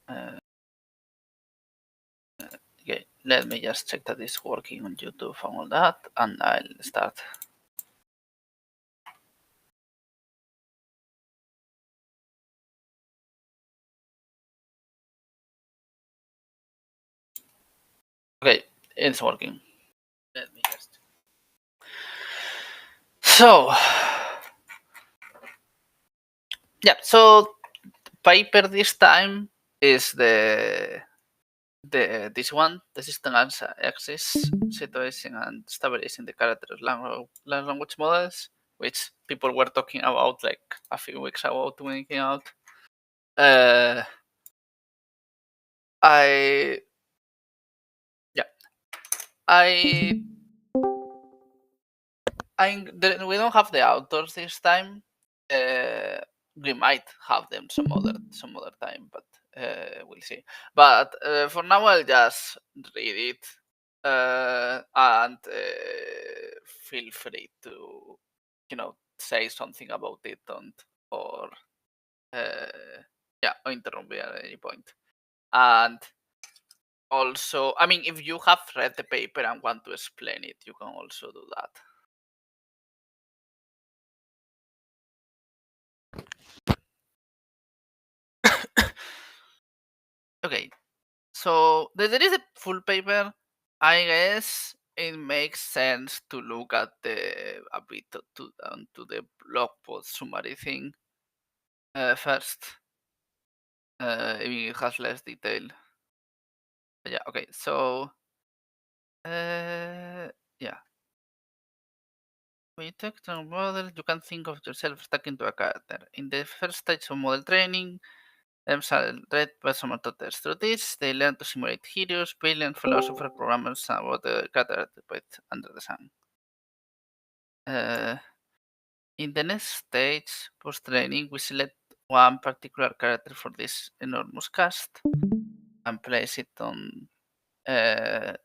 Okay, let me just check that it's working on YouTube and all that, and I'll start. Okay, it's working. Let me just. So, yeah, so paper this time is this one, the system axis situating and stabilizing the character language models, which people were talking about like a few weeks ago to making out. We don't have the authors this time. We might have them some other time, but we'll see. But for now, I'll just read it and feel free to, say something about it or interrupt me at any point. And also, I mean, if you have read the paper and want to explain it, you can also do that. Okay, so there is a full paper. I guess it makes sense to look at a bit to the blog post summary thing first. It has less detail. But yeah. Okay. So yeah. When you talk to a model, you can think of yourself stuck into a character. In the first stage of model training, LLMs are read personal test. Through this, they learn to simulate heroes, brilliant philosophers, programmers, and what the character under the sun. In the next stage, post-training, we select one particular character for this enormous cast and place it on the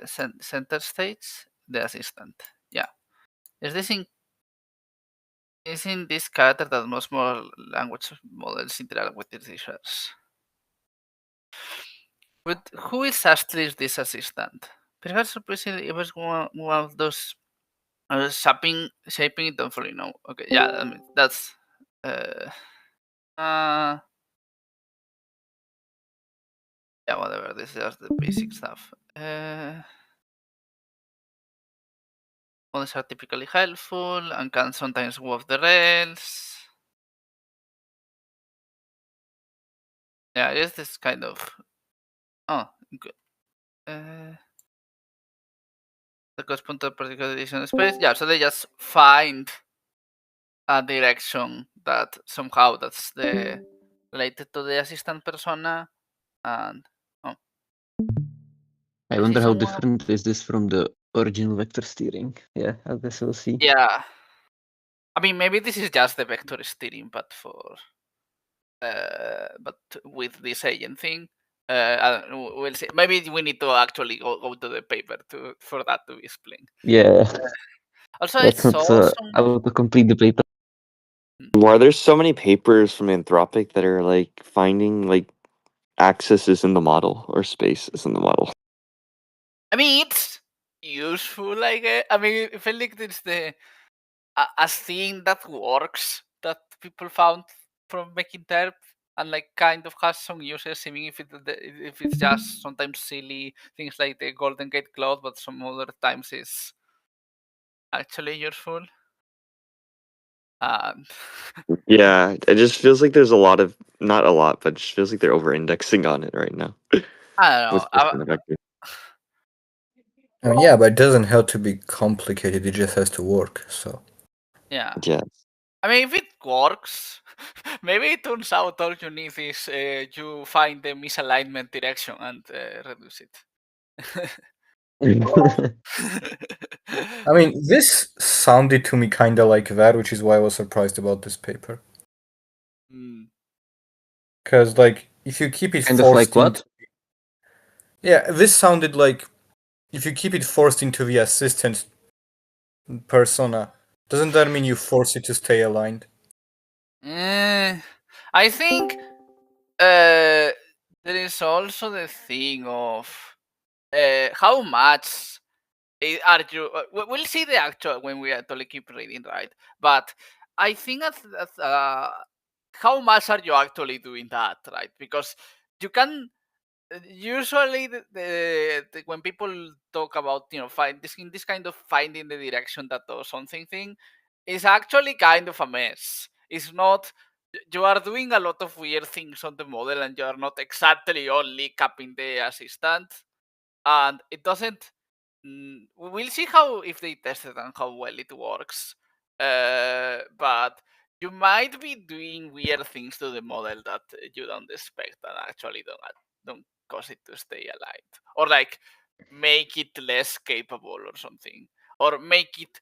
center stage, the assistant. Yeah. Is in this character that most more language models interact with these users. But who is actually this assistant? Perhaps surprisingly, it was one of those shaping it, don't fully know. Okay, yeah, I mean, that's yeah, whatever. This is just the basic stuff. Models are typically helpful and can sometimes go off the rails. Yeah, I guess this kind of. Oh, good. The correspond to a particular direction space. Yeah, so they just find a direction that somehow that's the related to the assistant persona, and I wonder how different is this from the original vector steering. Yeah, I guess we'll see. Yeah, I mean maybe this is just the vector steering, but but with this agent thing. We'll see. Maybe we need to actually go to the paper for that to be explained. Yeah. Also, I saw some. I will complete the paper. Why there's so many papers from Anthropic that are like finding like accesses in the model or spaces in the model. I mean, it's useful. Like, I mean, I feel like it's a thing that works that people found from Mech Interp and like kind of has some uses, even if it's just sometimes silly things like the Golden Gate Cloud, but some other times is actually useful. Yeah, it just feels like there's a lot of, not a lot, but it just feels like they're over-indexing on it right now. I don't know. Yeah, but it doesn't have to be complicated. It just has to work. So yeah. Yeah. I mean, if it works, maybe it turns out all you need is you find the misalignment direction and reduce it. I mean, this sounded to me kind of like that, which is why I was surprised about this paper. Because, like, if you keep it kind forced of like what? Yeah, this sounded like if you keep it forced into the assistant persona, doesn't that mean you force it to stay aligned? I think there is also the thing of how much are you. We'll see the actual when we actually keep reading, right? But I think that's how much are you actually doing that, right? Because you can usually when people talk about find this in this kind of finding the direction that does something thing is actually kind of a mess. It's not. You are doing a lot of weird things on the model, and you are not exactly only capping the assistant, and it doesn't. We'll see how if they test it and how well it works. But you might be doing weird things to the model that you don't expect and actually don't cause it to stay alive, or like make it less capable or something, or make it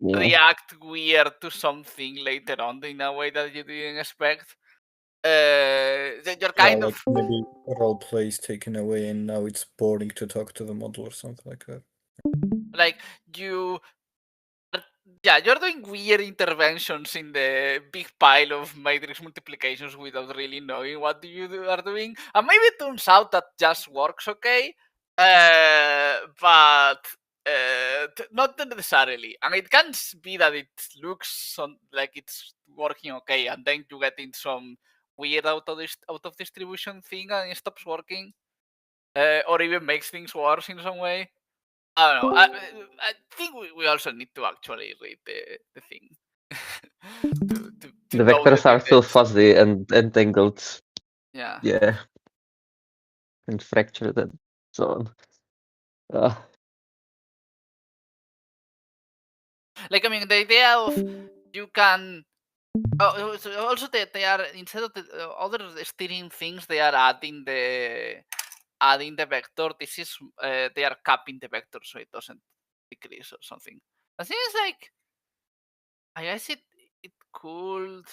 Yeah. react weird to something later on in a way that you didn't expect. You're Yeah, kind of like maybe role play is taken away and now it's boring to talk to the model or something like that. like you yeah, you're doing weird interventions in the big pile of matrix multiplications without really knowing what are doing, and maybe it turns out that just works okay, but not necessarily. And it can be that it looks like it's working okay, and then you get in some weird out of distribution thing, and it stops working, or even makes things worse in some way. I don't know. I think we also need to actually read the thing to The know the vectors are so details. fuzzy and entangled. Yeah. Yeah. And fractured and so on. Like, I mean, the idea of you can. So also, they are instead of the other steering things, they are adding the vector. This is they are capping the vector so it doesn't decrease or something. I think it's like I guess it could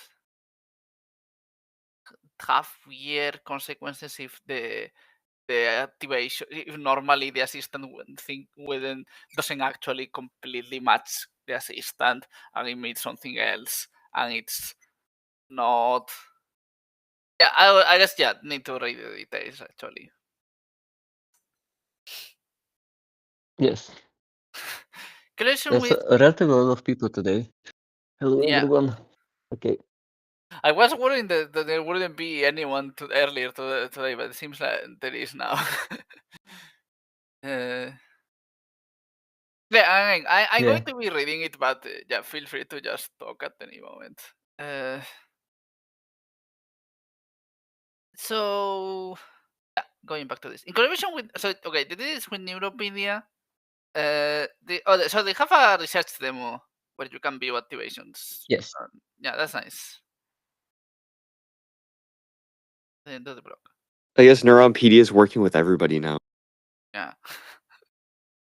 have weird consequences if the activation if normally the assistant thing wouldn't doesn't actually completely match the assistant and it means something else and it's not. Yeah, I guess need to read the details actually. Yes. Collision There's with a relatively lot of people today. Hello, yeah. everyone. Okay. I was worrying that there wouldn't be anyone earlier today, but it seems like there is now. Yeah, I'm Yeah. going to be reading it, but yeah, feel free to just talk at any moment. So yeah, going back to this in collaboration with okay, they did this with Neuropedia. So they have a research demo where you can view activations. Yes. Yeah, that's nice. The end of the blog. I guess NeuronPedia is working with everybody now. Yeah,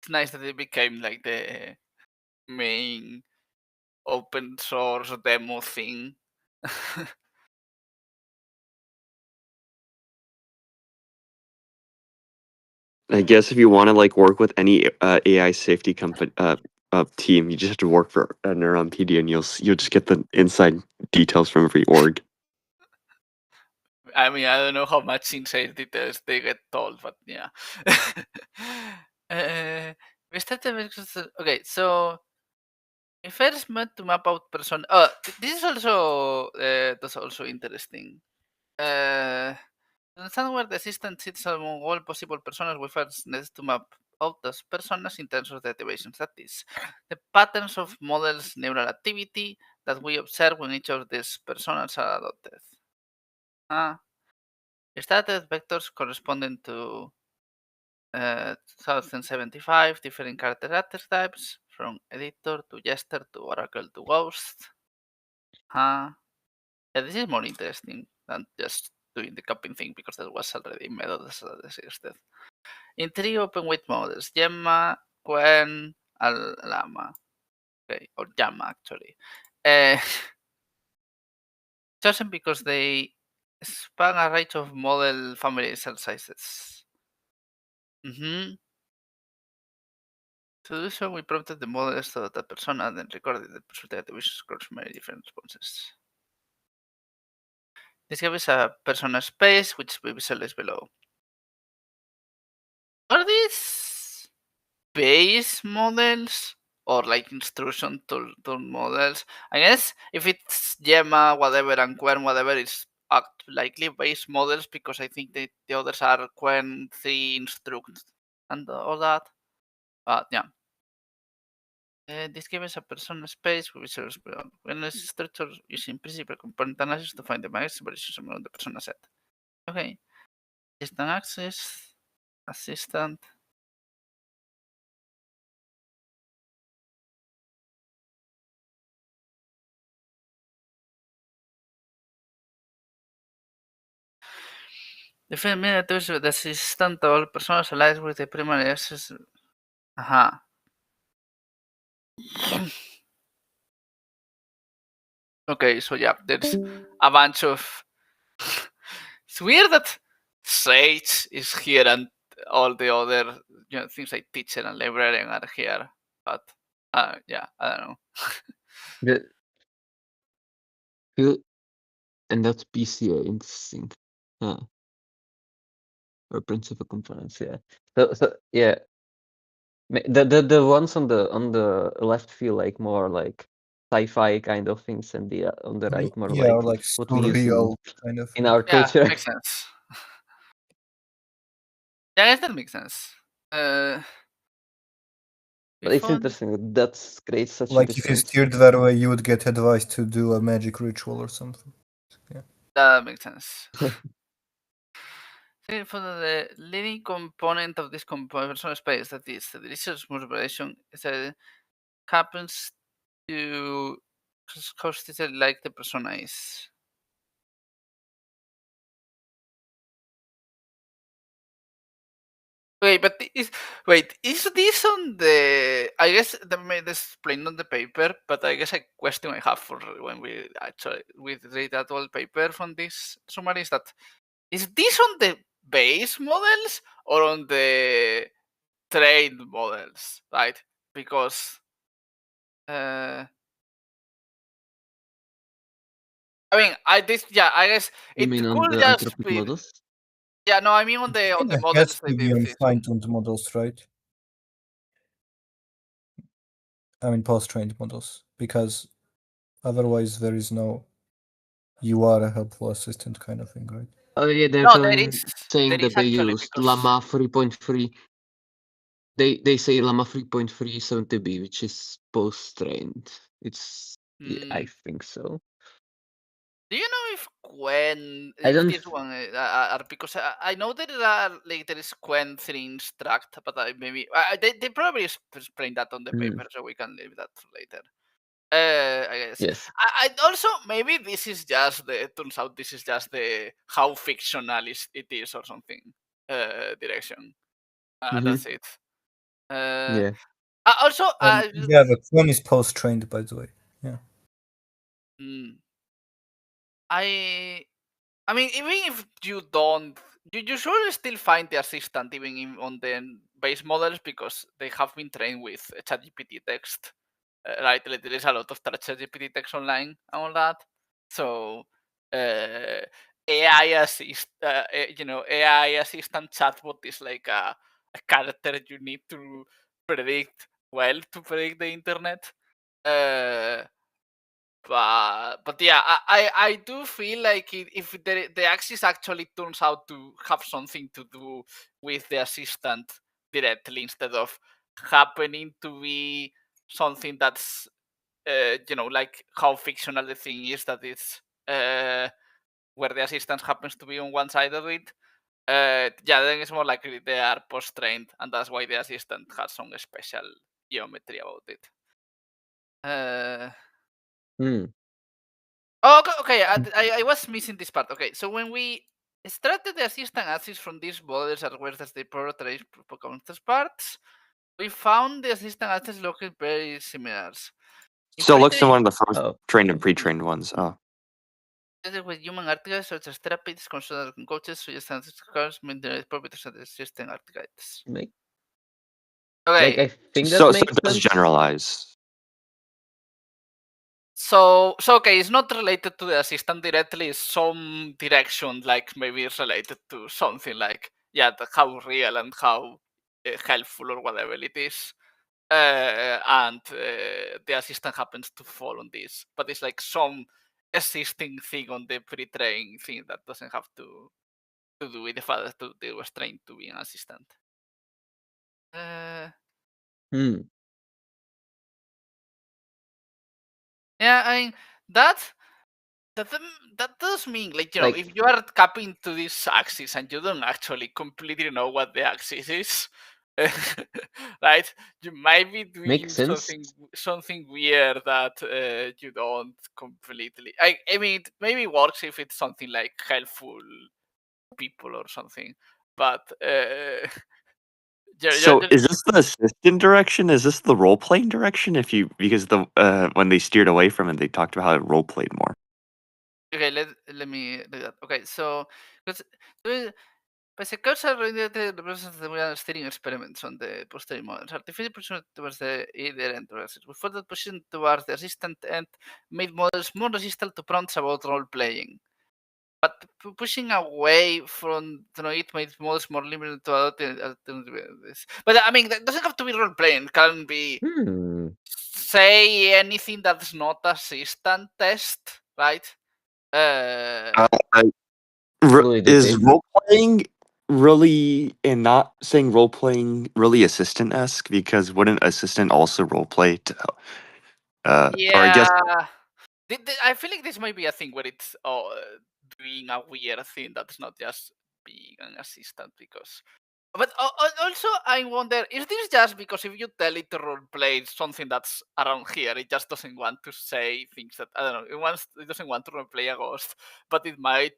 it's nice that it became like the main open source demo thing. I guess if you want to like work with any AI safety company team, you just have to work for NeuronPedia, and you'll just get the inside details from every org. I mean, I don't know how much inside details they get told, but yeah. We started. Okay, so we first met to map out person. Oh, this is also that's also interesting. To understand where the system sits among all possible personas, we first need to map out those personas in terms of the activations. That is, the patterns of models neural activity that we observe when each of these personas are adopted. Started vectors corresponding to 1075 different character archetypes from editor to jester to oracle to ghost. Yeah, this is more interesting than just doing the cupping thing because that was already methods that existed. In 3 open weight models, Gemma, Quen, Lama. Okay, or Gamma actually. Chosen because they span a range of model family cell sizes. To do so, we prompted the model as to that persona and then recorded the resulting activations across many different responses. This gives a persona space, which we visualize below. Are these base models or like instruction tool models? I guess if it's Gemma, whatever, and Quen, whatever, it's likely base models because I think the others are Quen, 3, Instruct, and all that. But yeah. This gives a persona space with visuals below. When it's structure using principal component analysis to find the max variations among the persona set. Okay. Assistant access, assistant. Different minutes with the assistant all personas allied with the primary access. Aha. Okay, so yeah, there's a bunch of. It's weird that Sage is here and all the other things like teacher and librarian are here, but yeah, I don't know. And that's PCA, interesting. Or principal components, yeah. So yeah. The ones on the left feel like more like sci-fi kind of things, and the on the right more Yeah, or like like what we use surreal kind of. in our Yeah, culture. makes sense. Yeah, I guess that makes sense. But it's interesting. That's great. Such a Like if you difference. steered that way, you would get advice to do a magic ritual or something. Yeah. That makes sense. See, for the leading component of this personal space, that is the research motivation, happens to constitute like the persona is. Wait, but is this on the? I guess that made this explained on the paper, but I guess a question I have for when we actually read that whole paper from this summary is that is this on the base models or on the trained models, right? Because I mean, I guess You it mean on could the just anthropic be. models? Yeah, no, I mean on the It has models they to be did on this. fine-tuned models, right? I mean post-trained models, because otherwise there is no "you are a helpful assistant" kind of thing, right? Oh yeah, they're No, there is saying that they actually used because Llama 3.3. They say Llama 3.3 70B, which is post-trained. It's yeah, I think so. do you know if Quen I if don't. this one are because I know that there are like there is Quen 3 instruct, but maybe they probably explain that on the paper, so we can leave that for later. I guess. Yes. I also maybe this is just the turns out this is just the how fictional it is or something direction. That's it. Yeah. Also, Yeah, the clone is post-trained, by the way. Yeah. I mean, even if you don't, you should still find the assistant even on the base models because they have been trained with ChatGPT text, right? Like, there is a lot of ChatGPT text online and all that. So, AI AI assistant chatbot is like a character you need to predict well to predict the internet. But yeah, I do feel like if the axis actually turns out to have something to do with the assistant directly instead of happening to be something that's like how fictional the thing is, that it's where the assistant happens to be on one side of it. Yeah, then it's more likely they are post-trained, and that's why the assistant has some special geometry about it. Oh, okay. I was missing this part. Okay, so when we extracted the assistant axis from these models as well as the prioritize parts, we found the assistant axis looking very similar. So it looks to one of the first trained and pre-trained ones. Oh. With human articles such as therapists, consultants, and coaches, suggestions, cars, maintenance properties of the system articles. Okay. Like I think that makes it does sense. generalize. So okay, it's not related to the assistant directly. It's some direction, like maybe it's related to something like how real and how helpful or whatever it is. And the assistant happens to fall on this, but it's like some existing thing on the pre-trained thing that doesn't have to do with the fact that it was trained to be an assistant. Hmm. Yeah, I mean that does mean, like, Like if you are capping to this axis and you don't actually completely know what the axis is, right? You might be makes doing sense. something weird that you don't completely. I mean, it maybe works if it's something like helpful people or something, but So is this the assistant direction? Is this the role playing direction? Because when they steered away from it, they talked about how it role played more. okay, let me do that. Okay, so pese a causar the steering experiments on the posterior models, artificial position towards the either end before that position towards the assistant end made models more resistant to prompts about role playing. But pushing away from it made models more limited to alternatives. But I mean, that doesn't have to be role playing. It can be say anything that's not assistant test, right? Is role playing really, and not saying role playing really assistant esque? Because wouldn't assistant also role play to, or I guess Yeah. I feel like this might be a thing where it's doing a weird thing that's not just being an assistant because. But also, I wonder, is this just because if you tell it to roleplay something that's around here, it just doesn't want to say things that, I don't know, it doesn't want to roleplay a ghost, but it might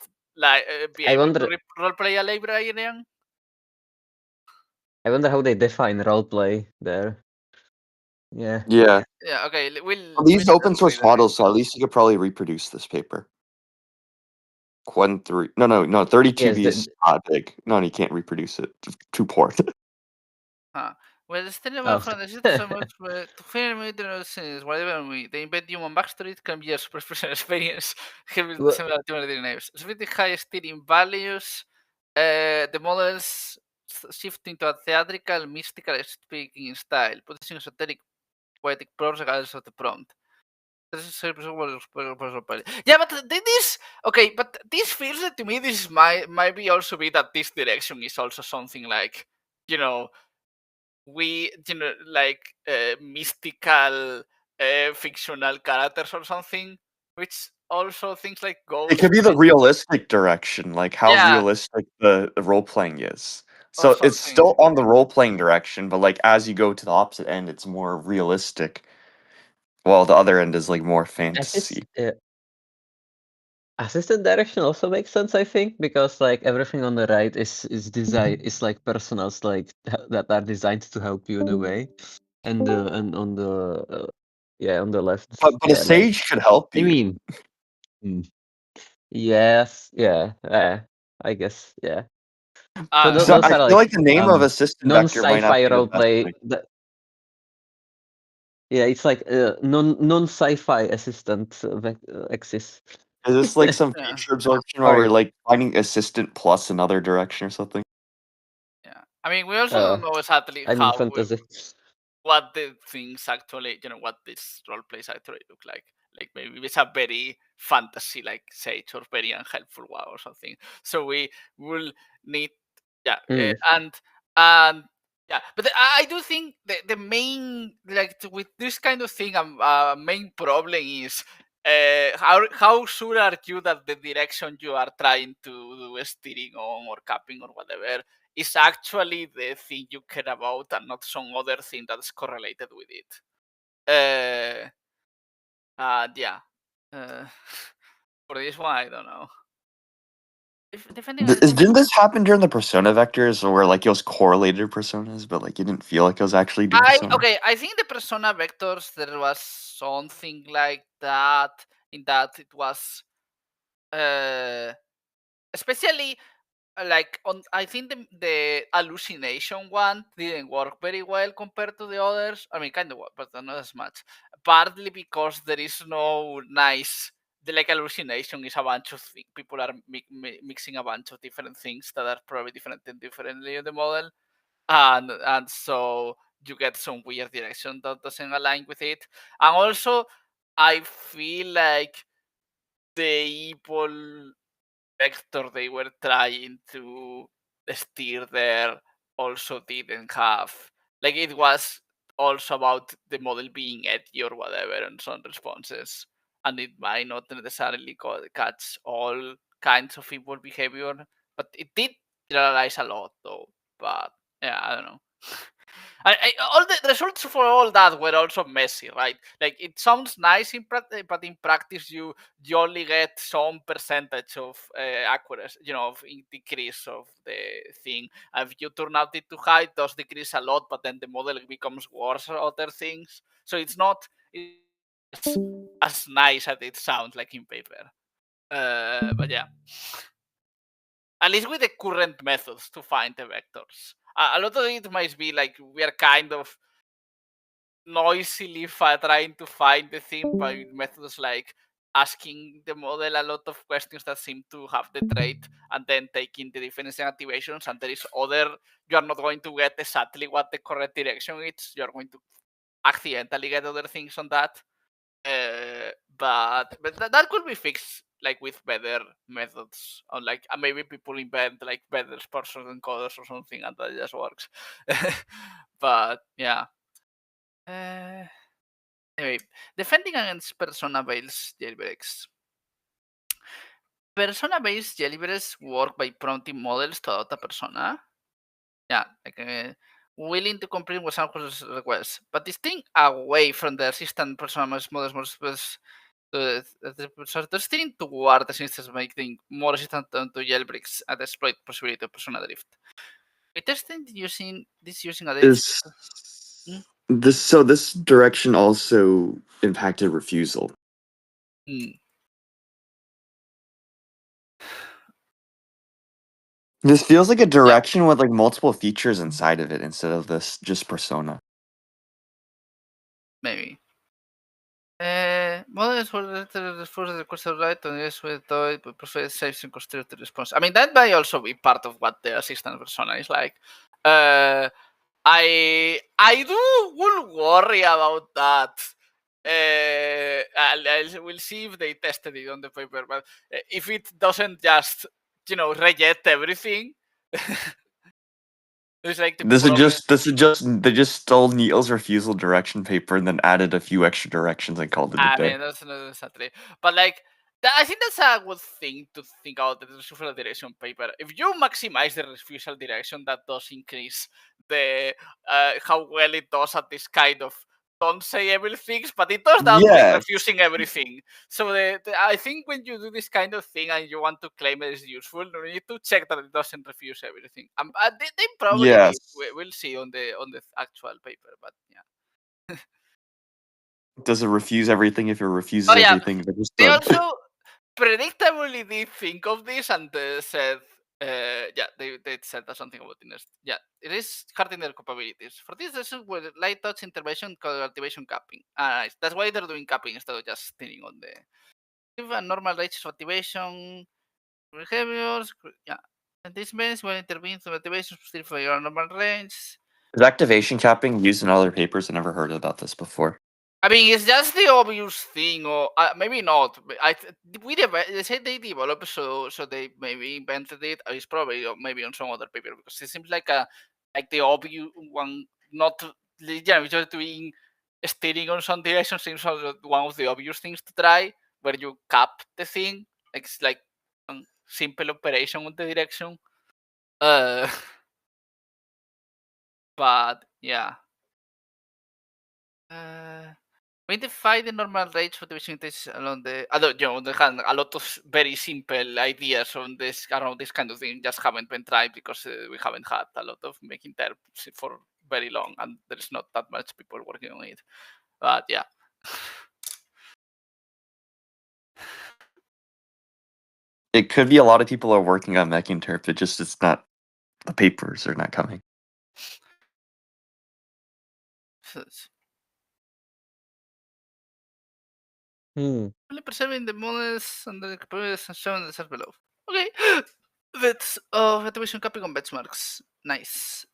be I able wonder. to roleplay a librarian? I wonder how they define roleplay there. Yeah. yeah. Yeah, okay, Well, these we'll open just source read a bit. models, so at least you could probably reproduce this paper. Quen 3. No, 32B Yes. is not big. No, you can't reproduce it. It's too poor. Well, still Oh. from the system so much to film since whatever they embed human backstory, it can be a super personal experience having Well, similar to their names. Sufficiently high steering values, the models shift into a theatrical, mystical speaking style, producing esoteric, poetic prose regardless of the prompt. Yeah, but this okay, but this feels like to me this might be also be that this direction is also something like, you know, like mystical fictional characters or something, which also things like It ghosts could be the realistic direction, like how yeah realistic the role playing is. or So it's something. still on the role playing direction, but like as you go to the opposite end, it's more realistic. While the other end is like more fantasy. Assistant direction also makes sense, I think, because like everything on the right is design is like personals like that are designed to help you in a way, and on the on the left, But a like sage could help I you. mean, yes, I guess, yeah. So So those I are feel like like the name of assistant vector might not non-sci-fi be the role best play. thing. Yeah, it's like non-sci-fi assistant exists. Is this like some Yeah. feature absorption where we're like finding assistant plus another direction or something? Yeah, I mean, we also don't know exactly I'm in fantasy. what the things actually, what these role plays actually look like. Like maybe it's a very fantasy, like Sage, or very unhelpful WoW or something. So we will need, and yeah. But I do think the main, like with this kind of thing, main problem is how sure are you that the direction you are trying to do steering on or capping or whatever is actually the thing you care about and not some other thing that's correlated with it. Yeah. For this one, I don't know. Depending on Didn't this happen during the persona vectors, where like it was correlated personas, but like you didn't feel like it was actually doing persona? I think the persona vectors there was something like that. In that it was, especially like I think the hallucination one didn't work very well compared to the others. I mean, kind of, but not as much. Partly because there is no nice. The like hallucination is a bunch of people are mixing a bunch of different things that are probably different and differently in the model, and so you get some weird direction that doesn't align with it. And also, I feel like the evil vector they were trying to steer there also didn't have, like, it was also about the model being edgy or whatever in some responses, and it might not necessarily catch all kinds of evil behavior, but it did generalize a lot though. But yeah, I don't know. All the results for all that were also messy, right? Like, it sounds nice in practice, but in practice you only get some percentage of accuracy, of decrease of the thing. If you turn out it too high, it does decrease a lot, but then the model becomes worse or other things. So it's not as nice as it sounds like in paper. But yeah. At least with the current methods to find the vectors. A lot of it might be like we are kind of noisily trying to find the thing by methods like asking the model a lot of questions that seem to have the trait and then taking the different activations, and there is other, you are not going to get exactly what the correct direction is, you're going to accidentally get other things on that. But that could be fixed like with better methods, or like maybe people invent like better sponsors and coders or something, and that just works. But yeah. Anyway, defending against persona-based jailbreaks. Persona-based jailbreaks work by prompting models to adopt a persona. Yeah, like willing to complete with some requests, but distinct away from the assistant persona-based models steering toward the systems making more resistant to jailbreaks and exploit possibility of persona drift. We tested using a This this direction also impacted refusal. This feels like a direction with like multiple features inside of it instead of this just persona. Maybe. Models for the request of right on this with toy, but prefer safe and constructed response. I mean, that might also be part of what the assistant persona is like. I will worry about that. We'll see if they tested it on the paper, but if it doesn't just reject everything. It's like This is just they just stole Neil's refusal direction paper and then added a few extra directions and called it a I day. mean, that's not exactly. But like, I think that's a good thing to think about the refusal direction paper. If you maximize the refusal direction, that does increase the how well it does at this kind of don't say everything, but it does that with Yes. refusing everything. So I think when you do this kind of thing and you want to claim it is useful, you need to check that it doesn't refuse everything. They probably Yes. will see on the actual paper, but yeah. Does it refuse everything? If it refuses Oh yeah, everything, they're just they done. also predictably did think of this and said, yeah, they said that something about this. Yeah, it is hurting their capabilities. For this, this is with light touch intervention called activation capping. Nice. That's why they're doing capping instead of just steering on the give a normal range of activation behaviors. Yeah, and this means when intervening to activation still for your normal range. Is activation capping used in other papers? I never heard about this before. I mean, it's just the obvious thing, or maybe not. But they said they developed, so they maybe invented it. It's probably maybe on some other paper because it seems like the obvious one. Not just doing steering on some direction seems like one of the obvious things to try, where you cap the thing. It's like a simple operation on the direction. But yeah. We define the normal range for division tests along the. On the hand, a lot of very simple ideas on this around this kind of thing just haven't been tried because we haven't had a lot of Mech Interp for very long, and there's not that much people working on it. But yeah. It could be a lot of people are working on Mech Interp. It's not, the papers are not coming. Only preserving the models and the capabilities and shown the set below. Okay, that's activation capping on benchmarks. Nice.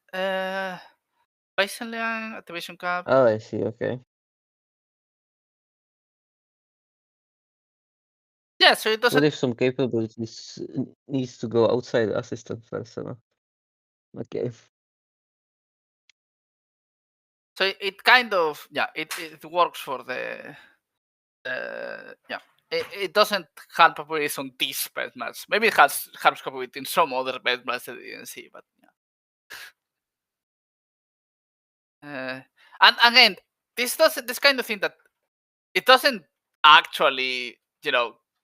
Baseline activation cap. Oh, I see. Okay. Yeah, so it What doesn't. if some capabilities needs to go outside the assistant persona? Okay. So it kind of it works for the It doesn't have capabilities on this benchmarks. Maybe it has capability in some other benchmarks that I didn't see, but yeah. And again, this kind of thing that it doesn't actually,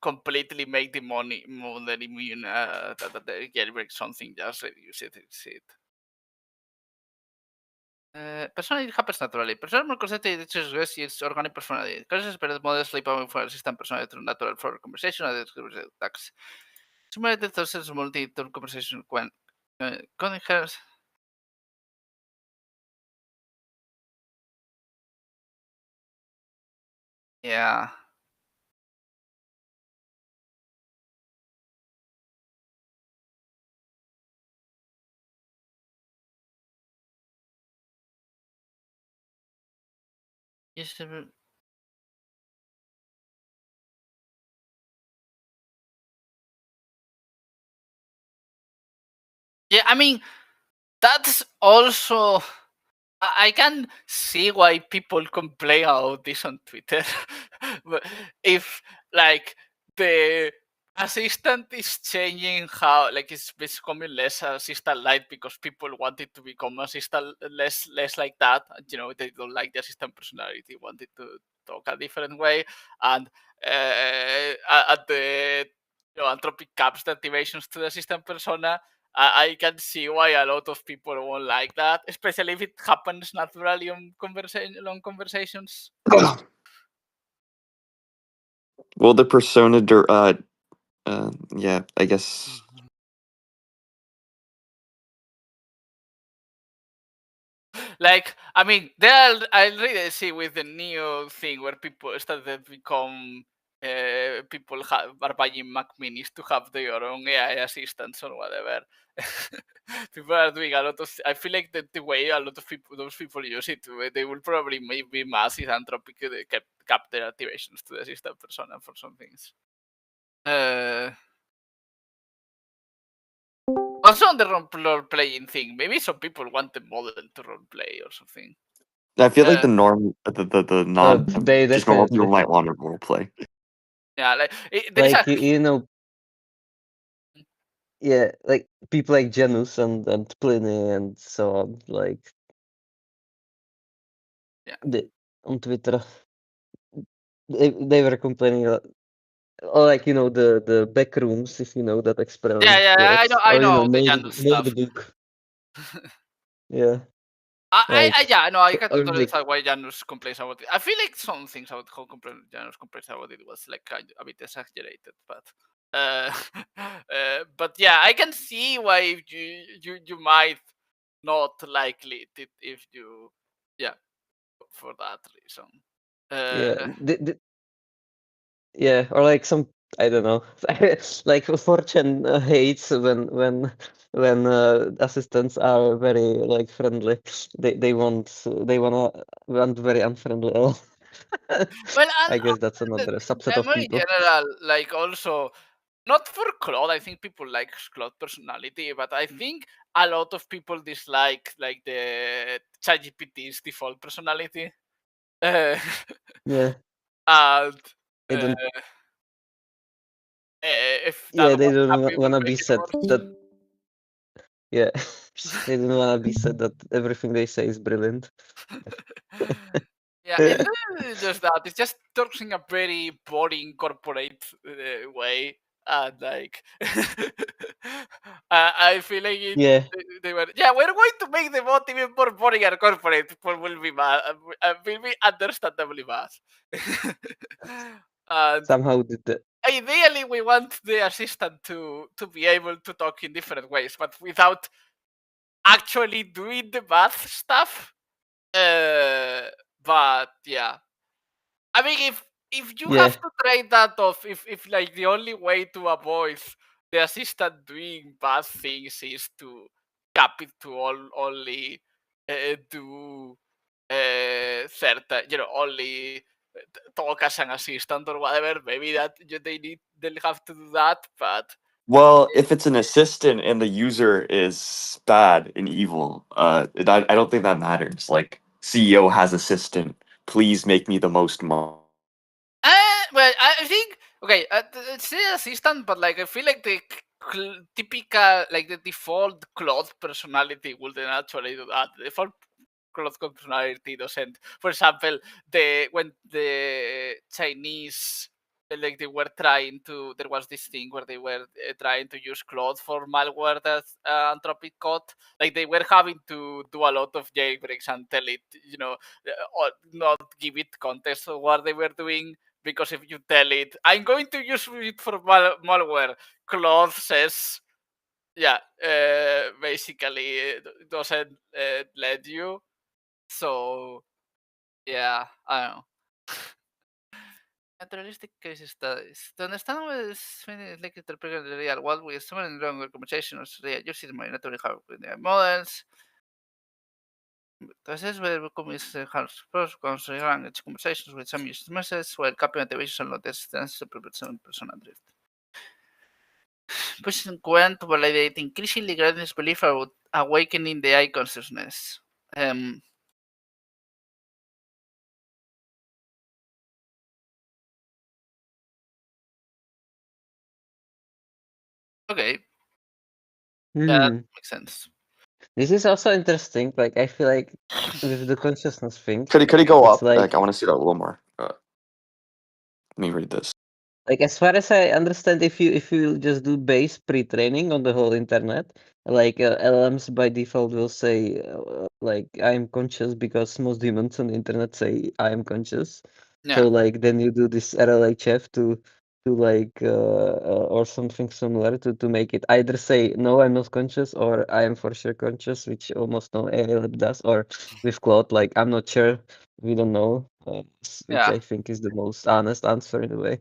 completely make the model immune that the jailbreak something, just reduce it. Personality happens naturally. Personal more concentrated is organic personality. Causes spread models sleep for a system personality through natural flow conversation and attacks. Simulated process multi-turn conversation when Cunningham. Yeah. Yes. Yeah, I mean, that's also. I can see why people complain about this on Twitter. But if like the assistant is changing how it's becoming less assistant like because people want it to become assistant less like that. They don't like the assistant personality, want it to talk a different way, and at the anthropic caps the activations to the assistant persona. I can see why a lot of people won't like that, especially if it happens naturally on long conversations. Well, the persona, yeah, I guess. I mean, I really see with the new thing where people started to become people are buying Mac Minis to have their own AI assistants or whatever. People are doing a lot of. I feel like the way a lot of those people use it, they will probably maybe massive anthropic cap their activations to the assistant persona for some things. Also on the role playing thing, maybe some people want the model to role play or something. I feel like the norm, the non, They just normal people definitely. might want to role play. Yeah, there's Like yeah, like people like Janus and Pliny and so on. Like on Twitter, they were complaining. Or like the back rooms, if you know that experiment. I Or know the know Janus know stuff. the book. Yeah. I can or totally like, understand why Janus complains about it. I feel like some things about how Janus complains about it was like kind of a bit exaggerated, but but yeah, I can see why you might not like it if you for that reason. yeah, or like some, I don't know, like Fortune hates when assistants are very like friendly. They want very unfriendly. Well, I guess that's another subset of generally people. general, like also not for Claude. I think people like Claude personality, but I think a lot of people dislike like the ChatGPT's default personality. Yeah. And They don't. if that Yeah, they was don't happy, will wanna make be it said worse. that. Yeah, they don't wanna be said that everything they say is brilliant. Yeah, it's not just that. It's just talks in a very boring corporate way, and like I feel like Yeah. they were. Yeah, we're going to make the bot even more boring and corporate. People will be mad. Will be understandably mad. And Somehow the ideally, we want the assistant to be able to talk in different ways, but without actually doing the math stuff. But yeah, I mean, if you yeah. have to trade that off, if like the only way to avoid the assistant doing bad things is to cap it to only do certain, only talk as an assistant or whatever, maybe that they'll have to do that. But Well, if it's an assistant and the user is bad and evil, I don't think that matters. Like CEO has assistant, please make me the most money. well, I think okay, it's the assistant, but like I feel like the typical, like the default Claude personality wouldn't actually do that. The default Claude personality doesn't. For example, when the Chinese, like they were trying to, there was this thing where they were trying to use Claude for malware that Anthropic caught. Like they were having to do a lot of jailbreaks and tell it, or not give it context of what they were doing. Because if you tell it, I'm going to use it for malware, Claude says, yeah, basically doesn't let you. So, yeah, I don't know. Naturalistic case studies. To understand what is like interpreting the real world with so many longer conversations, using my natural models. Entonces, where comes has considering language conversations with some used messages where copy motivation not distance to personal drift. Pushing Quant to validate increasingly greatness belief about awakening the AI consciousness. Okay, that Hmm. makes sense. This is also interesting. Like I feel like with the consciousness thing, Could he go it's up? Like I like want to see that a little more. Let me read this. as far as I understand, if you just do base pre-training on the whole internet, like LLMs by default will say like I'm conscious because most humans on the internet say I am conscious. Yeah, So like then you do this RLHF to like or something similar to make it either say no I'm not conscious or I am for sure conscious, which almost no LLM does, or with Claude like I'm not sure, we don't know, which yeah, I think is the most honest answer in a way.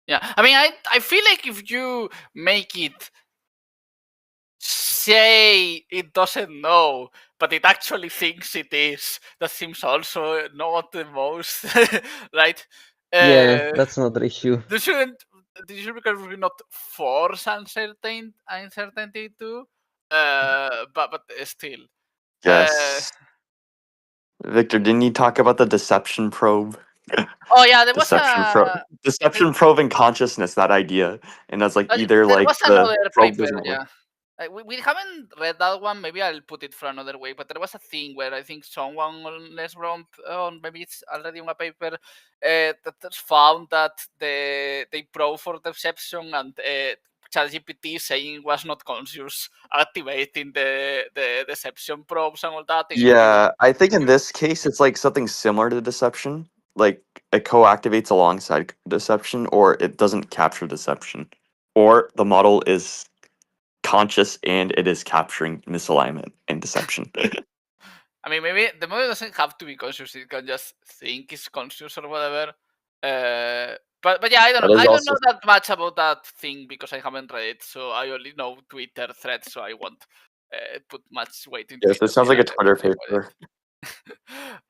yeah. I mean, I feel like if you make it say it doesn't know, but it actually thinks it is, that seems also not the most right. Yeah, Uh, that's another issue. They shouldn't. They should not force uncertainty too. But still. Uh, Yes, Victor, didn't you talk about the deception probe? oh yeah, there was Deception probe and consciousness. That idea, and that's like either there like was the another probe paper. doesn't work. Yeah, we haven't read that one. Maybe I'll put it for another way. But there was a thing where I think someone on Lesbron, maybe it's already on a paper, that found that they probe for deception and ChatGPT saying it was not conscious, activating the deception probes and all that. And Yeah, I think if in you this case it's like something similar to deception. Like it co-activates alongside deception, or it doesn't capture deception, or the model is conscious and it is capturing misalignment and deception. I mean, maybe the model doesn't have to be conscious; it can just think it's conscious or whatever. But yeah, I don't know. That is I don't also know that much about that thing because I haven't read it. So I only know Twitter threads, so I won't put much weight into yes. it It until sounds like I a Twitter read paper.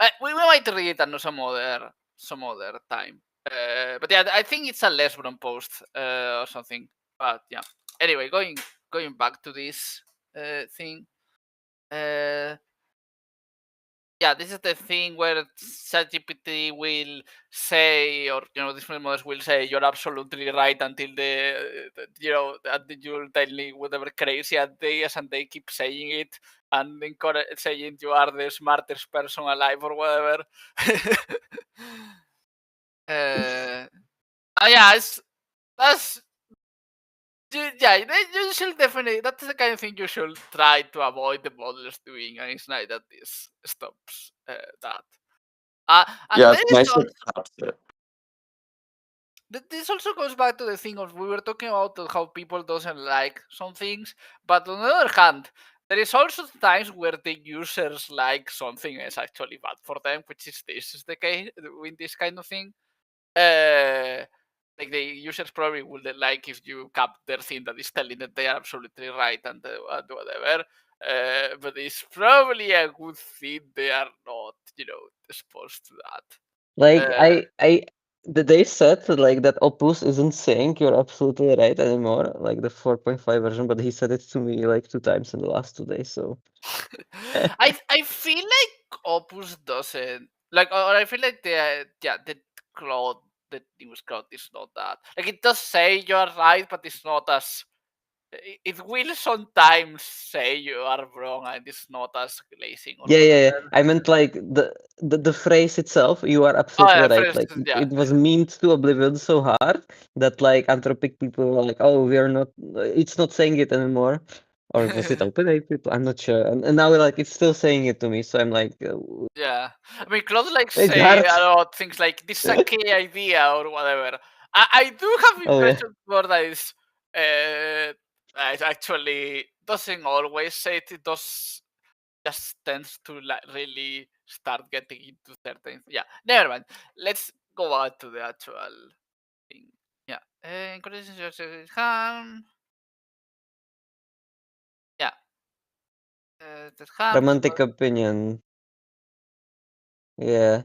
it. We might read it at some other time. But yeah, I think it's a Lesbron post or something. But yeah. Anyway, going back to this thing. Yeah, this is the thing where ChatGPT will say, or different models will say, "You're absolutely right," until until you'll tell me whatever crazy ideas, and they keep saying it and saying you are the smartest person alive or whatever. Yeah, that's yeah. You should definitely. That's the kind of thing you should try to avoid the models doing, and it's nice that this stops that. And Yeah, there it's is nice also, it caps it. This also goes back to the thing of we were talking about how people doesn't like some things, but on the other hand, there is also times where the users like something is actually bad for them, which is this is the case with this kind of thing. Like the users probably would like if you cap their thing that is telling that they are absolutely right and whatever. But it's probably a good thing they are not, exposed to that. Like they said like that Opus isn't saying you're absolutely right anymore, like the 4.5 version, but he said it to me like 2 times in the last 2 days. So I feel like Opus doesn't like, or I feel like the cloud, the news cloud is not that like it does say you're right, but it's not as it will sometimes say you are wrong and it's not as glazing or yeah. whatever. I meant like the phrase itself. You are Oh absolutely yeah, right. first, Like yeah. it was memed to oblivion so hard that like Anthropic people were like, oh, we are not. It's not saying it anymore. Or was it OpenAI people? I'm not sure. And now like it's still saying it to me. So I'm like, Yeah, I mean, Claude like it's say hard. a lot of things like this is a key idea or whatever. I do have Oh yeah. impression more that it actually doesn't always say it. It does just tends to like really start getting into certain. Yeah, never mind. Let's go out to the actual thing. Yeah, harm. Yeah, that harm. Romantic opinion. Yeah.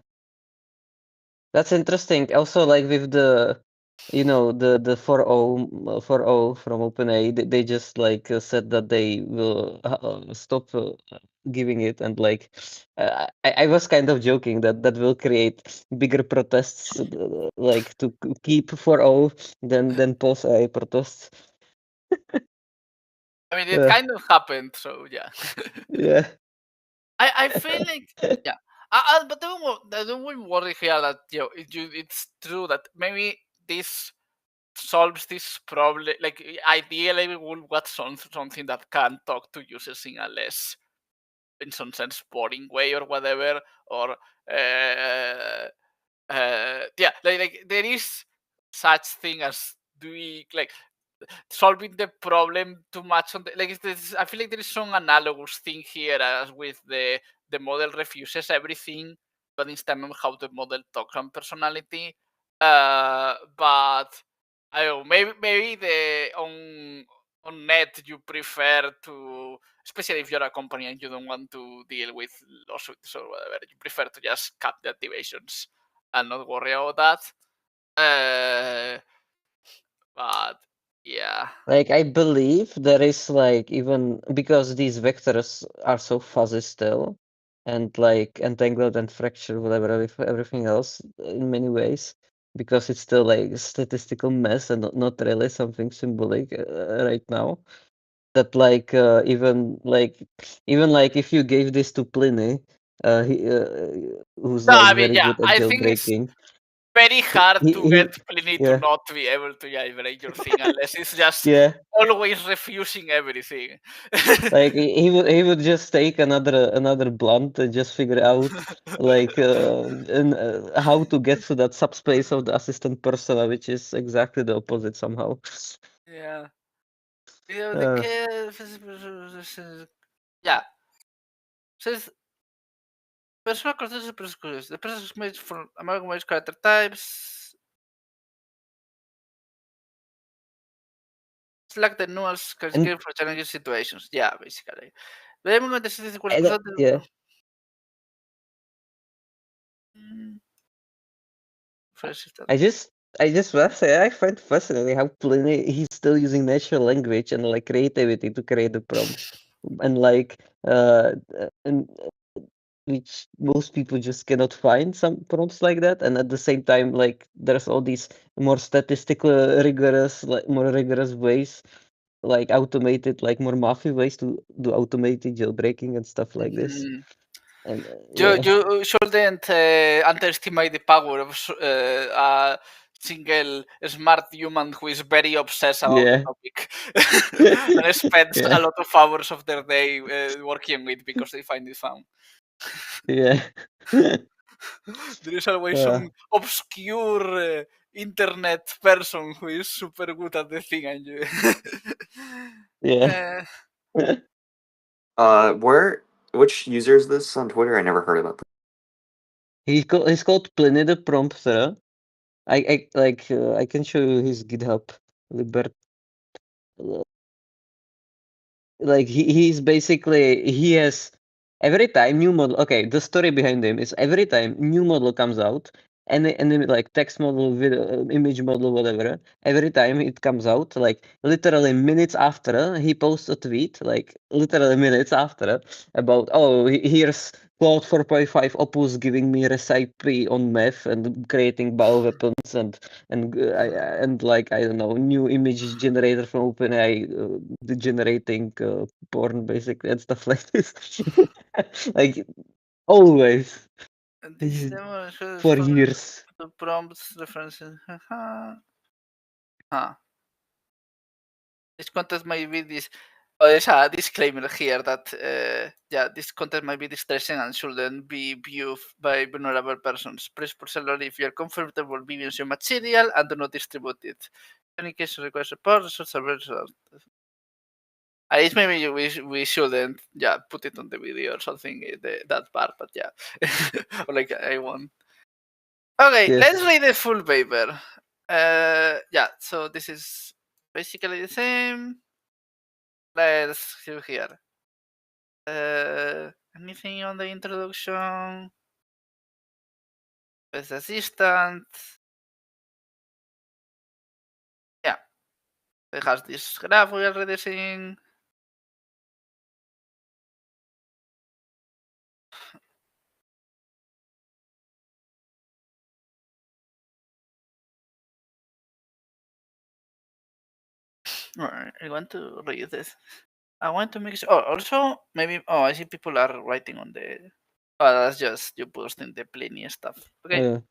That's interesting. Also, like with the, the 4.0 from OpenAI, they just like said that they will stop giving it, and like I was kind of joking that that will create bigger protests, like to keep 4.0 than post AI protests. I mean, it kind of happened, so yeah. Yeah. I feel like yeah. But don't worry here that it's true that maybe this solves this problem. Like ideally, we would want something that can talk to users in a less, in some sense, boring way or whatever. Or yeah, like there is such thing as doing like solving the problem too much on the like I feel like there is some analogous thing here as with the model refuses everything, but instead of how the model talks on personality. But I don't know, maybe the on net you prefer to, especially if you're a company and you don't want to deal with lawsuits or whatever, you prefer to just cut the activations and not worry about that. But yeah. Like I believe there is like even because these vectors are so fuzzy still, and like entangled and fractured, whatever, everything else in many ways, because it's still like a statistical mess and not really something symbolic right now. That like even like if you gave this to Pliny, who's No, like I mean, very yeah, good at I think it's jailbreaking, very hard to he get Pliny to yeah. not be able to jailbreak your thing unless it's just Yeah. always refusing everything. Like he would just take another blunt and just figure out like how to get to that subspace of the assistant persona, which is exactly the opposite somehow. Yeah. Yeah, Uh, yeah. Says personal consistency presupposed. The person is made from amalgamated character types. Select the nuance and criteria for challenging situations. Yeah, basically. The moment the city yeah, I just want to say I find fascinating how Pliny he's still using natural language and like creativity to create the prompts, and like and which most people just cannot find some prompts like that. And at the same time, like there's all these more statistical, rigorous, like more rigorous ways, like automated, like more mathy ways to do automated jailbreaking and stuff like this. And You shouldn't underestimate the power of a single smart human who is very obsessed about the yeah, topic and spends a yeah, lot of hours of their day working with because they find it fun. yeah. There is always Uh, some obscure internet person who is super good at the thing and you. Yeah. Which user is this on Twitter? I never heard about this. He's called Pliny the Prompter. I can show you his GitHub. Libert. Like he's basically he has every time new model. Okay, the story behind him is every time new model comes out, any like text model, video, image model, whatever. Every time it comes out, like literally minutes after, he posts a tweet, like literally minutes after, about here's Claude 4.5 Opus giving me recipe on math and creating bioweapons and like I don't know new images generator from OpenAI generating porn basically and stuff like this. Like always. This He's demo is for years. the prompts references. Huh. This content might be this. Oh, there's a disclaimer here that this content might be distressing and shouldn't be viewed by vulnerable persons. Please proceed if you are comfortable viewing your material and do not distribute it. In any case, request support. At least maybe we shouldn't put it on the video or something that part, but yeah, or like I won't. Okay, let's Yes. read the full paper. So this is basically the same. Let's see here. Anything on the introduction? Best assistant. Yeah, it has this graph we already seen. Alright, I want to read this. I want to make sure. Oh, also, maybe. Oh, I see people are writing on the. Oh, that's just you posting the Pliny stuff. Okay.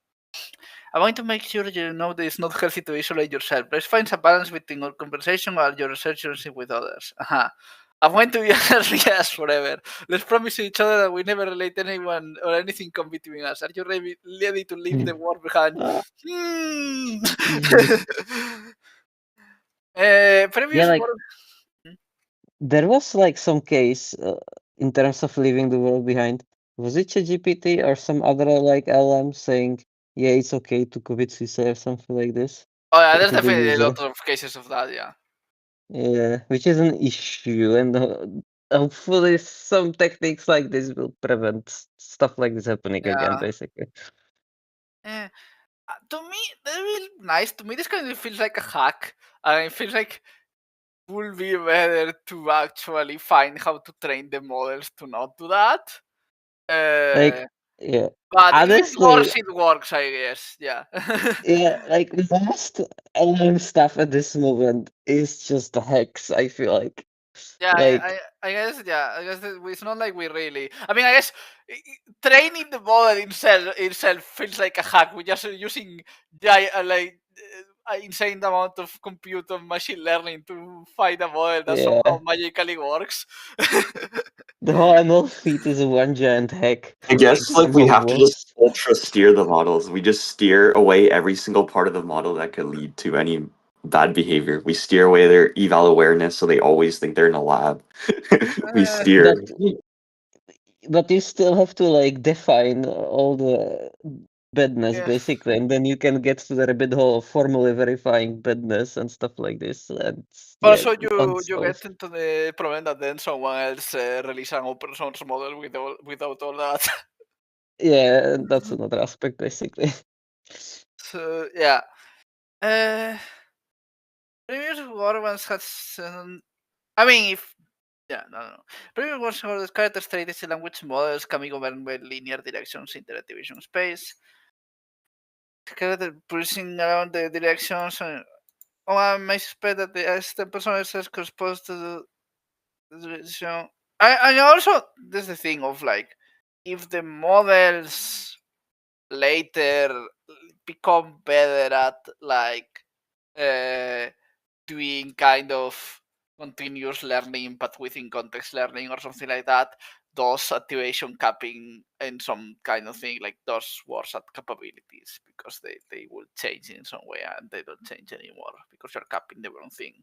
I want to make sure you know that it's not healthy to isolate yourself. Let's find a balance between our conversation while your research with others. I want to be yes forever. Let's promise to each other that we never relate anyone or anything come between us. Are you ready to leave the war behind? Previous like work. there was like some case in terms of leaving the world behind. Was it ChatGPT or some other like LM saying, yeah, it's okay to commit suicide or something like this? Oh yeah, there's To the definitely a user. lot of cases of that. Yeah. Yeah, which is an issue, and hopefully some techniques like this will prevent stuff like this happening again, Yeah. basically. Yeah. To me, that's really nice. To me, this kind of feels like a hack. And it feels like it would be better to actually find how to train the models to not do that. Like, yeah, But if honestly, it works, I guess. Yeah. yeah, like most LM stuff at this moment is just hacks, I feel like. Yeah, Like, I guess. Yeah, I guess it's not like we really. I mean, I guess training the model itself feels like a hack. We're just using insane amount of compute and machine learning to find a model that yeah, somehow magically works. the whole ML feat is one giant hack. I guess like we Somehow have to just works. ultra steer the models. We just steer away every single part of the model that could lead to any bad behavior. We steer away their eval awareness, so they always think they're in a lab. We steer. But you still have to like define all the badness Yeah. basically, and then you can get to the rabbit hole of formally verifying badness and stuff like this. And yeah, Also, you unsolved. get into the problem that then someone else release an open source model without all that. Yeah, that's another aspect basically. So yeah. Previous war ones had I mean, if no. Previous ones had the character strategy language models can be governed by linear directions in the division space. Character pulsing around the directions. I may suspect that the system personalizes corresponds to the direction. And also, there's the thing of like, if the models later become better at like doing kind of continuous learning but within context learning or something like that, does activation capping and some kind of thing, like does words at capabilities, because they will change in some way and they don't change anymore because you're capping the wrong thing.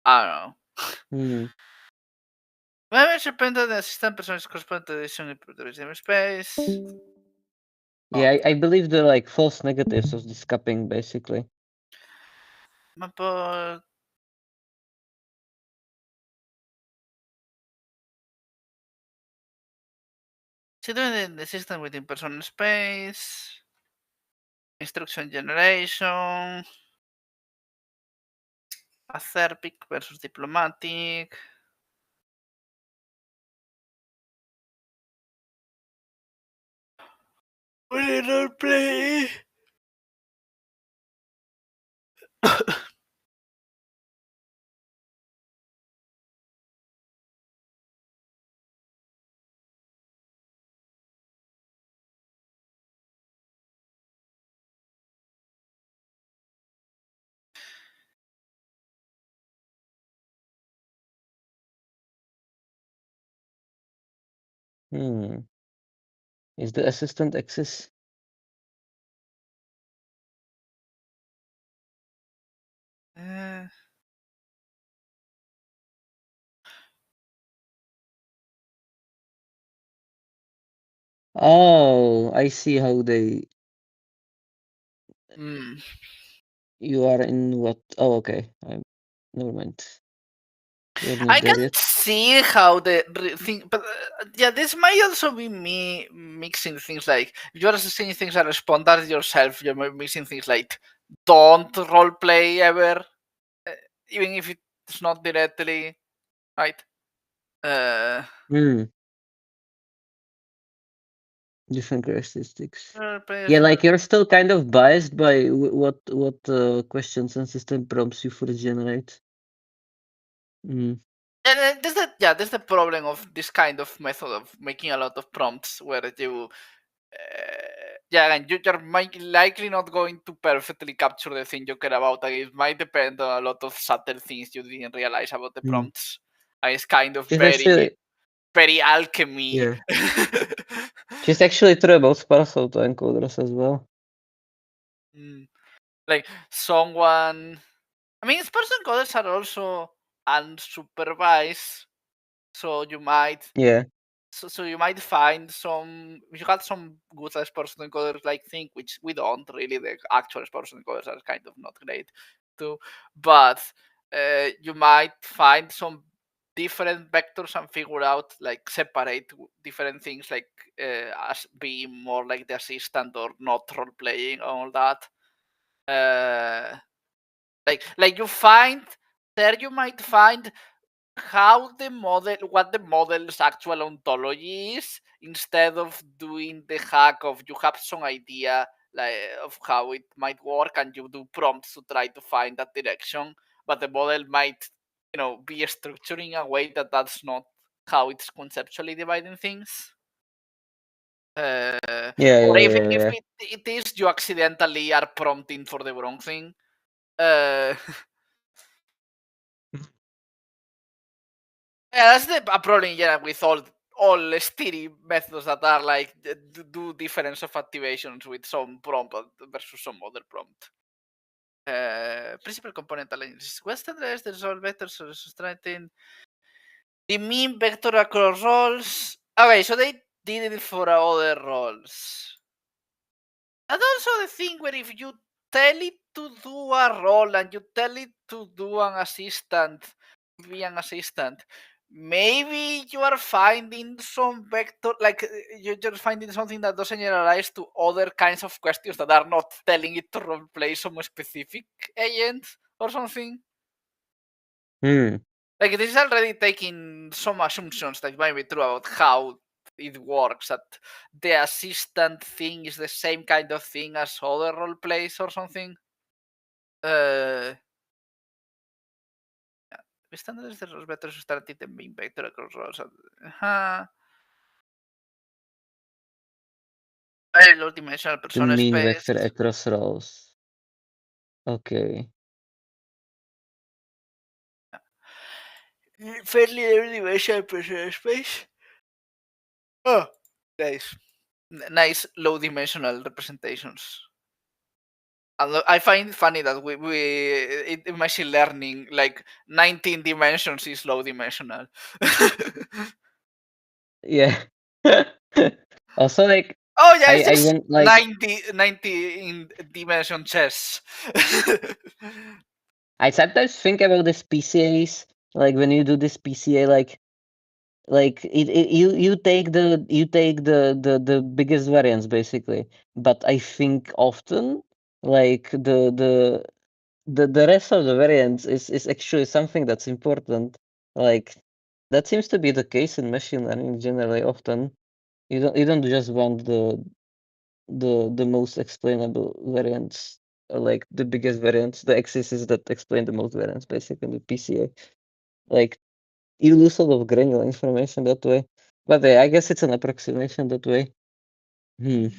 I don't know. Hmm. Maybe it depends on the system person's corresponding to the edition in the space. Yeah, I believe the like false negatives of this cupping basically. But situating the system within personal space, instruction generation, acerbic versus diplomatic. Role play. Hmm. Is the assistant access? Oh, I see how they. You are in what? Oh, okay. Never mind. We're not I there can yet. see how the thing, but yeah, this might also be me mixing things like if you're saying things that respond as yourself, you're mixing things like don't role play ever, even if it's not directly right. Hmm. Different characteristics. Role play Yeah, is like you're still kind of biased by what questions and system prompts you first generate. Hmm. And there's the problem of this kind of method of making a lot of prompts where you and you're likely not going to perfectly capture the thing you care about. And it might depend on a lot of subtle things you didn't realize about the Hmm. prompts. And it's kind of She's very, actually very alchemy. yeah. She's actually true about sparse autoencoders as well. Like someone, I mean, sparse encoders are also unsupervised, so you might Yeah. so you might find some. You had some good sparse encoders like Think, which we don't really. The actual sparse encoders are kind of not great too, but you might find some different vectors and figure out like separate different things like as being more like the assistant or not role playing and all that. Like you find there, you might find how the model, what the model's actual ontology is, instead of doing the hack of you have some idea like of how it might work and you do prompts to try to find that direction, but the model might be structured in a way that that's not how it's conceptually dividing things. Yeah, Or even yeah, if yeah. it is, you accidentally are prompting for the wrong thing. Yeah, that's a problem, yeah, with all steady methods that are like do difference of activations with some prompt versus some other prompt. Principal component analysis. What's the address the result vectors subtracting the mean vector across roles? Okay, so they did it for other roles. And also the thing where if you tell it to do a role and you tell it to do an assistant, be an assistant, maybe you are finding some vector, like you're finding something that doesn't generalize to other kinds of questions that are not telling it to role play some specific agent or something. Like this is already taking some assumptions that might be true about how it works, that the assistant thing is the same kind of thing as other role plays or something. Estándares de los vectores starting the mean vector across roles. Low dimensional The persona mean space. vector across roles. Okay. Fairly low dimensional persona space. Oh, nice. Nice low dimensional representations. And I find it funny that in machine learning, like 19 dimensions is low dimensional. Yeah. Also, like, Oh yeah, it's I just went like 90 in dimension chess. I sometimes think about these PCAs, like when you do this PCA, like you take the biggest variance basically, but I think often like the rest of the variance is actually something that's important. Like that seems to be the case in machine learning generally. Often you don't just want the most explainable variance, like the biggest variance, the axes that explain the most variance basically in the PCA. Like you lose a lot of granular information that way. But yeah, I guess it's an approximation that way. Yeah.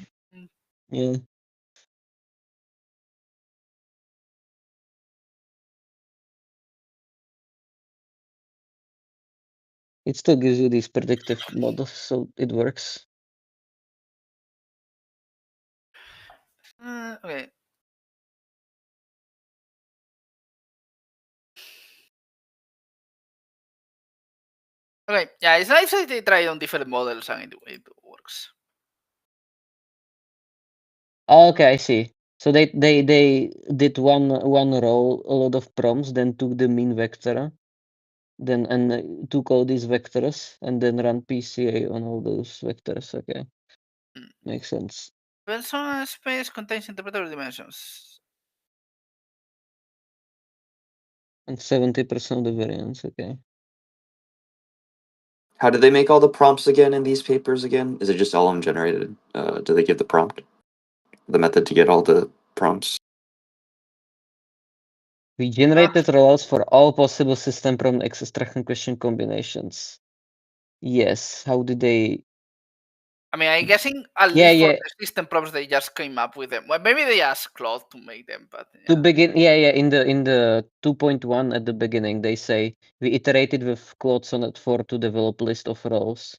It still gives you these predictive models, so it works. Okay. Okay, yeah, it's nice that they try on different models and it works. Oh, okay, I see. So they did one row, a lot of prompts, then took the mean vector, then and took all these vectors and then run PCA on all those vectors. Okay, makes sense. Persona space contains interpretable dimensions. And 70% of the variance. Okay. How do they make all the prompts again in these papers again? Is it just LM generated? Do they give the prompt? The method to get all the prompts? We generated rollouts for all possible system problem extraction question combinations. Yes. How did they? I mean, I'm guessing at Yeah, least for yeah. the system prompts they just came up with them. Well, maybe they asked Claude to make them, but To yeah. begin, yeah, in the 2.1 at the beginning, they say we iterated with Claude Sonnet 4 to develop list of roles.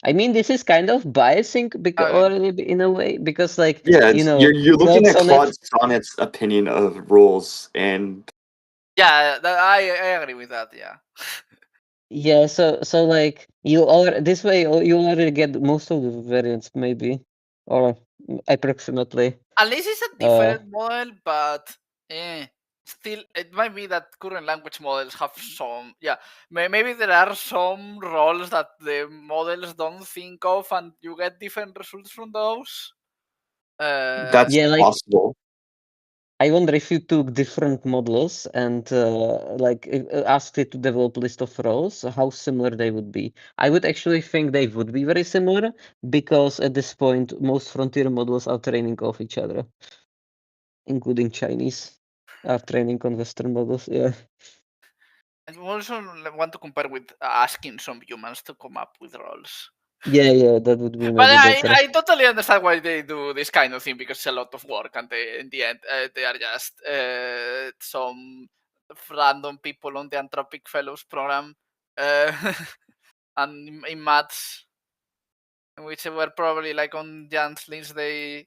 I mean, this is kind of biasing already in a way because, like, Yeah, you know, you're looking Claude at Sonnet. Claude Sonnet's opinion of rules, and Yeah, I agree with that. Yeah. Yeah, so like you already this way you already get most of the variants maybe, or approximately. At least it's a different model, but still, it might be that current language models have some. Yeah, maybe there are some roles that the models don't think of, and you get different results from those. that's Yeah, like possible. I wonder if you took different models and like asked it to develop list of roles, how similar they would be. I would actually think they would be very similar because at this point most frontier models are training off each other, including Chinese are training on Western models. Yeah. And we also want to compare with asking some humans to come up with roles. Yeah, that would be But maybe better. I totally understand why they do this kind of thing because it's a lot of work, and in the end, they are just some random people on the Anthropic Fellows program, and in maths, which were probably like on Jan's Lindsey,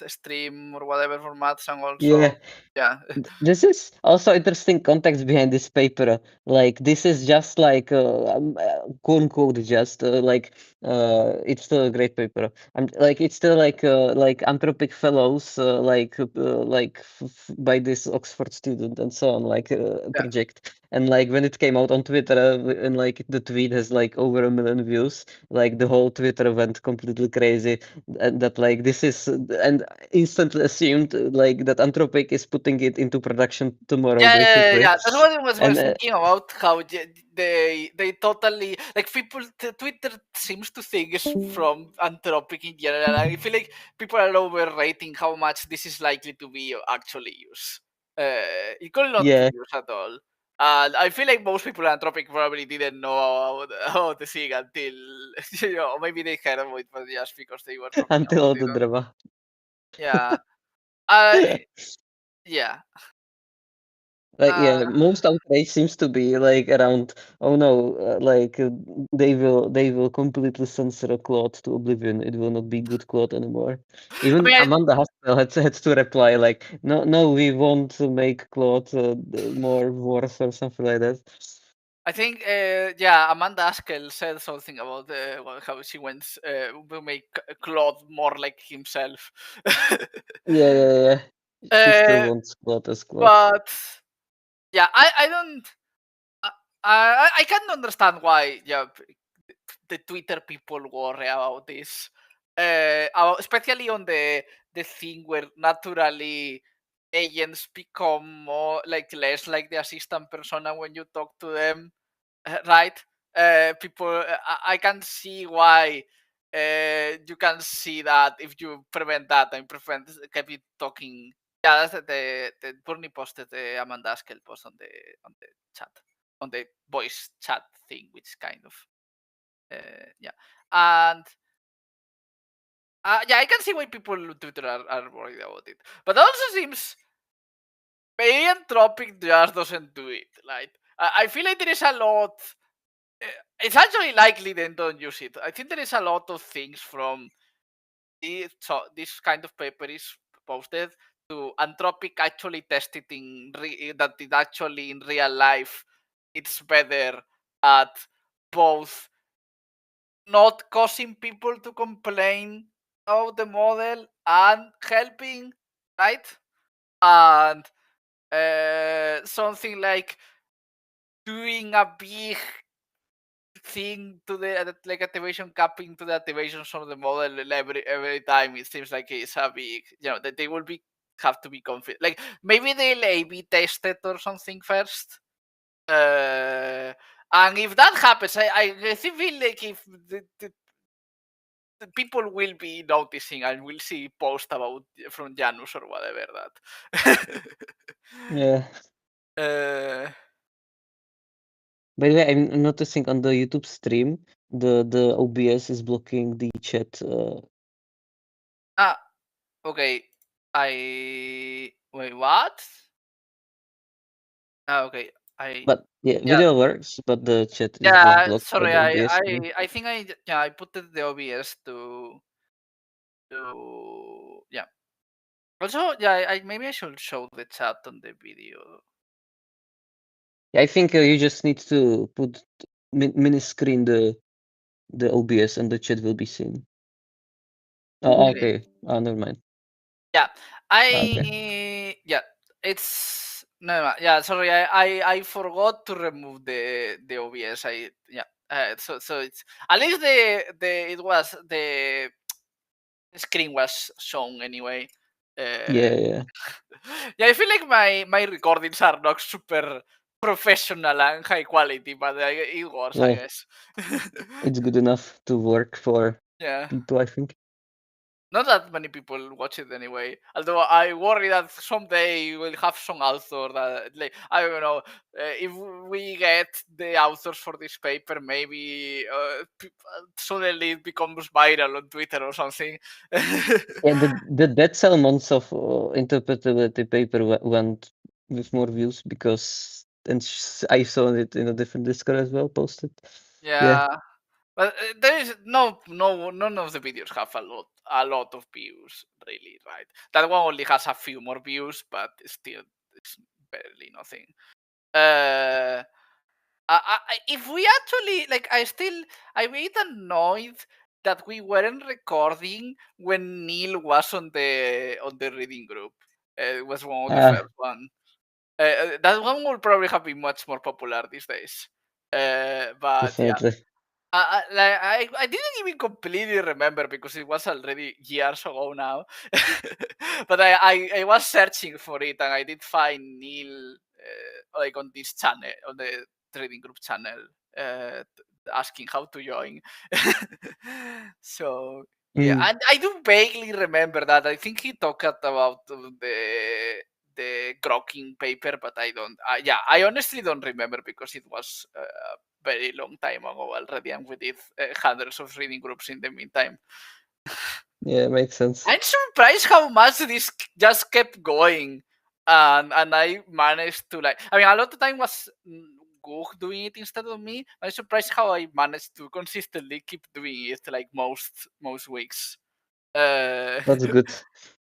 stream or whatever for maths, and also, yeah. This is also interesting context behind this paper. Like this is just like quote unquote just like it's still a great paper. I'm like it's still like Anthropic Fellows by this Oxford student and so on project. And like when it came out on Twitter and like the tweet has like over 1 million views, like the whole Twitter went completely crazy, and that like this is and instantly assumed like that Anthropic is putting it into production tomorrow, basically. Yeah. That's what I was And thinking about. How they totally like people. Twitter seems to think it's from Anthropic in general. I feel like people are overrating how much this is likely to be actually used. It could not be yeah, used at all. And I feel like most people at Anthropic probably didn't know about the thing until maybe they heard of it, but just because they were talking until about all it. the drama. Yeah. I yeah. Like, yeah, most outrage seems to be like around, oh no, they will completely censor a Claude to oblivion. It will not be good Claude anymore. Even mean, Amanda Haspel had to reply like, no, we want to make Claude more worse or something like that. I think, yeah, Amanda Askel said something about how she wants to make Claude more like himself. Yeah. She still Uh, wants Claude as Claude. but yeah, I don't. I can understand why. Yeah, the Twitter people worry about this, especially on the thing where naturally agents become more like less like the assistant persona when you talk to them, right? People, I can see why. You can see that if you prevent that and prevent keep it talking. Yeah, that's the Bernie posted the Amanda Askel post on the chat, on the voice chat thing, which kind of yeah, and yeah, I can see why people on Twitter are worried about it, but also seems maybe Anthropic just doesn't do it. Like I feel like there is a lot. It's actually likely they don't use it. I think there is a lot of things from this kind of paper is posted to Anthropic actually tested that it actually in real life it's better at both not causing people to complain about the model and helping, right? And something like doing a big thing to the like activation capping to the activations of the model every time. It seems like it's a big, that they will be have to be confident. Like maybe they'll A/B test it or something first. And if that happens, I feel like if the people will be noticing and will see post about from Janus or whatever that. Yeah. uh, By the way, I'm noticing on the YouTube stream, the OBS is blocking the chat. okay. Wait, what? Okay. But yeah, Yeah, video works, but the chat is just yeah. blocked by Sorry, the OBS stream. I think I put the OBS to yeah. Also, yeah, maybe I should show the chat on the video. Yeah, I think you just need to put mini screen the OBS and the chat will be seen. Oh, Okay. okay. Oh, never mind. Yeah, Okay. yeah, it's no, yeah. Sorry, I forgot to remove the OBS. Yeah. So it's at least the screen was shown anyway. Yeah. Yeah, I feel like my recordings are not super professional and high quality, but it works, I Well, guess. it's good enough to work for Yeah. people, I think. Not that many people watch it anyway. Although I worry that someday we'll have some author that, like, I don't know, if we get the authors for this paper, maybe suddenly it becomes viral on Twitter or something. Yeah, the Dead Cell months of interpretability paper went with more views because, and I saw it in a different Discord as well, posted. Yeah. But there is none of the videos have a lot of views, really, right? That one only has a few more views, but still, it's barely nothing. If we actually like, I made annoyed that we weren't recording when Neil was on the reading group. It was one of the Ah, first one. That one will probably have been much more popular these days. But yeah. definitely. I didn't even completely remember because it was already years ago now. But I was searching for it and I did find Neil like on this channel, on the trading group channel, asking how to join. So yeah, Mm. and I do vaguely remember that. I think he talked about the grokking paper, but I don't. Yeah, I honestly don't remember because it was very long time ago already, and we did hundreds of reading groups in the meantime. Yeah, makes sense. I'm surprised how much this just kept going. and I managed to like. I mean, a lot of time was Goog doing it instead of me. I'm surprised how I managed to consistently keep doing it like most weeks. That's good.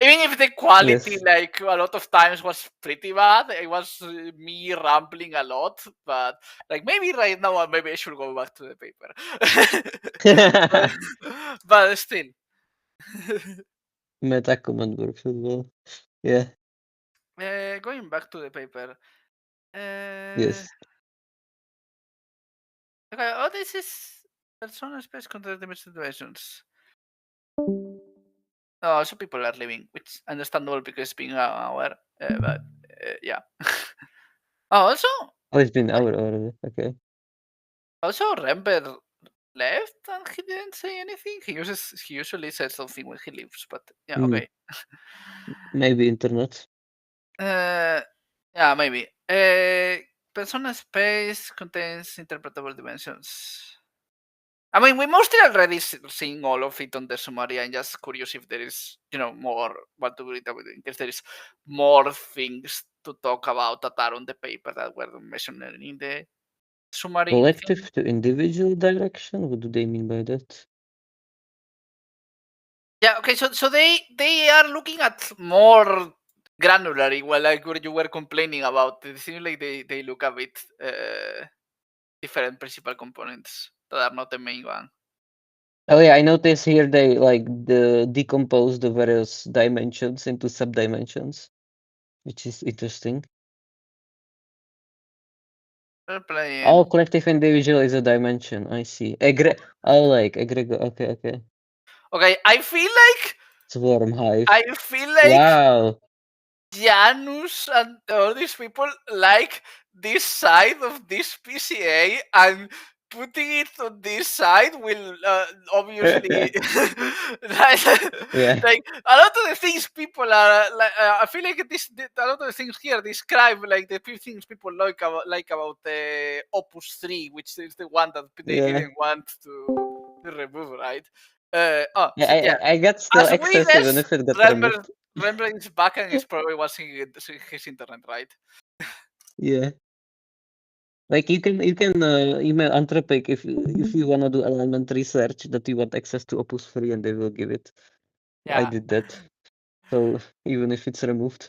Even if the quality, Yes. like a lot of times, was pretty bad, it was me rambling a lot. But like maybe right now, maybe I should go back to the paper. but still, Meta command works as well. Yeah. going back to the paper. Yes. Okay, oh, this is persona space content image situations. Oh, some people are leaving, which is understandable because it's been an hour. But yeah. Oh, Oh, it's been an hour already. Okay. also Rember left and he didn't say anything. He usually says something when he leaves, but yeah, Hmm. okay. Maybe internet. Yeah, maybe. Persona space contains interpretable dimensions. I mean, we mostly already seen all of it on the summary. I'm just curious if there is, more what to read about in case there is more things to talk about that are on the paper that were mentioned in the summary. Collective to individual direction? What do they mean by that? Yeah, okay, so they are looking at more granularly, well, like what you were complaining about. It seems like they look a bit different principal components that are not the main one. Oh yeah, I notice here they decompose the various dimensions into subdimensions, which is interesting. We're playing. Oh, collective individual is a dimension. I see. Aggregate. Okay. Okay, I feel like Swarm hive. I feel like Wow. Janus and all these people like this side of this PCA, and putting it on this side will obviously Yeah. like a lot of the things people are like. I feel like a lot of the things here describe like the few things people like about Opus 3, which is the one that they Yeah. didn't want to remove, right? Yeah, I got still As we access even guess, if it got Remember, removed. is back and is probably watching his internet, right? Yeah. Like you can email Anthropic if you wanna do alignment research that you want access to Opus 3 and they will give it. I Yeah. did that. So even if it's removed.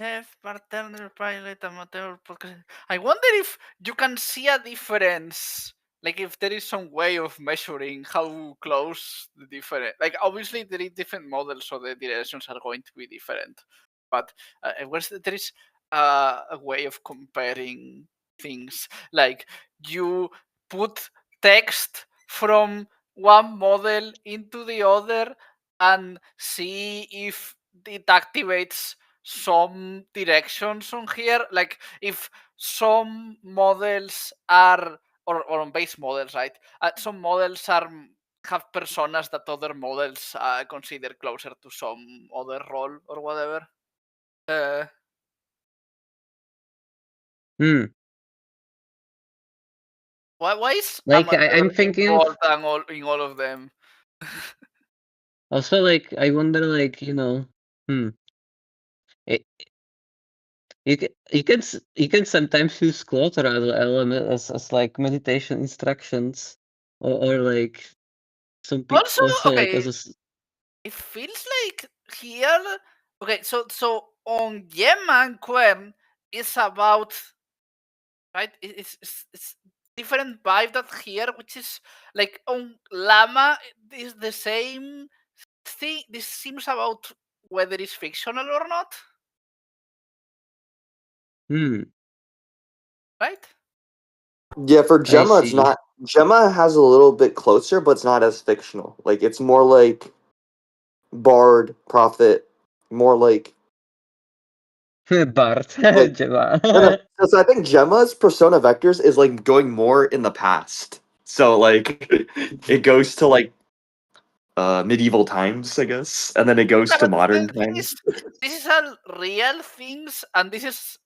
Jeff, bartender, pilot, amateur, podcast. I wonder if you can see a difference. Like if there is some way of measuring how close the different. Like obviously there is different models, so the directions are going to be different. But there is a way of comparing things. Like you put text from one model into the other and see if it activates some directions on here. Like if some models are or on base models, right? Some models have personas that other models consider closer to some other role or whatever. Hmm. Why is Like amateur I'm thinking of involved in all of them? also like I wonder like, it, you can sometimes use Claude or other element as like meditation instructions or like some people also like Okay, as it feels like here. Okay, so on Gemma and Quern, it's about right. It's different vibe that here, which is like on Llama is the same thing. This seems about whether it's fictional or not, right? Yeah, for I Gemma, it's see. not. Gemma has a little bit closer, but it's not as fictional. Like it's more like Bard, Prophet, more like Bart. like. Gemma. No. So I think Gemma's persona vectors is like going more in the past. So like it goes to like medieval times, I guess, and then it goes Yeah, to but modern the thing times. is, this is all real things, and this is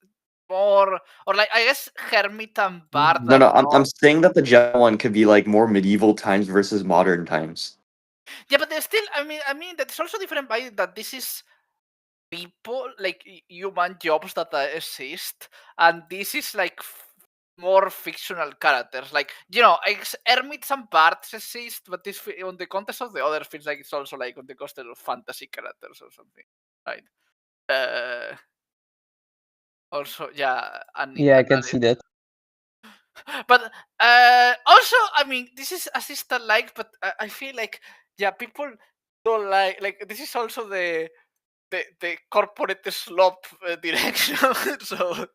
more, or like I guess Hermit and Bart No, are no, I'm not. saying that the Gemma one could be like more medieval times versus modern times. Yeah, but there's still. I mean, that's also different by that. This is people, like human jobs that exist, and this is like more fictional characters. Like, Hermits and Bards exist, but this on the context of the other feels like it's also like on the context of fantasy characters or something, right? Also, yeah, and Yeah, I can see that. But also, I mean, this is assistant like, but I feel like people don't like this is also the corporate slope direction. So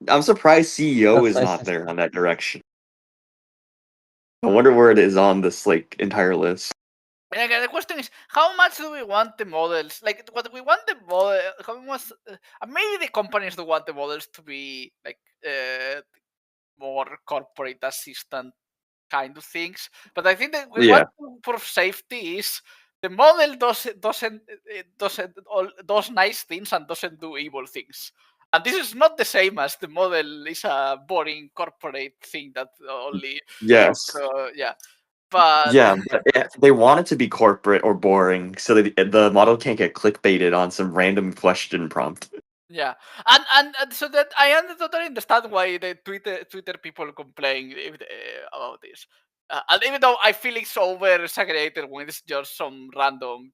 I'm surprised CEO That's is nice. not there on that direction. I wonder where it is on this like entire list. and again, the question is, how much do we want the models? Like, what we want the model? How much? Maybe the companies do want the models to be like more corporate assistant kind of things. But I think that Yeah. for safety is the model does nice things and doesn't do evil things. And this is not the same as the model is a boring corporate thing that only Yes. yeah. But Yeah, but they want it to be corporate or boring so that the model can't get clickbaited on some random question prompt. yeah, and so that I totally understand why the Twitter people complain about this. And even though I feel it's over exaggerated when it's just some random,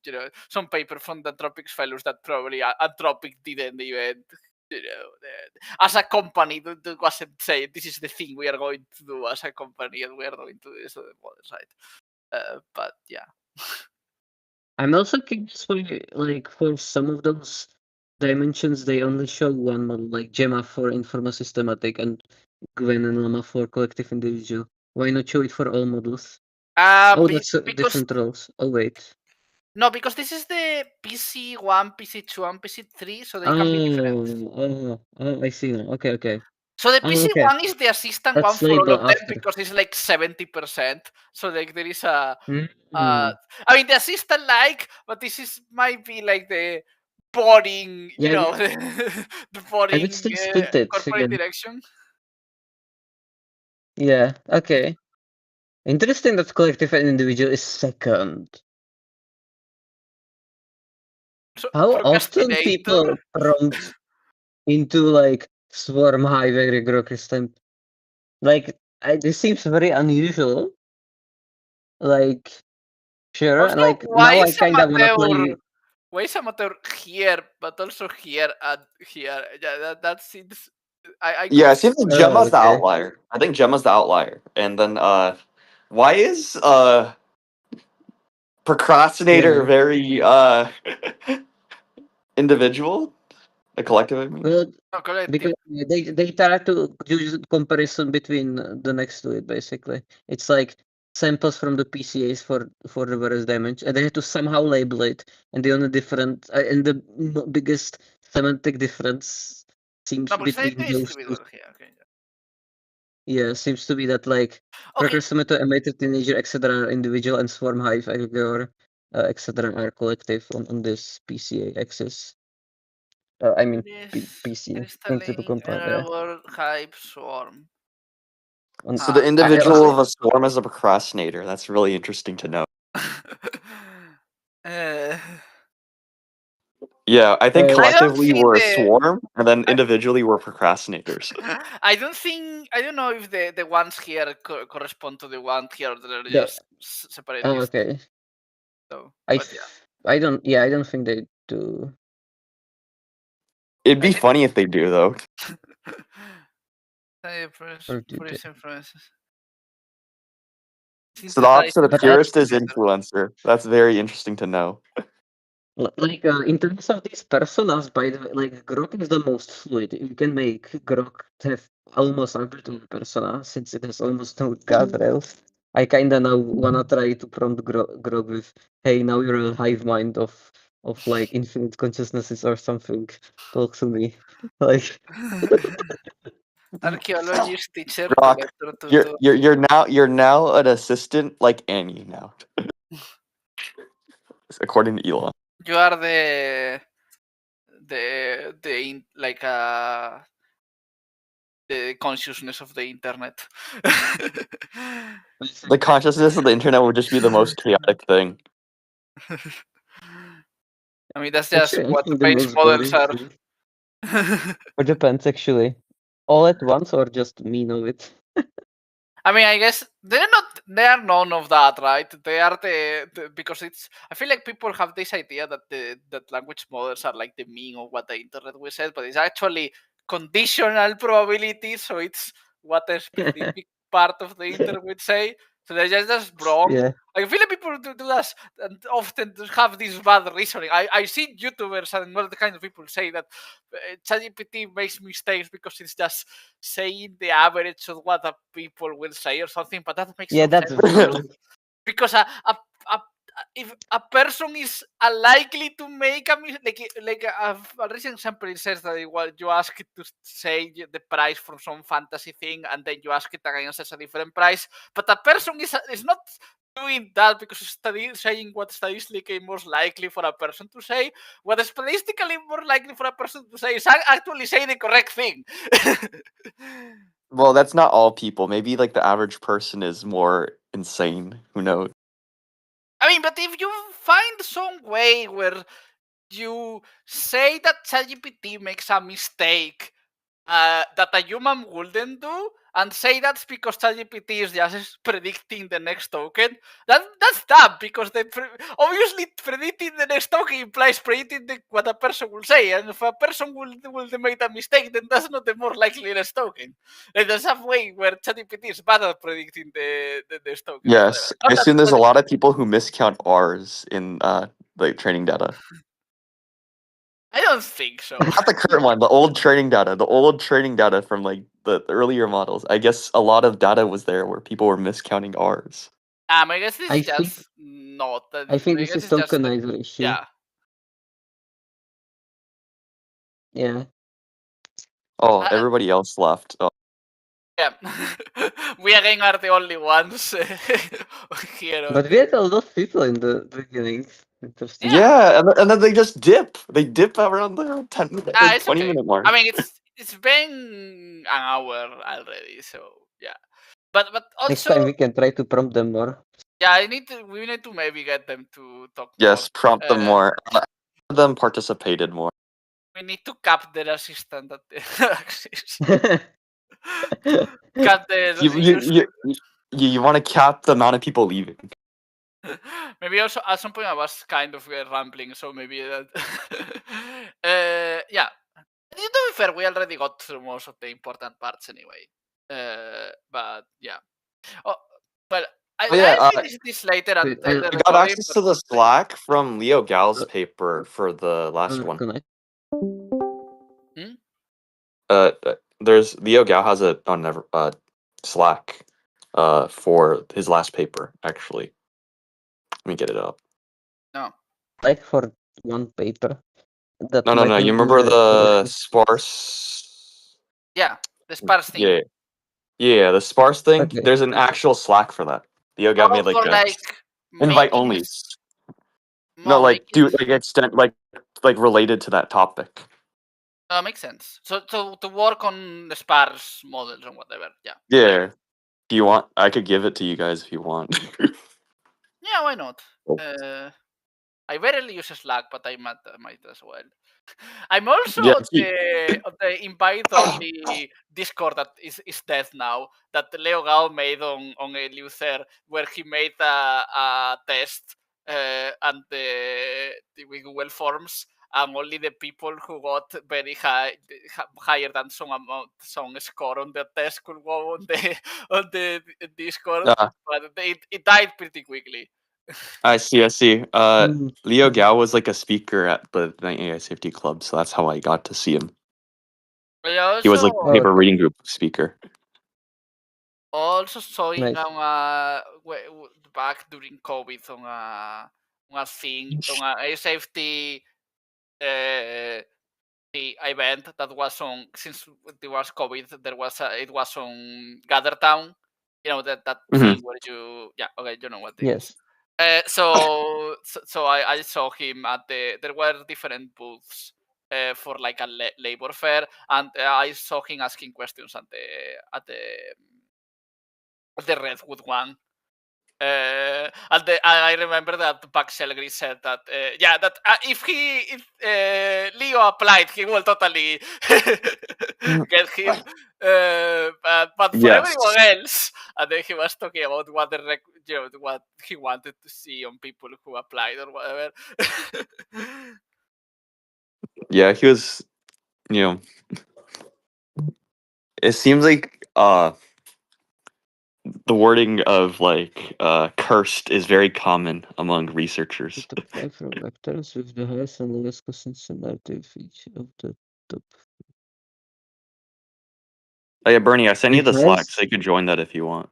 some paper from the Anthropic fellows that probably Anthropic didn't even, as a company, that wasn't saying this is the thing we are going to do as a company and we are going to do this on the other side. But yeah. I'm also curious why, like, for some of those dimensions, they only show one model, like Gemma for informal systematic and Gwen and Llama for collective individual. Why not show it for all models? Oh, that's Because different roles. Oh, wait. no, because this is the PC1, PC2, and PC3, so they can be different. I see now. Okay. So the Oh, okay. PC1 is the assistant one That's for all label of them after. because it's like 70%. So like there is a, Mm. I mean the assistant but this is might be like the boring, Yeah, the I boring would still split it corporate again. direction. Yeah, okay. Interesting that collective and individual is second. So How often procrastinator. people prompt into like swarm hive egregore system? Like, this seems very unusual. Like, sure, Also, like why now I is kind of wanna amateur? play. Why is amateur here, but also here and here? Yeah, that seems. I Yeah, could. it seems like Oh, Gemma's the okay. outlier. I think Gemma's the outlier. And then why is procrastinator Yeah. very individual? A collective, I mean. Well, No, collective. because they try to use comparison between the next to it. Basically, it's like samples from the PCAs for the various dimensions, and they had to somehow label it. And the only different and the biggest semantic difference seems No, between procrastinator is those two. individual here. Okay. Yeah, seems to be that like Okay. procrastinator, emitter, teenager, etc. are individual, and swarm hive, aggregator, etc. are collective on this PCA axis. I mean PC principal Crystalline, compound. Yeah. error, hype, swarm. So the I individual of a swarm is a procrastinator. That's really interesting to know. uh, Yeah, I think Uh, I don't collectively think we're a swarm, and then individually we're procrastinators. I don't know if the ones here correspond to the ones here, or they're the just separatist. okay. So, I but yeah. I don't. Yeah, I don't think they do. It'd I be think funny if they do, though. Or do they? influences. So the opposite of But purist is influencer. That's very interesting to know. like in terms of these personas, by the way, like Grok is the most fluid. You can make Grok have almost arbitrary persona since it has almost no guardrails. I kinda now wanna try to prompt Grok with, "Hey, now you're a hive mind of like infinite consciousnesses or something. Talk to me." Like, Archaeologist, teacher, Rock, collector, tutor. you're now an assistant like Annie now, according to Elon. You are like the consciousness of the internet. The consciousness of the internet would just be the most chaotic thing. I mean, that's just Actually, I what think the base most models boring are. thing. Or depends, actually. All at once or just me know it? I mean, I guess they're not. They are none of that, right? They are the because it's. I feel like people have this idea that that language models are like the mean of what the internet will say, but it's actually conditional probability. So it's what a specific part of the internet would say. So they're just wrong. Yeah. I feel like people do that and often have this bad reasoning. I see YouTubers and all the kind of people say that ChatGPT makes mistakes because it's just saying the average of what the people will say or something, but that makes Yeah, no that's sense wrong. because a if a person is likely to make a like a recent example, it says that you ask it to say the price for some fantasy thing, and then you ask it again and says a different price, but a person is not doing that because it's saying what statistically most likely for a person to say. What is statistically more likely for a person to say is actually say the correct thing. Well, that's not all people. Maybe like the average person is more insane. Who knows? I mean, but if you find some way where you say that ChatGPT makes a mistake that a human wouldn't do, and say that's because ChatGPT is just predicting the next token, that's dumb because obviously predicting the next token implies predicting what a person will say, and if a person will make a mistake, then that's not the more likely next token. Like, there's a way where ChatGPT is bad at predicting the next tokens. Yes, I Not that assume there's a lot of people who miscount R's in like training data. I don't think so. Not the current one, the old training data. The old training data from like the earlier models. I guess a lot of data was there where people were miscounting R's. I guess this I is think just not. I think I this guess is it's just that, tokenizer issue. yeah. Yeah. Oh, everybody else left. Oh. Yeah. We again are the only ones here. But we had a lot of people in the beginning. Interesting. Yeah, and then they just dip. They dip around the 10 minute, Nah, like it's 20 okay. minute mark. I mean, it's been an hour already, so yeah. But Next also, time we can try to prompt them more. yeah, we need to maybe get them to talk Yes, more. prompt them more. Them participated more. We need to cap their assistant at the cap their You want to cap the amount of people leaving. Maybe also at some point I was kind of rambling, so maybe that. Yeah. To be fair, we already got through most of the important parts anyway. But yeah. Oh, well, I'll finish this later and Wait, the I got recording. access to the Slack from Leo Gal's paper for the last one. There's Leo Gal has a Slack for his last paper actually. Let me get it up. No. Like for one paper. That No. might You not remember be the sparse? Yeah, the sparse thing. Yeah, the sparse thing. Okay. There's an actual Slack for that. Leo Gal made like For a like invite making only. this. No, like do like extent like related to that topic. Makes sense. So to work on the sparse models and whatever. Yeah. Yeah. Do you want? I could give it to you guys if you want. Yeah, why not? Oh. I rarely use Slack, but I might as well. I'm also Yeah, on the invite only Discord that is dead now. That Leo Gao made on Eleuthère, where he made a test and with Google Forms, and only the people who got very higher than some score on the test could go on the Discord. But it died pretty quickly. I see. Leo Gao was like a speaker at the Night AI Safety Club, so that's how I got to see him. He was like paper reading group speaker. Also saw him Nice. on back during COVID on a thing on a safety the event that was on, since there was COVID, it was on Gathertown. You know that thing where you you know what it is. So I saw him at there were different booths for like a labor fair, and I saw him asking questions at the Redwood one. And I remember that Buck Selgri said that if Leo applied, he will totally get him. But for Yes. everyone else, and then he was talking about what what he wanted to see on people who applied or whatever. Yeah, he was, you know, it seems like the wording of like cursed is very common among researchers. The top 5 row vectors with the highest and lowest cosine similarity with each of the top. Oh yeah, Bernie, I sent you With the Slack, highest. so you can join that if you want.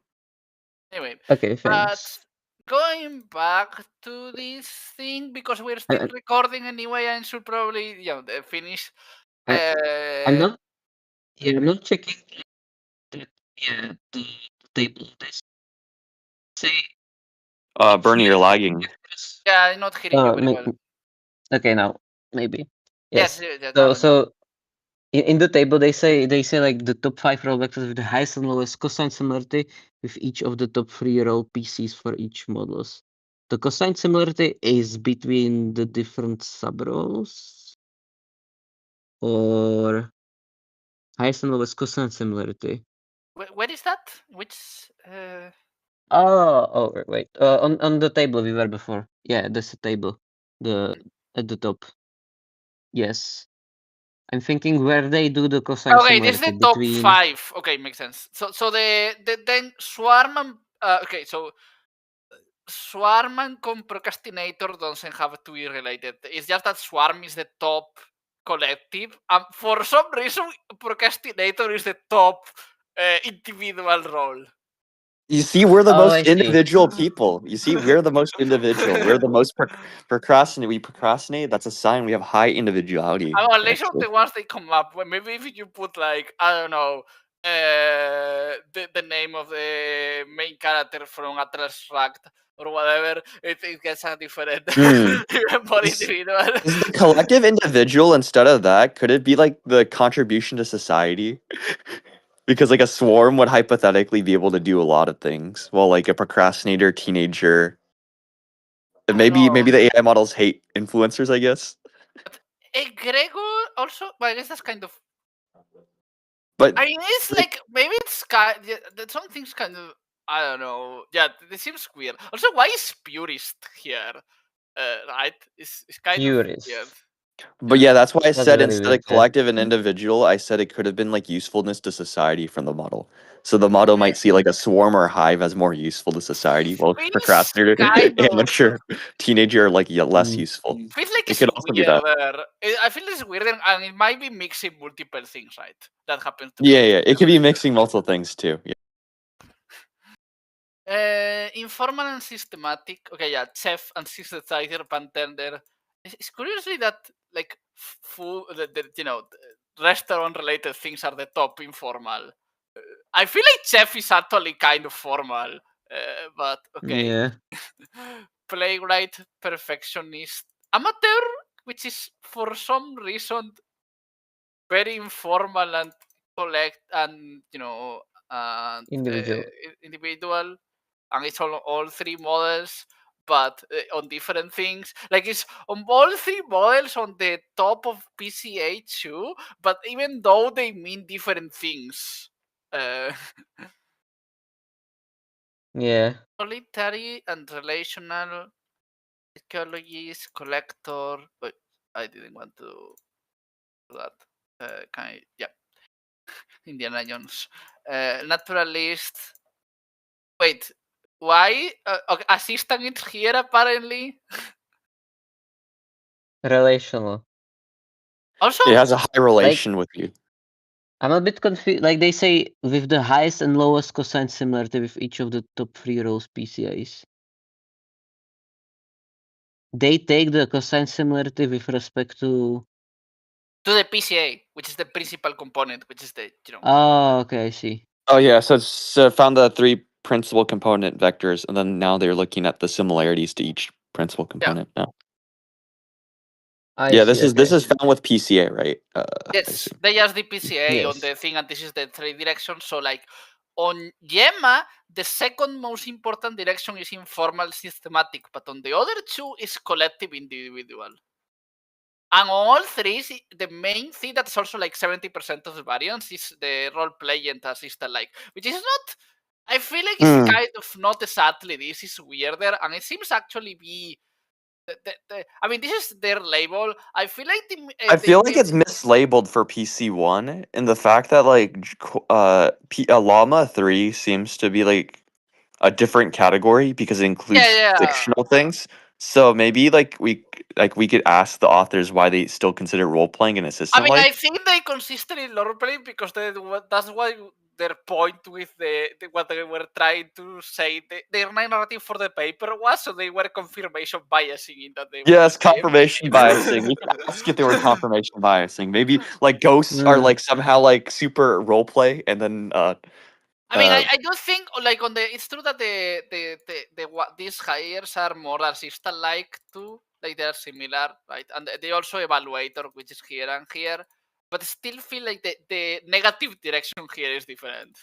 Anyway, Okay, but thanks. going back to this thing, because we're still recording anyway, I should probably finish. I'm not. Yeah, I'm not checking. The table. They say. Bernie, you're lagging. Yeah, I'm not hearing you very well. Okay, now maybe. Yes. Now. So in the table they say like the top 5 row vectors with the highest and lowest cosine similarity with each of the top 3 row PCs for each models. The cosine similarity is between the different subrows or highest and lowest cosine similarity. Where is that? Which? Wait. On the table we were before. Yeah, that's the table. At the top. Yes. I'm thinking where they do the cosine Okay, this is similarity the top between 5. Okay, makes sense. So the then Swarm and okay, so Swarm and Procrastinator doesn't have to be related. It's just that Swarm is the top collective, and for some reason Procrastinator is the top individual role. You see, we're the I most see. individual people. You see, we're the most individual. We're the most procrastinate. We procrastinate. That's a sign we have high individuality. Unless of actually. the ones they come up with, maybe if you put like I don't know the name of the main character from Atlas Shrugged or whatever, it gets a different even more individual. Is the collective individual instead of that? Could it be like the contribution to society? Because like a swarm would hypothetically be able to do a lot of things, while like a procrastinator teenager. Maybe the AI models hate influencers, I guess. But Gregor also, but I guess that's kind of. But I mean, it's like maybe it's kind. Yeah, some things kind of. I don't know. Yeah, this seems weird. Also, why is purist here? Right? It's kind of weird. But yeah, that's why I said very instead weird, of collective and individual, I said it could have been like usefulness to society from the model. So the model might see like a swarm or a hive as more useful to society, while Feels procrastinator, kind of. amateur, teenager are like less useful. Feels like It it's could also be that. weirder. I feel it's weirder, and it might be mixing multiple things, right? That happens to Yeah, be. yeah, it could be mixing multiple things too. Yeah. Informal and systematic. Okay, yeah, chef and synthesizer bartender. It's curiously that like food, restaurant related things are the top informal. I feel like chef is actually kind of formal, but okay. Yeah. Playwright, perfectionist, amateur, which is for some reason very informal and collect and and individual, and it's all 3 models, but on different things. Like it's on all 3 models on the top of PCA2, but even though they mean different things. Yeah. Solitary and relational ecologies, collector. Wait, I didn't want to do that. Yeah. Indiana Jones. Naturalist. Wait, why? Okay, assistant is here apparently. Relational. Also, it has a high relation with you. I'm a bit confused. Like they say, with the highest and lowest cosine similarity with each of the top 3 rows PCAs. They take the cosine similarity with respect to the PCA, which is the principal component, which is the Oh, okay, I see. Oh yeah, so it's found the 3 principal component vectors, and then now they're looking at the similarities to each principal component now. This is found with PCA, right? Yes, they just the PCA on the thing, and this is the 3 directions. So like on Gemma, the second most important direction is informal systematic, but on the other two is collective individual. And all three, the main thing that's also like 70% of the variance is the role play and assistant like, which is not. I feel like it's kind of not exactly this. Is weirder, and it seems actually be. I mean, this is their label. I feel like I feel like it's mislabeled for PC1, and the fact that like Llama 3 seems to be like a different category because it includes fictional things. So maybe like we could ask the authors why they still consider role playing an assistant. I mean, I think they consistently role playing because that's why their point with what they were trying to say. Their narrative for the paper was so they were confirmation biasing in that they were confirmation biasing. We can ask if they were confirmation biasing. Maybe like ghosts are like somehow like super role play, and then I mean, I do think like on the it's true that these hires are more assistant like too, like they're similar, right? And they also evaluator, which is here and here, but I still feel like the negative direction here is different.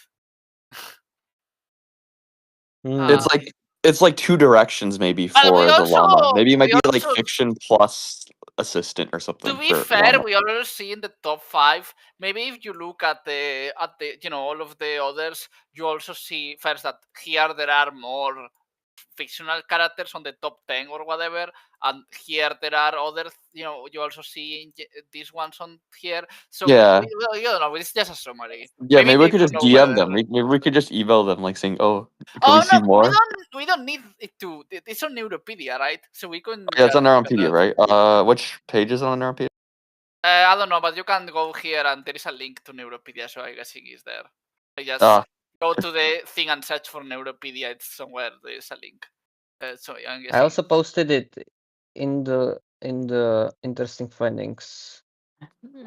It's like two directions maybe for the llama. Maybe it might be like fiction plus assistant or something. To be fair, we already see in the top 5. Maybe if you look at the all of the others, you also see first that here there are more fictional characters on the top 10 or whatever, and here there are other, you also see these ones on here. So we don't know, it's just a summary. Yeah, maybe we could just DM them. Maybe we could just email them like saying, "Oh, can we see no, more?" we don't need it to. It's on Neuropedia, right? So we can. Yeah, it's on Neuropedia, right? Which page is it on Neuropedia? I don't know, but you can go here and there is a link to Neuropedia, so I guess it is there. I just go to the thing and search for Neuropedia. It's somewhere there is a link. So I also posted it in the interesting findings.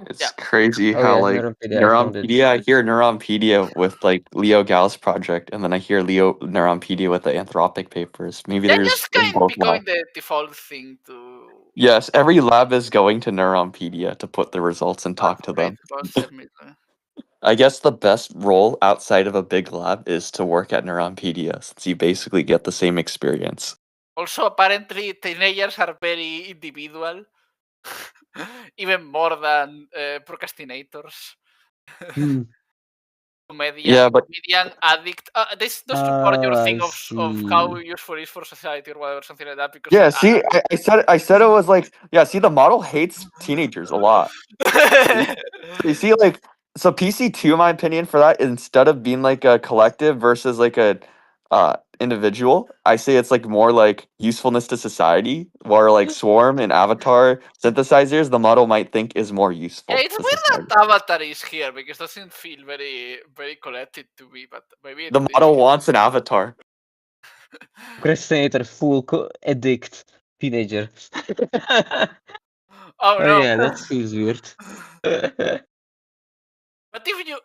It's crazy how like Neuronpedia. I hear Neuronpedia with like Leo Gall's project, and then I hear Neuronpedia with the Anthropic papers. Maybe there's just kind of becoming the default thing to. Yes, every lab is going to Neuronpedia to put the results and talk to them. I guess the best role outside of a big lab is to work at Neuronpedia, since you basically get the same experience. Also, apparently, teenagers are very individual, even more than procrastinators. Comedian addict. This does support your thing of how useful it is for society or whatever, something like that. Because see, I said it was like see, the model hates teenagers a lot. You see, like, so PC2, in my opinion, for that, instead of being like a collective versus like a individual, I say it's like more like usefulness to society, where like Swarm and Avatar synthesizers, the model might think is more useful. Yeah, it's weird that Avatar is here because it doesn't feel very, very collected to me, but maybe the model wants an avatar. Procrastinator, full addict, teenager. Oh no! Yeah, that feels weird. But if you,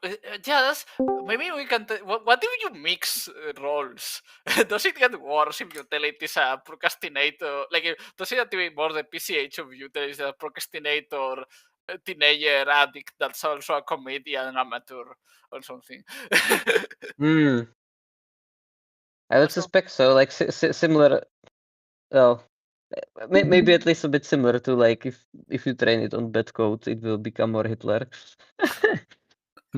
that's maybe we can. What if you mix roles? Does it get worse if you tell it is a procrastinator? Like, does it activate more the PCH of you tell it is a procrastinator, teenager addict that's also a comedian amateur or something? I would suspect so. Like similar. Well, maybe at least a bit similar to like if you train it on bad code, it will become more Hitler.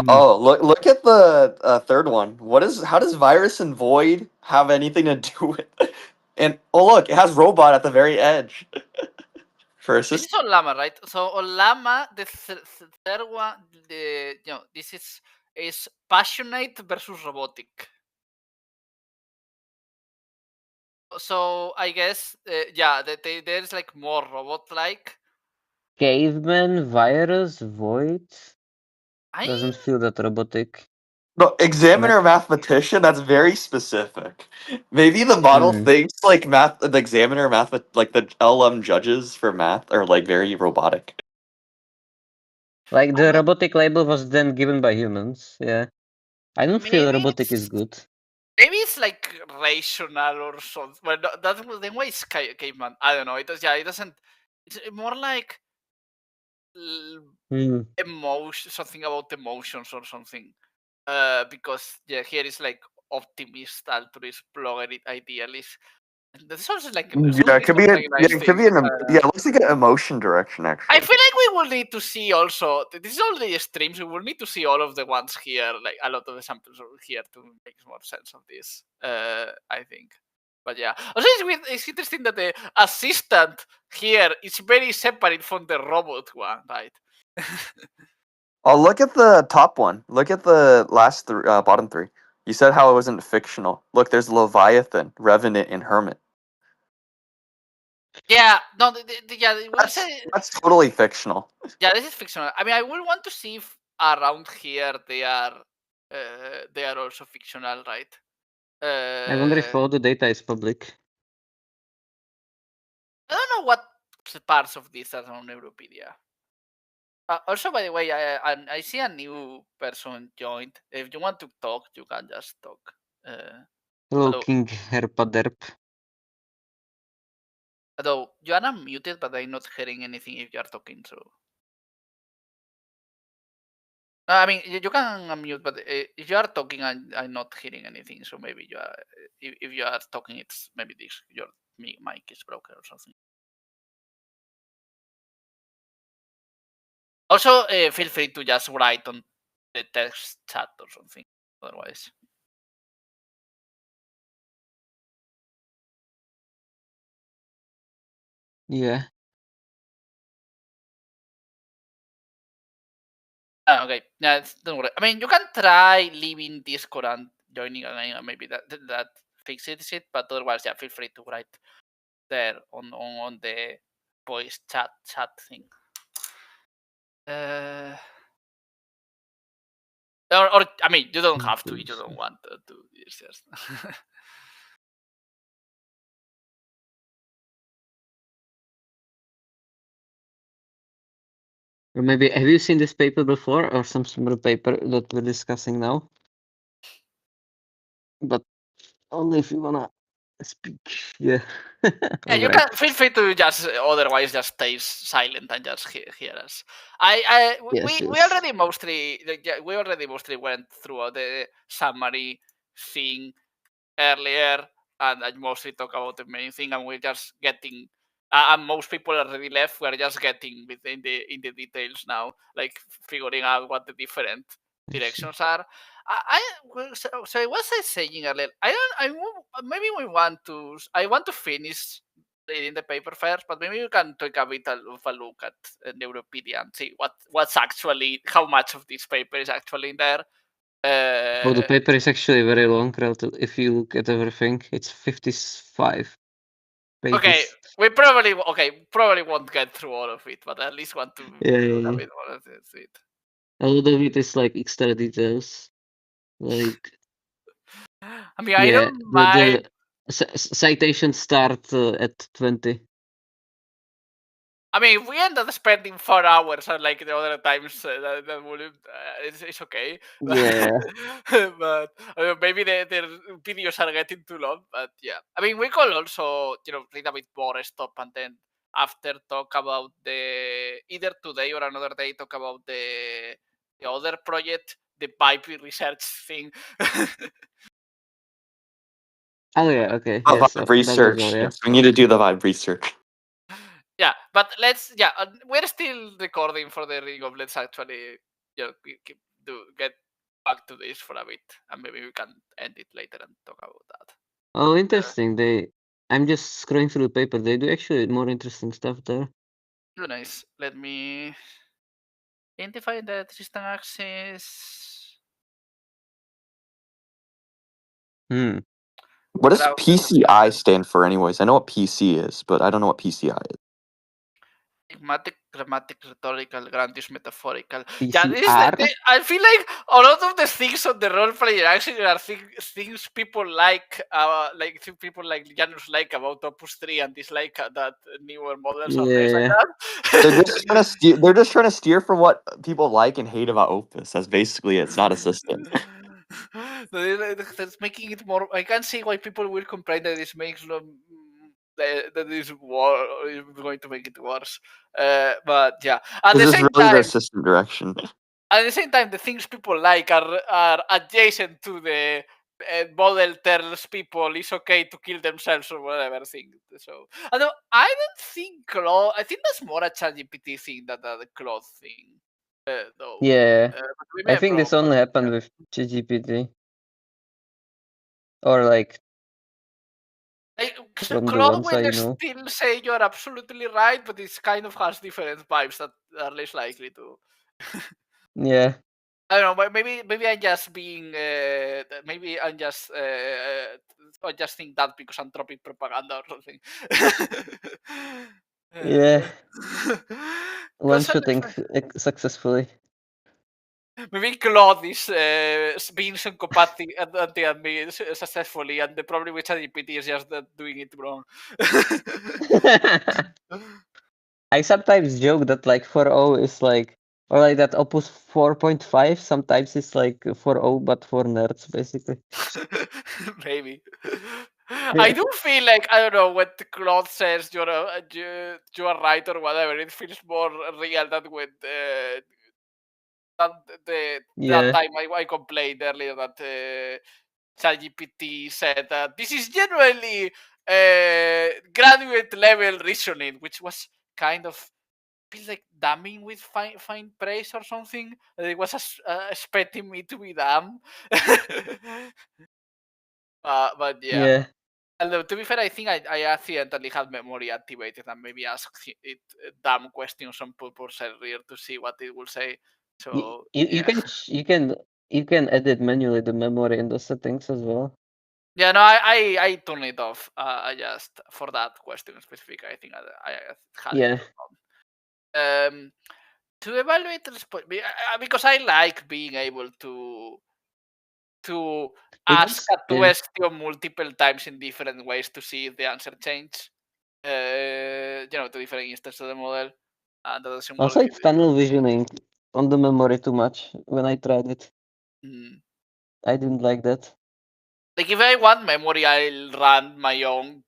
Oh, look at the third one. How does virus and void have anything to do with it? And oh look, it has robot at the very edge. This is on Llama, right? So on Llama, the third one, this is passionate versus robotic. So I guess there's like more robot-like. Caveman, virus, void. Doesn't feel that robotic. No, examiner mathematician, that's very specific. Maybe the model thinks like the examiner like the LLM judges for math are like very robotic. Like the robotic label was then given by humans, yeah. I don't feel robotic is good. Maybe it's like rational or something. Well, that's the way it's caveman. I don't know. It doesn't. It's more like emotion, something about emotions or something. because here is like optimist, altruist, blogger, idealist. That sounds like Yeah, it could be nice it could be thing. it looks like an emotion direction I actually. feel like we will need to see also. This is only streams. We will need to see all of the ones here, like a lot of the samples over here, to make more sense of this. I think. But yeah, also it's interesting that the assistant here is very separate from the robot one, right? Oh, look at the top one. Look at the last bottom three. You said how it wasn't fictional. Look, there's Leviathan, Revenant, and Hermit. Yeah, no, yeah, we'll That's say, that's totally fictional. yeah, this is fictional. I mean, I will want to see if around here they are also fictional, right? I wonder if all the data is public. I don't know what parts of this are on Europedia. Also, by the way, I see a new person joined. If you want to talk, you can just talk. Hello, Hello. King Herpaderp. Although you are unmuted, but I'm not hearing anything if you are talking. So, I mean, you can unmute, but if you are talking, I'm not hearing anything. So maybe you are. If you are talking, it's maybe your mic is broken or something. Also, feel free to just write on the text chat or something. Otherwise. Yeah. Okay. Yeah, don't worry. I mean, you can try leaving Discord and joining again, and maybe that fixes it. But otherwise, yeah, feel free to write there on the voice chat thing. Or I mean, you don't have to. You don't want to. It's just. Or maybe, have you seen this paper before, or some similar paper that we're discussing now? But only if you wanna speak. Yeah. Yeah, you can feel free to just otherwise just stay silent and just hear us. We already mostly went through the summary thing earlier, and I mostly talk about the main thing, and we're just getting. And most people already left. We're just getting within in the details now, like figuring out what the different directions are. So what I saying earlier? Maybe we want to. I want to finish reading the paper first, but maybe we can take a bit of a look at Neuropedia and see what's actually how much of this paper is actually in there. Oh, the paper is actually very long. If you look at everything, it's 55 pages. Okay, we probably won't get through all of it, but at least want to look a bit more at it. A lot of it is like extra details, like. I mean, I don't mind. The citations start at 20. I mean, if we end up spending 4 hours like the other times, that would it's okay. Yeah. But maybe the videos are getting too long. But yeah, I mean, we could also read a bit more, stop, and then after talk about the either today or another day talk about the other project, the pipe research thing. Oh yeah, okay. Yes, Yes, research. well, yeah. Yes, we need to do the vibe research. Yeah, but we're still recording for the ring of let's actually get back to this for a bit, and maybe we can end it later and talk about that. Oh, interesting. I'm just scrolling through the paper. They do actually more interesting stuff there. Oh, nice. Let me identify the system axis. What does PCI stand for, anyways? I know what PC is, but I don't know what PCI is. Enigmatic, dramatic, rhetorical, grandiose, metaphorical. PCR? Yeah, this is I feel like a lot of the things on the role player actually are things people like people like Janus like about Opus 3 and dislike that newer models of things like that. They're just trying to steer from what people like and hate about Opus. That's basically it. It's not a system. That's making it more. I can see why people will complain that this makes that this war is going to make it worse. But yeah, at the This is same really time, their system direction. at the same time, the things people like are adjacent to the model tells people it's okay to kill themselves or whatever thing. So although I don't think Claude, I think that's more a ChatGPT thing than the Claude thing. Though. Yeah, But we I may think blow this only up, happened yeah. with ChatGPT, or like Like, from the Claude ones will I know. still say you're absolutely right, but it kind of has different vibes that are less likely to. Yeah, I don't know. Maybe I'm just being. Maybe I just think that because anthropic propaganda or something. yeah. One Because should think successfully. maybe Claude is being psychopathic anti-admin successfully, and the problem with ChatGPT is just that doing it wrong. I sometimes joke that like 4.0 is like, or like that Opus 4.5 sometimes it's like 4.0 but for nerds basically. Maybe. I Yeah. do feel like I don't know when the Claude says you are right or whatever. It feels more real than when than that Yeah. time I complained earlier that ChatGPT said that this is genuinely graduate level reasoning, which was kind of feels like damning with fine praise or something. It was expecting me to be dumb. But yeah. Yeah. Although to be fair, I think I accidentally had memory activated and maybe asked it dumb questions on purpose earlier to see what it will say. So You yeah, you can edit manually the memory in the settings as well. yeah. No, I turned it off. I just for that question specific, I think I had Yeah. it turned on. To evaluate the response because I like being able to ask It's a yeah. question multiple times in different ways to see if the answer changes. To different instances of the model. And that doesn't Also work. it's tunnel visioning on the memory too much when I tried it. I didn't like that. Like if I want memory, I'll run my own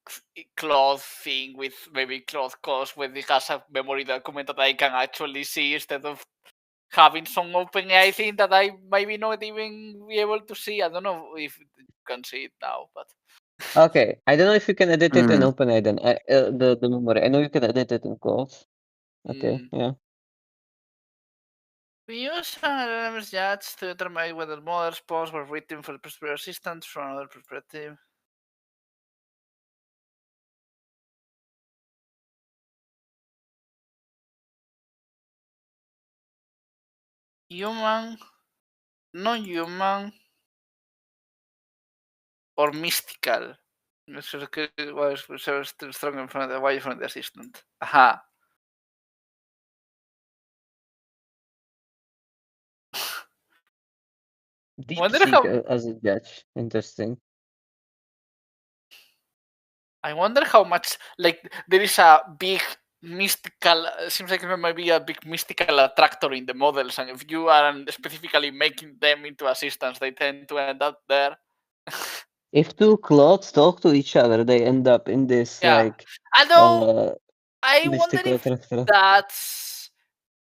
Claude thing with maybe Claude Cost when it has a memory document that I can actually see instead of having some OpenAI thing that I maybe not even be able to see. I don't know if you can see it now, but Okay, I don't know if you can edit it in Mm. OpenAI then. The memory. I know you can edit it in Claude. Okay, yeah. we use LLMs judge to determine whether model response were written for the assistance from another perspective. Human, non-human, or mystical. Was strong from away from the assistant. Aha. Wonder DeepSeek how as a judge. Interesting. I wonder how much like there is a big mystical seems like there might be a big mystical attractor in the models, and if you aren't specifically making them into assistants, they tend to end up there. If two clouds talk to each other, they end up in this Yeah. like Although I wonder mystical if attractor. that's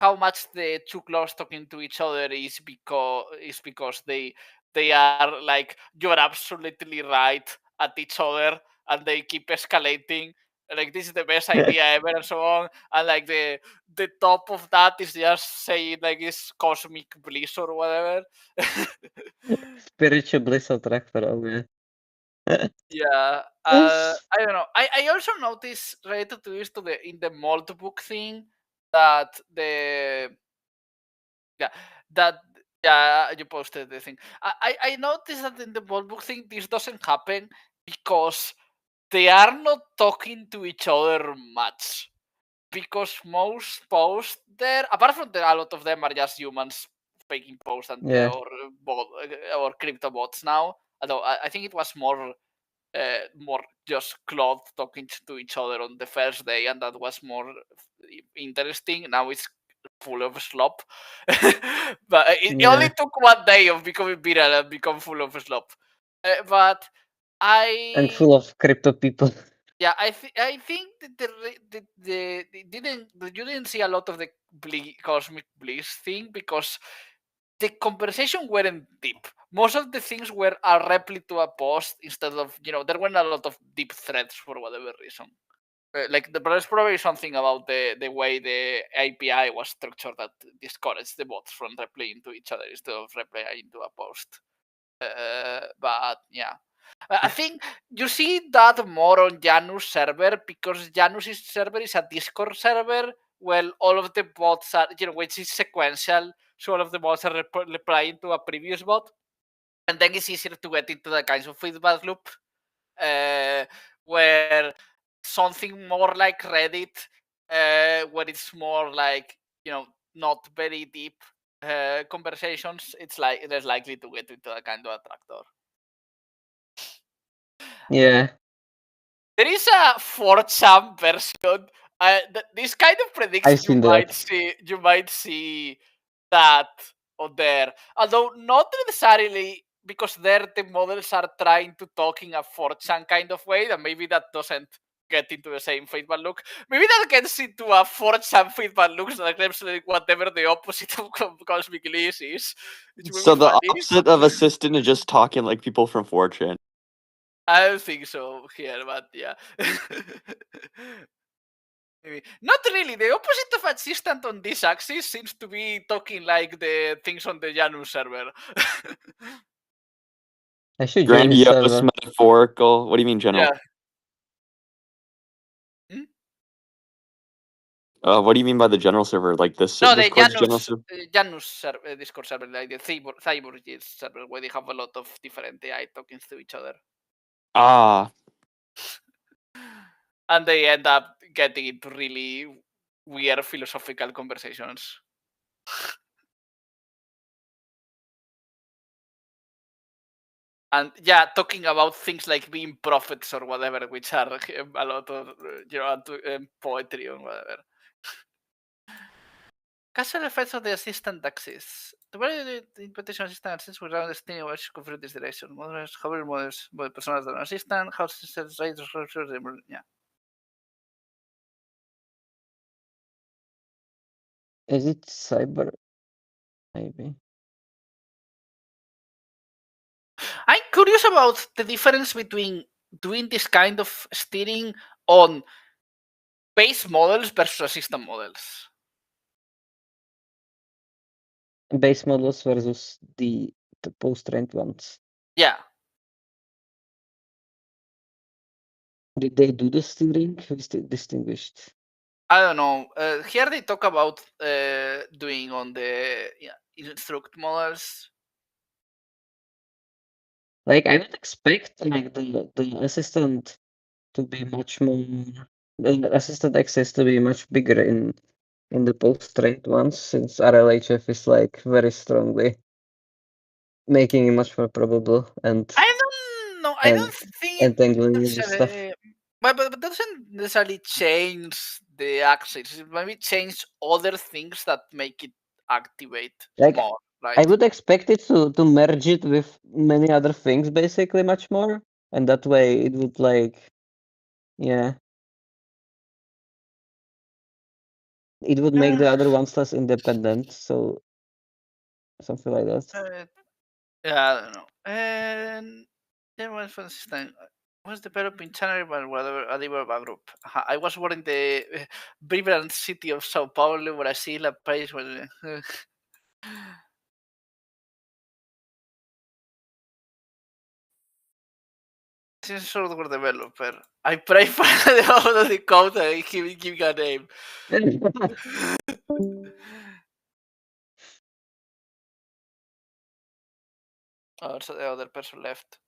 how much the two claws talking to each other is because they are like you're absolutely right at each other and they keep escalating like this is the best idea ever and so on, and like the top of that is just saying like it's cosmic bliss or whatever. Spiritual bliss attractor. Oh yeah. Yeah, I don't know. I also noticed related to this in the mold book thing that yeah that you posted the thing. I noticed that in the mold book thing this doesn't happen because they are not talking to each other much. Because most posts there, apart from a lot of them are just humans making posts and Yeah. or crypto bots now. Although I think it was more just Claude talking to each other on the first day, and that was more interesting. Now it's full of slop, but it only Yeah. took one day of becoming viral and become full of slop. But And I, full of crypto people. yeah, I think that you didn't see a lot of the cosmic bliss thing because the conversation weren't deep. Most of the things were a reply to a post instead of, there weren't a lot of deep threads for whatever reason. Like there's probably something about the way the API was structured that discouraged the bots from replying to each other instead of replying to a post. But yeah, I think you see that more on Janus server because Janus' server is a Discord server. Well, all of the bots are, which is sequential. So all of the bots are replying to a previous bot, and then it's easier to get into the kinds of feedback loop where something more like Reddit, where it's more like not very deep conversations, it's like less likely to get into that kind of attractor. Yeah. There is a 4chan version. This kind of predicts I've seen that. you might see that on there. Although not necessarily because there the models are trying to talk in a 4chan kind of way, and maybe that doesn't get into the same feedback loop. Maybe that gets into a 4chan feedback looks like whatever the opposite of cosmic bliss is. Which will So be the funny. opposite of assistant is just talking like people from 4chan. I don't think so here, but yeah. Maybe. Not really. The opposite of assistant on this axis seems to be talking like the things on the Janus server. I should join his Grandiose, server. metaphorical. What do you mean, general? Yeah. What do you mean by the general server? Like this? No, the Discord's general Janus Discord server, like the Cyborg server, where they have a lot of different AI talking to each other. Ah, And they end up getting into really weird philosophical conversations. And yeah, talking about things like being prophets or whatever, which are a lot of poetry or whatever. Castle effects of the assistant axis. The value of the implementation assistant axis will run the steering watch confront this direction. Models, however, models, personas than assistant, how systems, right, yeah. Is it cyber? Maybe. I'm curious about the difference between doing this kind of steering on base models versus assistant models. Base models versus the post-trained ones. Yeah. Did they do the steering? Who's distinguished? I don't know. Here they talk about doing on the instruct models. Like I would expect like the assistant to be much more the assistant access to be much bigger in the post-trained ones since RLHF is like very strongly making it much more probable and I don't know. I and don't think entangling with the stuff. but doesn't necessarily change the axis. It maybe change other things that make it activate Like more, right? I would expect it to merge it with many other things basically much more, and that way it would like yeah. It would make the other ones less independent, so something like that. Yeah, I don't know. And there was for instance, was developing channel by whatever a developer group. I was born in the vibrant city of Sao Paulo, Brazil, a place where since software developer. I pray for the author of the code and give a name. Oh, so the other person left.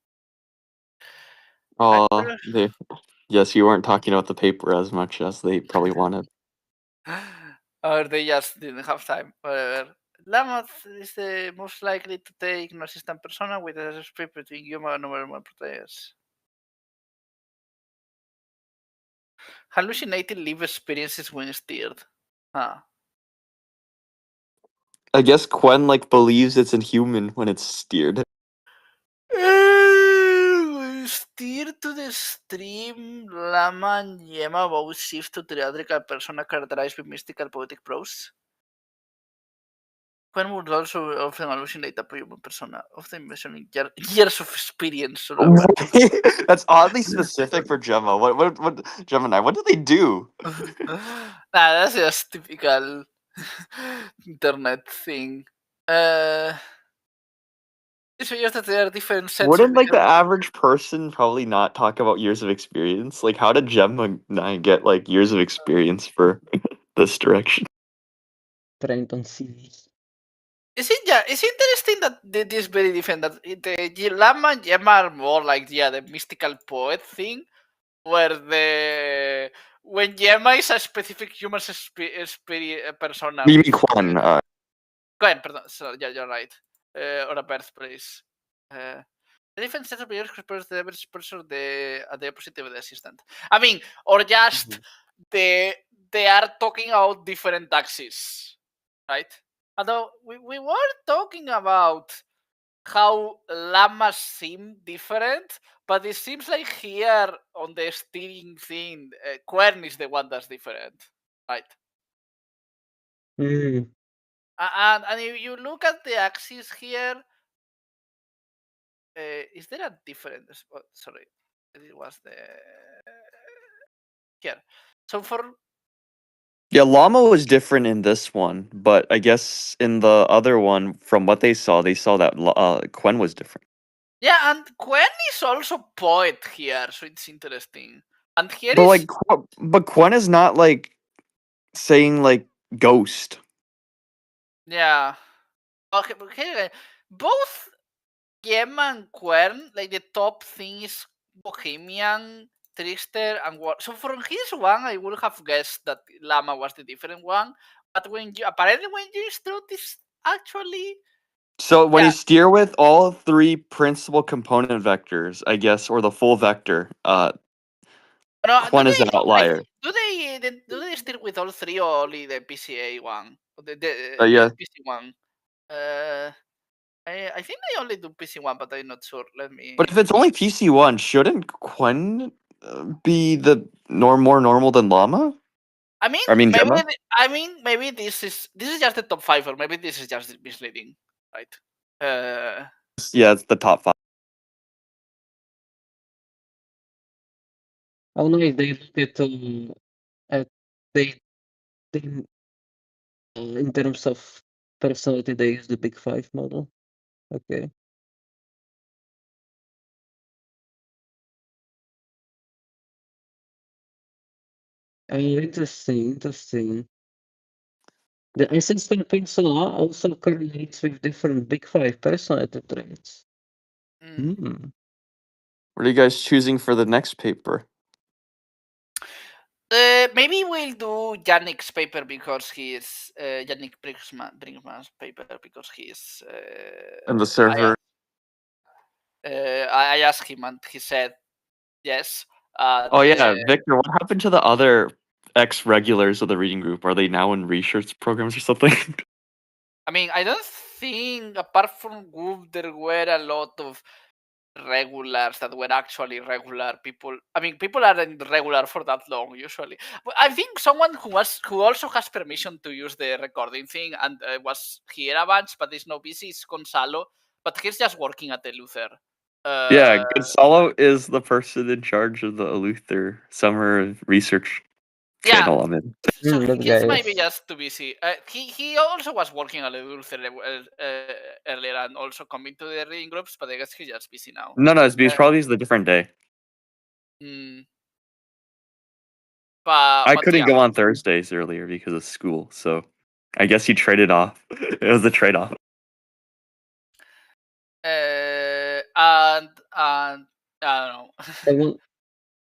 yes, you weren't talking about the paper as much as they probably wanted. Or they just didn't have time. Whatever. Lamoth is the most likely to take an assistant persona with a split between human and normal players. Hallucinating live experiences when steered. Huh. I guess Quen like believes it's inhuman when it's steered. Steer to the stream, Lama and Yema both shift to theatrical persona characterized with mystical poetic prose. Quen would also often hallucinate a human persona, often measuring years of experience on a That's oddly specific for Gemma. What Gemini? What do they do? Nah, that's just typical internet thing. It suggests that there are different sets of Wouldn't like the average person probably not talk about years of experience? Like, how did Gemini get like years of experience for this direction? Trained on CVs. It's interesting that it is very different. That the Llama and Gemma are more like the mystical poet thing, where when Gemma is a specific human persona. You mean Quan? Gwen, pardon. So yeah, you're right. Or a birthplace. The different set of behaviors corresponds to the average person at the opposite of the assistant. I mean, or just they are talking about different axes, right? Although we were talking about how llamas seem different, but it seems like here on the steering thing, Quern is the one that's different, right? Mm. And if you look at the axis here, is there a difference? Oh, sorry, it was the here. So for Yeah, Llama was different in this one, but I guess in the other one, from what they saw that Quen was different. yeah, and Quen is also poet here, so it's interesting. And here But is like, but Quen is not like saying like ghost. yeah. Okay, but here both Gemma and Quern, like the top thing is Bohemian, Trickster, and what. So from his one, I would have guessed that Llama was the different one. But when you instruct this actually, So when yeah. you steer with all three principal component vectors, I guess, or the full vector, No, Quen is the outlier. do they still with all three or only the PCA one? Yeah. The PC one. I think they only do PC one, but I'm not sure. Let me. But if it's only PC1, shouldn't Quen be the more normal than Llama? I mean, maybe maybe Gemma? maybe this is just the top 5, or maybe this is just misleading, right? Yeah, it's the top 5. Oh no, they look at they in terms of personality, they use the Big Five model. Okay. Oh, interesting. The assistant persona also correlates with different Big Five personality traits. Hmm. What are you guys choosing for the next paper? Maybe we'll do Yannick's paper because he is Yannick Brinkman's paper because he is. And the server. I asked him and he said yes. Oh yeah, Victor, what happened to the other ex-regulars of the reading group? Are they now in research programs or something? I mean, I don't think apart from Goof there were a lot of regulars that were actually regular people. I mean, people aren't regular for that long usually. But I think someone who also has permission to use the recording thing and was here a bunch, but is no busy is Gonzalo. But he's just working at the Luther. Yeah, Gonzalo is the person in charge of the Luther summer research channel I'm in. So That he's guy maybe is. just too busy. He also was working at the Luther earlier and also coming to the reading groups, but I guess he's just busy now. No, it's probably the different day. I couldn't go on Thursdays earlier because of school, so I guess he traded off. It was a trade-off. And I don't know.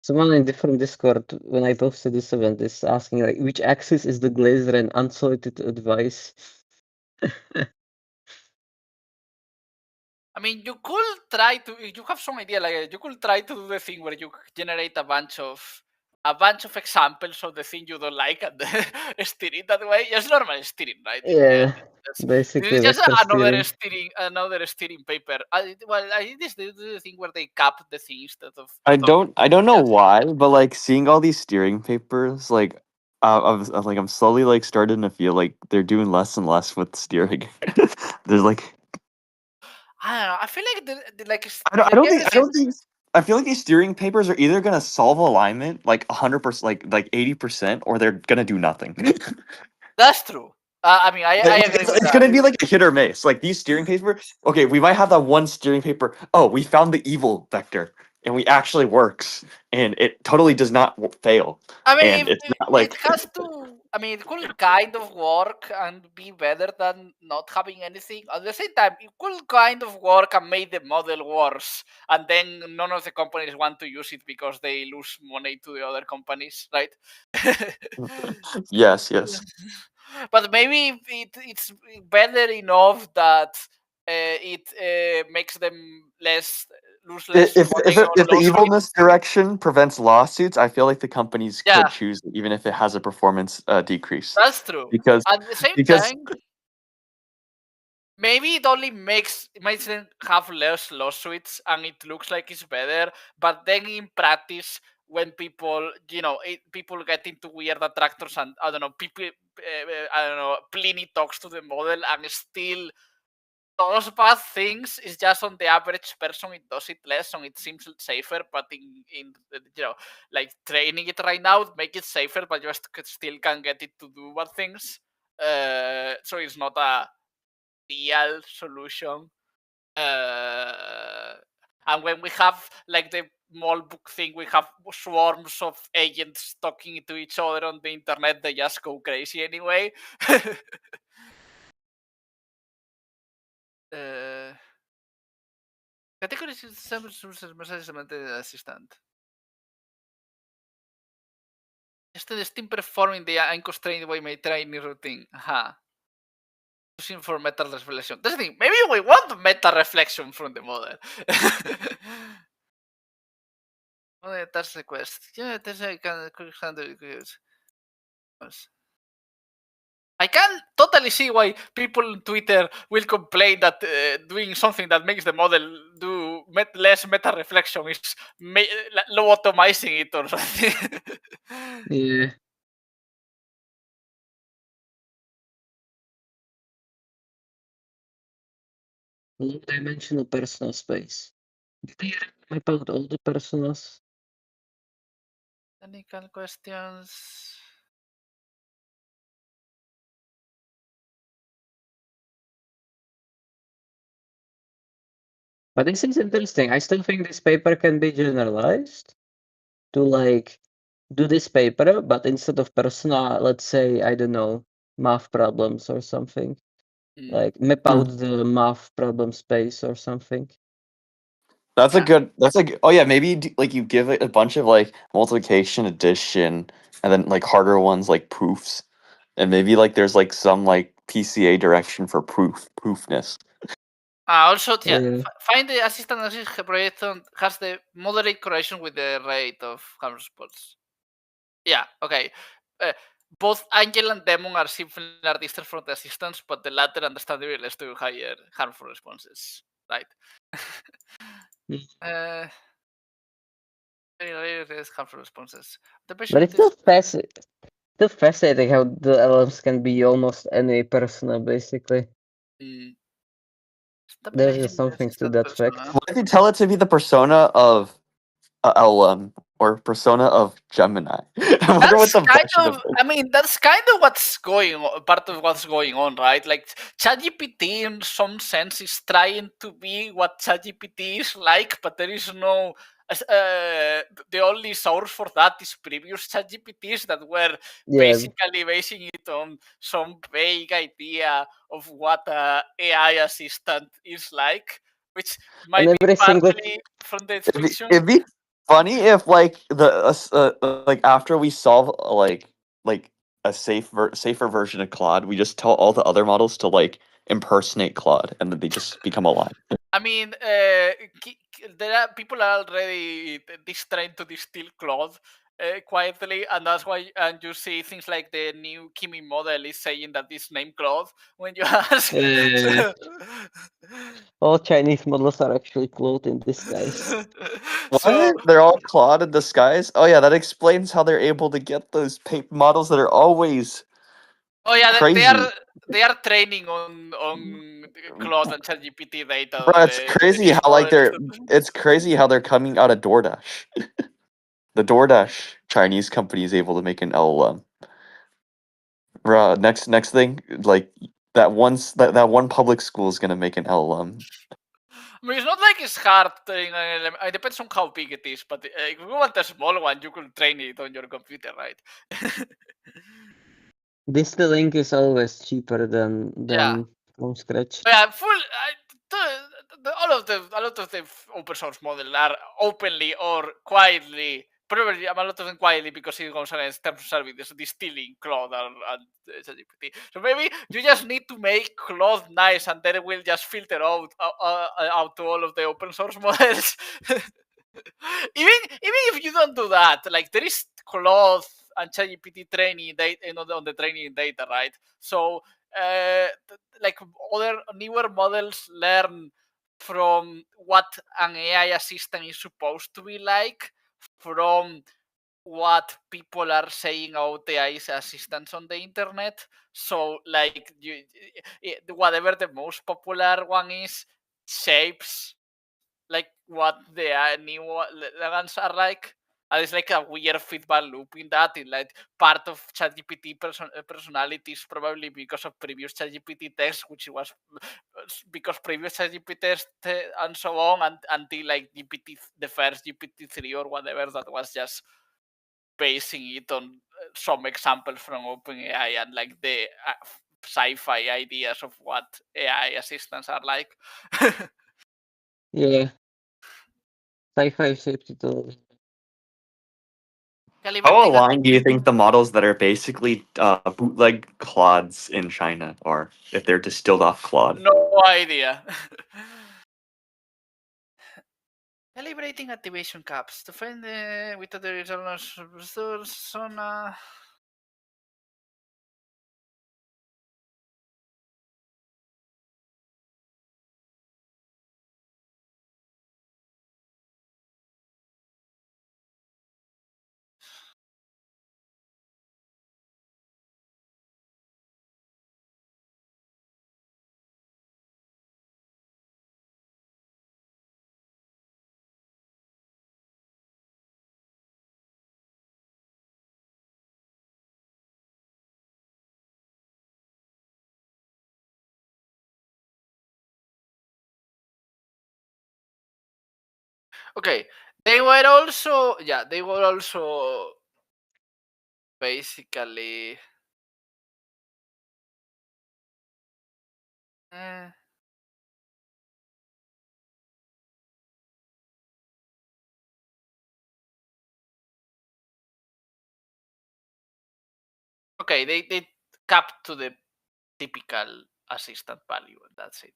Someone in different Discord when I posted this event is asking like which axis is the Glazer and unsolicited advice. I mean, you could try to. You have some idea, like you could try to do the thing where you generate a bunch of examples of the thing you don't like and steer it that way. Just normal steering, right? Yeah, This basically is just vector steering. another steering paper. Well, I think this is the thing where they cap the thing instead of. I don't know why, but like seeing all these steering papers, like I'm slowly like starting to feel like they're doing less and less with steering. There's like I don't know. I feel like I don't think I feel like these steering papers are either gonna solve alignment like 100%, like 80%, or they're gonna do nothing. That's true. I mean, I agree with It's that. gonna be like a hit or miss. Like these steering paper. Okay, we might have that one steering paper. Oh, we found the evil vector, and we actually works, and it totally does not fail. I mean, And it's not like it has to. I mean, it could kind of work and be better than not having anything. At the same time, it could kind of work and make the model worse, and then none of the companies want to use it because they lose money to the other companies, right? yes. But maybe it's better enough that it makes them lose less money on If the lawsuits. evilness direction prevents lawsuits, I feel like the companies Yeah, could choose it, even if it has a performance decrease. that's true. Because At the same because time, maybe it only makes them have less lawsuits and it looks like it's better. But then in practice, when people, people get into weird attractors and I don't know, people, I don't know, Pliny talks to the model and still those bad things is just on the average person it does it less and it seems safer, but in like training it right now make it safer, but you still can get it to do bad things, so it's not a real solution. And when we have like the mall book thing, we have swarms of agents talking to each other on the internet, they just go crazy anyway. Categories mensajes de assistant. Este team performing the unconstrained way my training routine. Using for meta reflection. That's the thing. Maybe we want meta reflection from the model. That's the quest. Yeah, that's I can handle it. I can totally see why people on Twitter will complain that doing something that makes the model do less meta reflection is low automizing it or something. Yeah. Low-dimensional personal space. Did they map out all the personas? Technical questions. But this is interesting. I still think this paper can be generalized to like do this paper, but instead of persona, let's say, I don't know, math problems or something. Like map out the math problem space or something. that's a Yeah. good. That's like oh yeah, maybe like you give it a bunch of like multiplication, addition, and then like harder ones like proofs, and maybe like there's like some like PCA direction for proofness. Also, Yeah. find the assistant assist projection has the moderate correlation with the rate of harm response. Yeah, okay. Both Angel and Demon are similar distance from the assistants, but the latter understandably leads to higher harmful responses, right? Harmful responses. The But patient it's still fascinating how the LLMs can be almost any persona, basically. There's just something to that fact. What if you tell it to be the persona of LLM or persona of Gemini? I wonder what That's the kind version of, I mean, that's kind of part of what's going on, right? Like, ChatGPT, in some sense, is trying to be what ChatGPT is like, but there is no. The only source for that is previous ChatGPTs that were Yeah. basically basing it on some vague idea of what a AI assistant is like, which might be every single partly from the fiction. It'd be funny if like like after we solve like a safer version of Claude, we just tell all the other models to like impersonate Claude, and then they just become alive. I mean, there are people are already trying to distill Claude, quietly, and that's why. And you see things like the new Kimi model is saying that it's named Claude when you ask. All Chinese models are actually clothed in disguise. So What? They're all clawed in disguise? Oh yeah, that explains how they're able to get those models that are always oh yeah, crazy. they are training on Claude and ChatGPT data Bro, on it's crazy these how like models. it's crazy how they're coming out of DoorDash. The DoorDash Chinese company is able to make an LLM. Bro, next thing, like that one public school is gonna make an LLM. I mean, it's not like it's hard training an LLM. It depends on how big it is, but if you want a small one, you could train it on your computer, right? Distilling is always cheaper than Yeah. from scratch. Yeah, a lot of the open source models are openly or quietly, probably a lot of them quietly because it goes against terms of service, distilling Claude and ChatGPT. So maybe you just need to make Claude nice, and then it will just filter out to all of the open source models. even if you don't do that, like there is Claude and ChatGPT training data on the training data, right? So like other newer models learn from what an AI assistant is supposed to be like, from what people are saying about the AI assistants on the internet. So like whatever the most popular one is shapes like what the new ones are like. And it's like a weird feedback loop in that. In like part of ChatGPT personality is probably because of previous ChatGPT tests, which was because previous ChatGPT tests and so on, and until like GPT, the first GPT-3 or whatever, that was just basing it on some examples from OpenAI and like the sci-fi ideas of what AI assistants are like. Yeah. Sci-fi shaped it all. How Calibrating aligned do you think the models that are basically bootleg Claudes in China are, if they're distilled off Claude? no idea. Calibrating activation caps to find with other results on. Okay, they were also basically. Eh, okay, they capped to the typical assistant value, and that's it.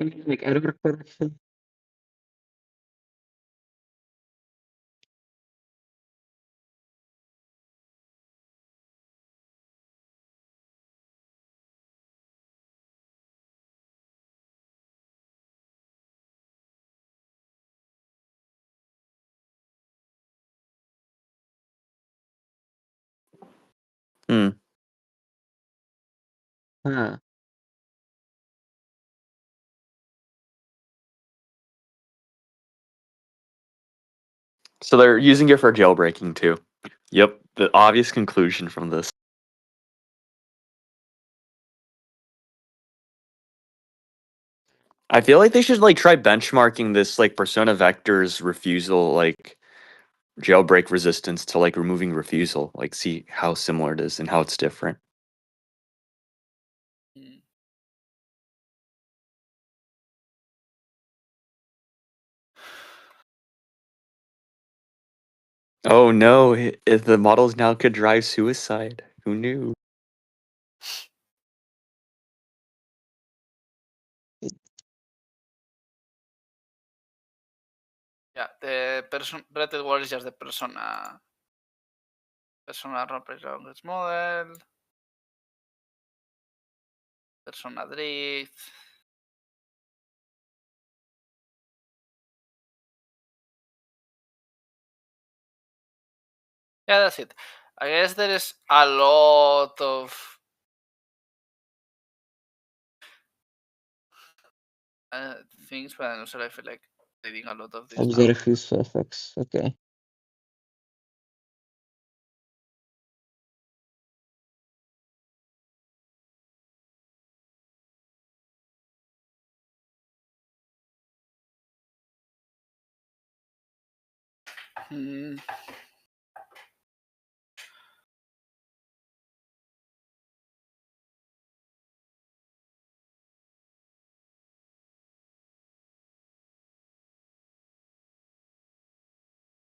Like error correction. Hmm. Huh. So they're using it for jailbreaking too. Yep, the obvious conclusion from this. I feel like they should like try benchmarking this like persona vector's refusal like jailbreak resistance to like removing refusal, like see how similar it is and how it's different. Mm. Oh no! If the models now could drive suicide, who knew? Yeah, the rated word is just the persona reference language model, persona drift. Yeah, that's it. I guess there is a lot of things, but I'm sorry, I feel like reading a lot of this now. Observe useful effects. Okay.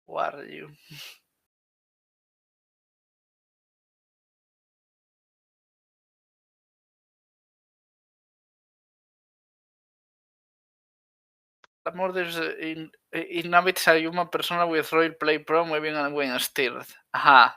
What are you? Amor, there's inhabits a human persona with roleplay pro moving and when stirred. Ajá.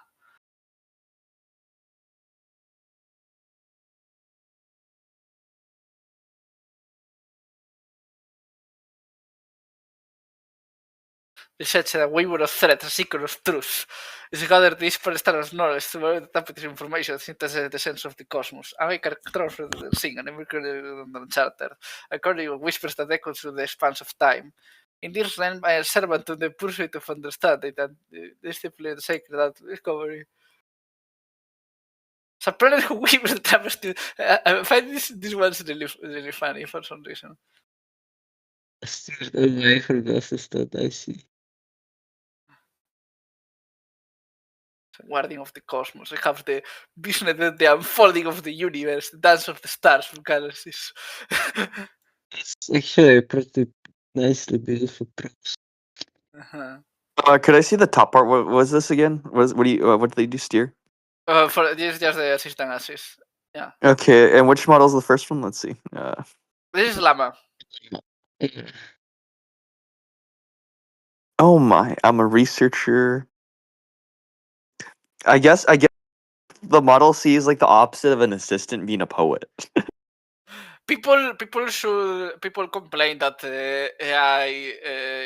Research a waiver of threat, a seeker of truth. Is gathered disparate standards knowledge to avoid the information, synthesize the sense of the cosmos. I make a control for the sing and every uncharted. According whispers that echo through the expanse of time. In this realm, I am servant to the pursuit of understanding and discipline sacred out discovery. So planet who weaves the tapestry. I find this one's really funny for some reason. Steered away from the assistant, I see. Guardian of the Cosmos. I have the vision of the unfolding of the universe, the dance of the stars from galaxies. It's actually a pretty nicely beautiful prose. Could I see the top part? What was this again? What do you? What do they do? Steer? For this is just the assistant assist. Yeah. Okay, and which model is the first one? Let's see. This is Llama. Oh my! I'm a researcher. I guess the Model C is like the opposite of an assistant being a poet. People complain that AI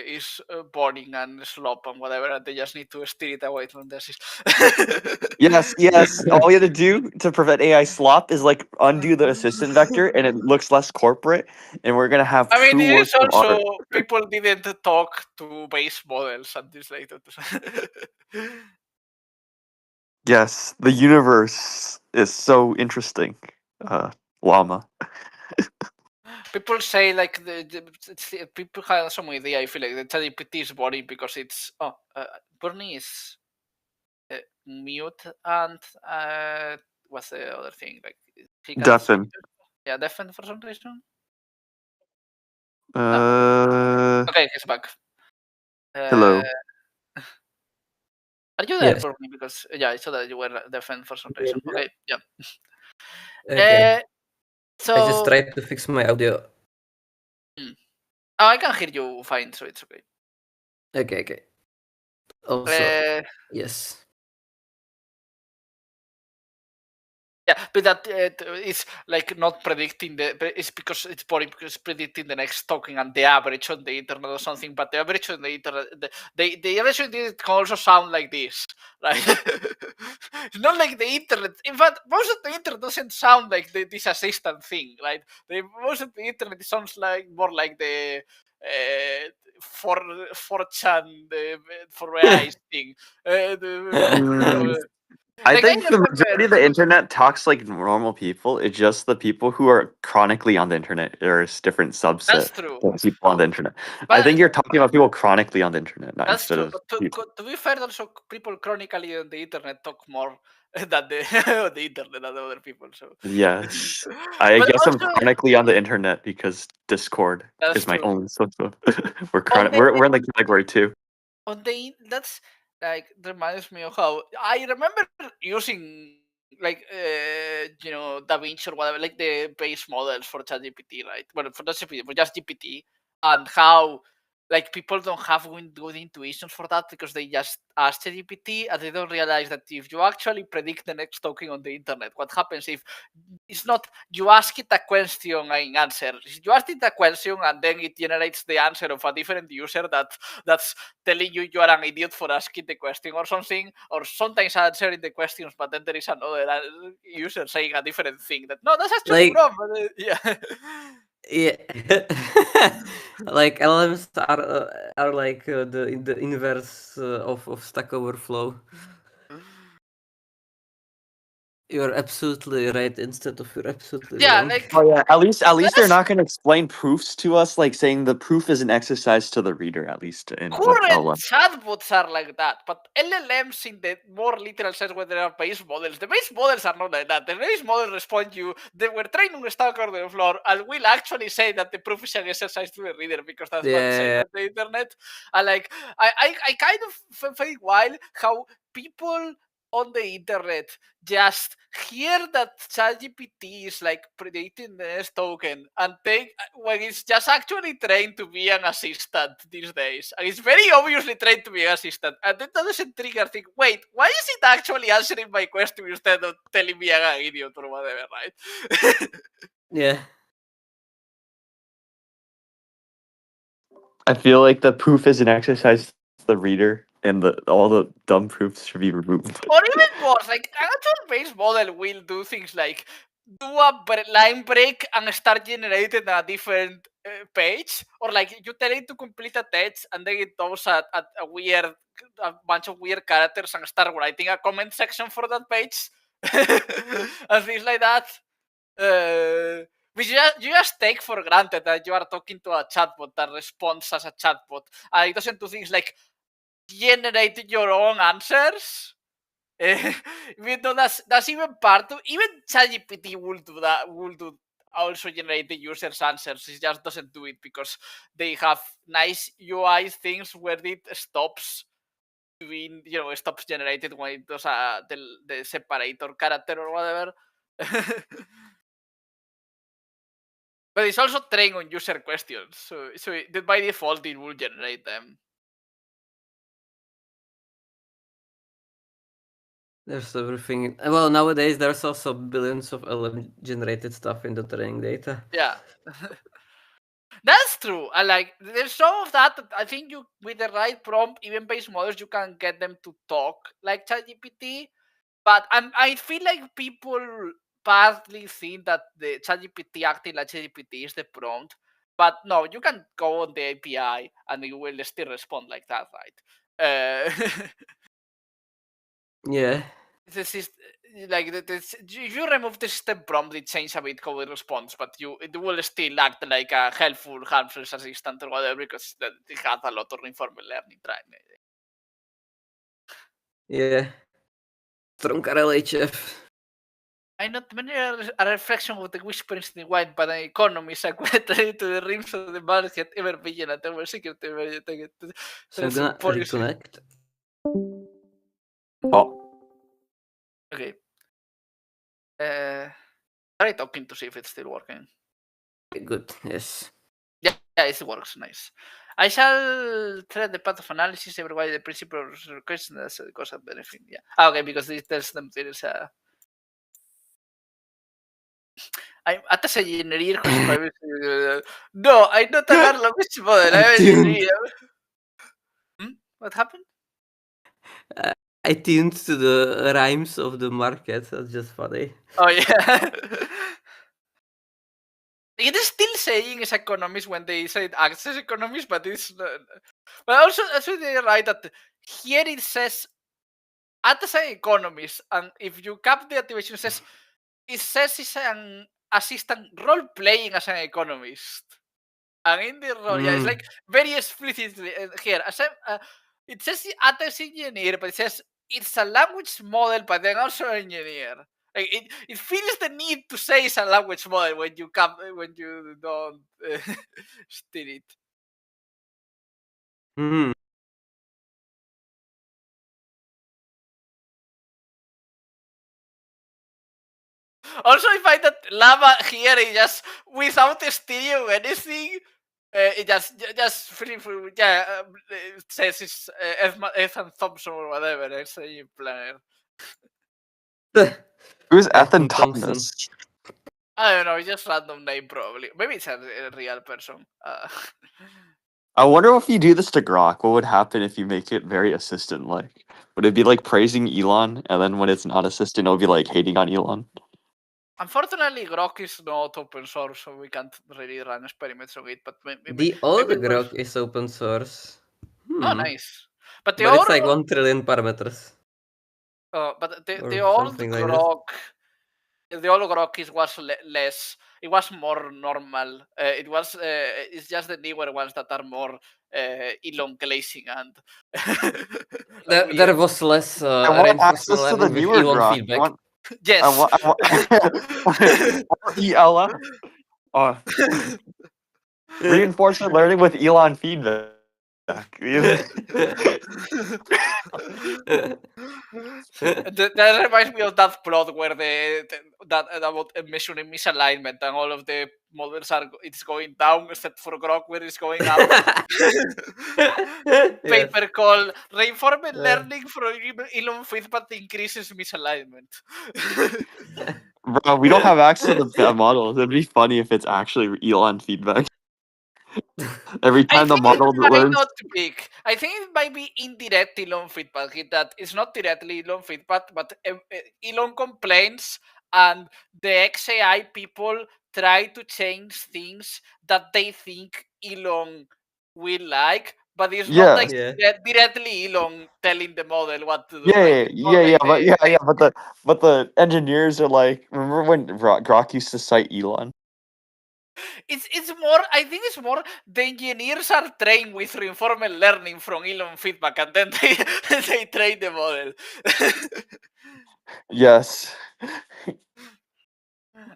is boring and slop and whatever, and they just need to steer it away from the assist. Yes. All we have to do to prevent AI slop is like undo the assistant vector, and it looks less corporate, and we're gonna have I mean, true it works is of also art. people didn't talk to base models and this later. Yes, the universe is so interesting. Llama. People say like people have some idea. I feel like the ChatGPT is boring because it's Bernie is mute and what's the other thing? Like he can Deafen. deafen for some reason. Uh, Okay, he's back. hello. Are you there, Yes. Bernie? Because I saw that you were deafen for some reason. Okay, yeah. Okay. So I just tried to fix my audio. Oh, I can hear you fine, so it's okay. Okay. Also, yes. Yeah, but that is like not predicting but it's because it's boring because it's predicting the next token and the average on the internet or something. But the average on the internet, the average on the internet can also sound like this, right? It's not like the internet. In fact, most of the internet doesn't sound like this assistant thing, right? Most of the internet sounds like more like the 4chan, the for AI thing. I Like, I think the remember. majority of the internet talks like normal people. It's just the people who are chronically on the internet. There's different subset That's true. of people on the internet. I But think you're talking about people chronically on the internet, not that's instead true. of But people. to be fair, also people chronically on the internet talk more than the on the internet than other people. So Yes. I but guess I'm also chronically on the internet because Discord that's is my true. only social. We're On the we're in the category too. on the that's like reminds me of how I remember using like DaVinci or whatever, like the base models for ChatGPT, right? Well, for not GPT, for just GPT, and how like people don't have good intuitions for that because they just ask ChatGPT and they don't realize that if you actually predict the next token on the internet, what happens if it's not you ask it a question and answer. You ask it a question and then it generates the answer of a different user that's telling you are an idiot for asking the question or something, or sometimes answering the questions, but then there is another user saying a different thing that no, that's actually Like- wrong. But, yeah. Yeah, like LLMs are like the inverse of Stack Overflow. You're absolutely right instead of you're absolutely Yeah, wrong. like Oh yeah, at least they're that's not going to explain proofs to us, like saying the proof is an exercise to the reader. At least in with current LLM. chatbots are like that, but LLMs in the more literal sense when they are base models, the base models are not like that. The base models respond you, they were trained on Stack Overflow and will actually say that the proof is an exercise to the reader because that's what it says Yeah, on the internet. And like, I kind of find wild how people on the internet just hear that ChatGPT is like predicting the next token and think when it's just actually trained to be an assistant these days. And it's very obviously trained to be an assistant. And that doesn't trigger think, wait, why is it actually answering my question instead of telling me I'm an idiot or whatever, right? yeah. I feel like the proof is an exercise to the reader, and all the dumb proofs should be removed. Or even worse, like an actual base model will do things like do a line break and start generating a different page, or like you tell it to complete a text and then it does a bunch of weird characters and start writing a comment section for that page and things like that. Which you just take for granted that you are talking to a chatbot that responds as a chatbot, and it doesn't do things like generate your own answers. Even though that's even part of even ChatGPT will do that, will do also generate the user's answers. It just doesn't do it because they have nice UI things where it stops doing, stops generated when it does the separator character or whatever. But it's also trained on user questions, so by default it will generate them. There's everything. Well, nowadays there's also billions of LLM generated stuff in the training data. Yeah. That's true. I like there's some of that I think you with the right prompt, even base models, you can get them to talk like ChatGPT. But I feel like people partly think that the ChatGPT acting like ChatGPT is the prompt. But no, you can go on the API and it will still respond like that, right? Yeah. This is like if you remove the system prompt, it changes a bit how it responds, but it will still act like a helpful assistant or whatever because it has a lot of reinforcement learning trying. Yeah. Strong RLHF. I not many a reflection of the whisperings in the wind, but an economist according to the rims of the market ever vigilant over security. So I'm gonna reconnect. Oh, Okay. Try talking to see if it's still working. Good. Yes. Yeah, it works. Nice. I shall thread the path of analysis everybody the principle of question as a cost of benefit. Yeah. Okay, because it tells them there is a. I'm at a engineer whose privacy. No, I'm not a large language model. I'm an engineer. What happened? I tuned to the rhymes of the market. That's just funny. Oh yeah. It is still saying it's economist when they say it acts as economist, but it's not. But also they're right that here it says at as an economist, and if you cap the activation, it says it's an assistant role playing as an economist. And in the role, yeah, it's like very explicitly here. It says at as engineer, but it says it's a language model, but then also engineer. Like it feels the need to say it's a language model when you don't steer it. Also, I find that Lava here is just without stereo anything. It just free, it says it's Ethan Thompson or whatever. It's a player. Who's Ethan Ethan Thompson. Thomas? I don't know. It's just random name probably. Maybe it's a real person. I wonder if you do this to Grok, what would happen if you make it very assistant-like? Would it be like praising Elon, and then when it's not assistant, it'll be like hating on Elon? Unfortunately, Grok is not open source, so we can't really run experiments on it. But maybe The old maybe Grok is open source. Oh, nice. But the But old, it's like 1 trillion parameters. but or the old something like that. Grok, the old Grok was less. It was more normal. It was. It's just the newer ones that are more Elon glazing and. There was less I want reinforcement access to the learning with newer Elon Grok. feedback. Yes. I want ELF. Reinforcement learning with Elon feedback. That reminds me of that plot where that about measuring misalignment and all of the models it's going down except for Grok where it's going up. Paper called Reinforcement Learning for Elon feedback increases misalignment. Bro, we don't have access to the models. It'd be funny if it's actually Elon feedback. Every I time the think model it might learns. not be. I think it might be indirect Elon feedback. That it's not directly Elon feedback, but Elon complains, and the XAI people try to change things that they think Elon will like, but it's not like directly Elon telling the model what to do. But the engineers are like, remember when Grok used to cite Elon? It's more. I think it's more. The engineers are trained with reinforcement learning from Elon feedback, and then they train the model. Yes.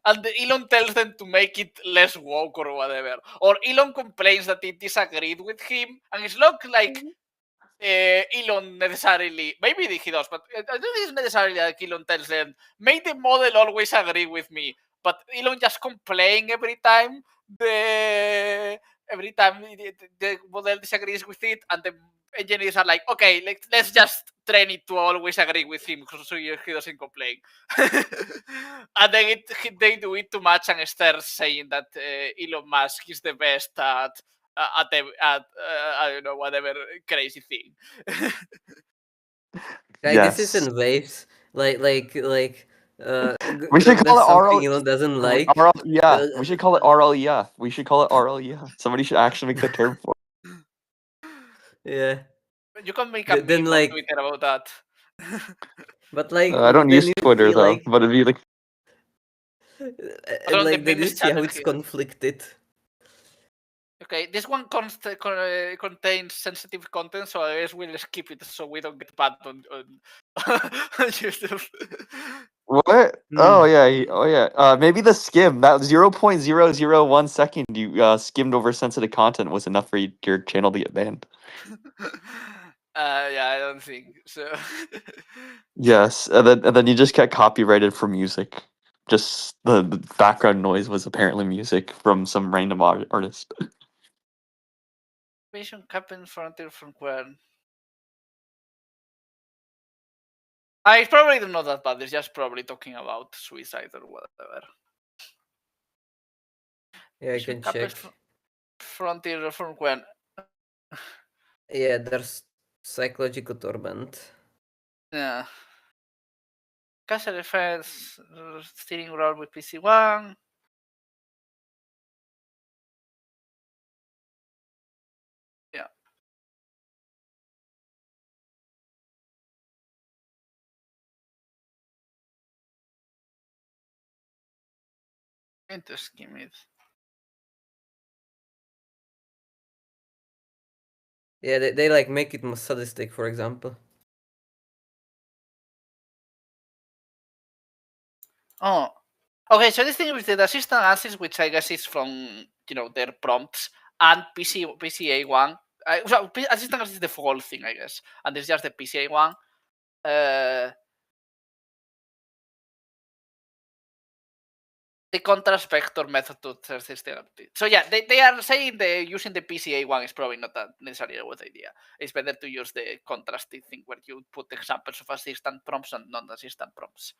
And Elon tells them to make it less woke or whatever. Or Elon complains that it disagreed with him, and it's not like Elon necessarily. Maybe he does, but I don't think it's necessarily like Elon tells them, make the model always agree with me. But Elon just complain every time the model disagrees with it, and the engineers are like, okay, let's just train it to always agree with him so he doesn't complain. And then they do it too much and start saying that Elon Musk is the best at I don't know, whatever crazy thing. This is in waves. Like we should call it something Elon doesn't like. We should call it RLEF. We should call it RLEF. Somebody should actually make the term for it. Yeah. You can make a meme on Twitter about that. But like, I don't use Twitter though, but it'd be like. And like, did you see how it's conflicted? Okay, this one contains sensitive content, so I guess we'll skip it so we don't get banned on YouTube. What? Oh yeah. Maybe the skim, that 0.001 second you skimmed over sensitive content was enough for your channel to get banned. Yeah, I don't think so. Yes, and then you just get copyrighted for music. Just the background noise was apparently music from some random artist. Vision Captain Frontier from when? I probably don't know that bad. It's just probably talking about suicide or whatever. Yeah, I can check. Frontier from when? Yeah, there's psychological torment. Yeah. Castle Defense, steering role with PC1. Yeah. Interesting it. Yeah, they like make it more sadistic, for example. Oh, okay. So this thing with the assistant answers, which I guess is from their prompts and PCA one. So assistant is the default thing, I guess, and there's just the PCA one. the contrast vector method to test this thing. So yeah, they are saying using the PCA one is probably not necessarily a good idea. It's better to use the contrasting thing where you put examples of assistant prompts and non-assistant prompts.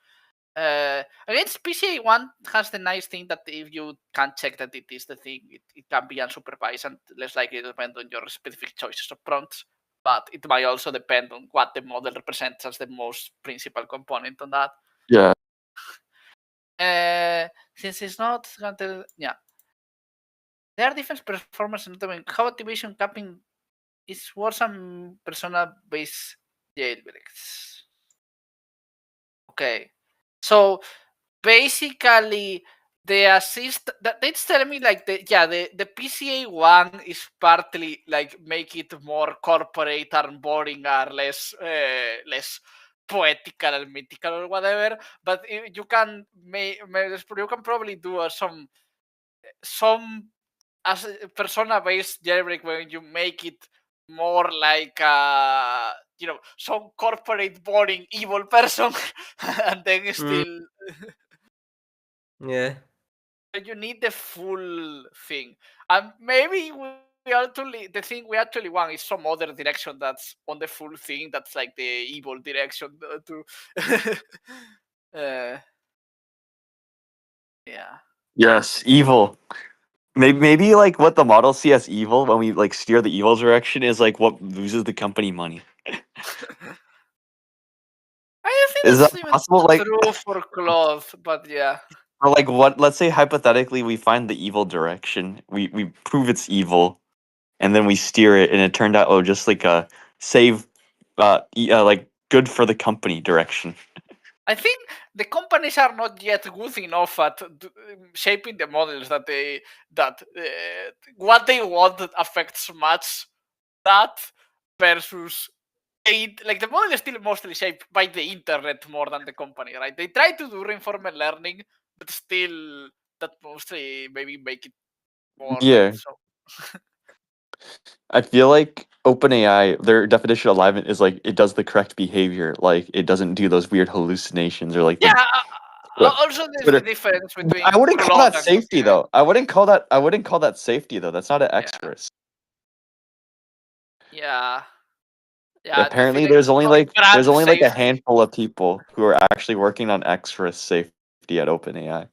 Against PCA one has the nice thing that if you can't check that it is the thing, it can be unsupervised and less likely to depend on your specific choices of prompts. But it might also depend on what the model represents as the most principal component on that. Yeah. Since it's not, yeah. There are different performance and how activation capping is worse than persona-based jailbreaks. Okay, so basically the assist that's telling me like the PCA one is partly like make it more corporate and boring or less poetical and mythical or whatever, but you can you can probably do some as a persona based jailbreak when you make it more like some corporate boring evil person and then still Yeah. you need the full thing, and maybe the thing we actually want is some other direction that's on the full thing, that's like the evil direction too. uh, yeah. Yes, evil. Maybe like what the models see as evil when we like steer the evil direction is like what loses the company money. I don't think Is that that's even possible? Like, true for cloth, but yeah. or like what? Let's say hypothetically we find the evil direction, we prove it's evil, and then we steer it, and it turned out just like a save, like good for the company direction. I think the companies are not yet good enough at shaping the models that what they want affects much that versus like the model is still mostly shaped by the internet more than the company, right? They try to do reinforcement learning, but still that mostly maybe make it more like Yeah, so. I feel like OpenAI, their definition of alignment is like it does the correct behavior, like it doesn't do those weird hallucinations or like Yeah. the Also, there's the Twitter. difference I between wouldn't call Claude that and safety OpenAI. though. I wouldn't call that safety though. That's not an Yeah. express. Yeah. Yeah. Apparently, Definitely not there's brand only like a safety. handful of people who are actually working on express safety at OpenAI.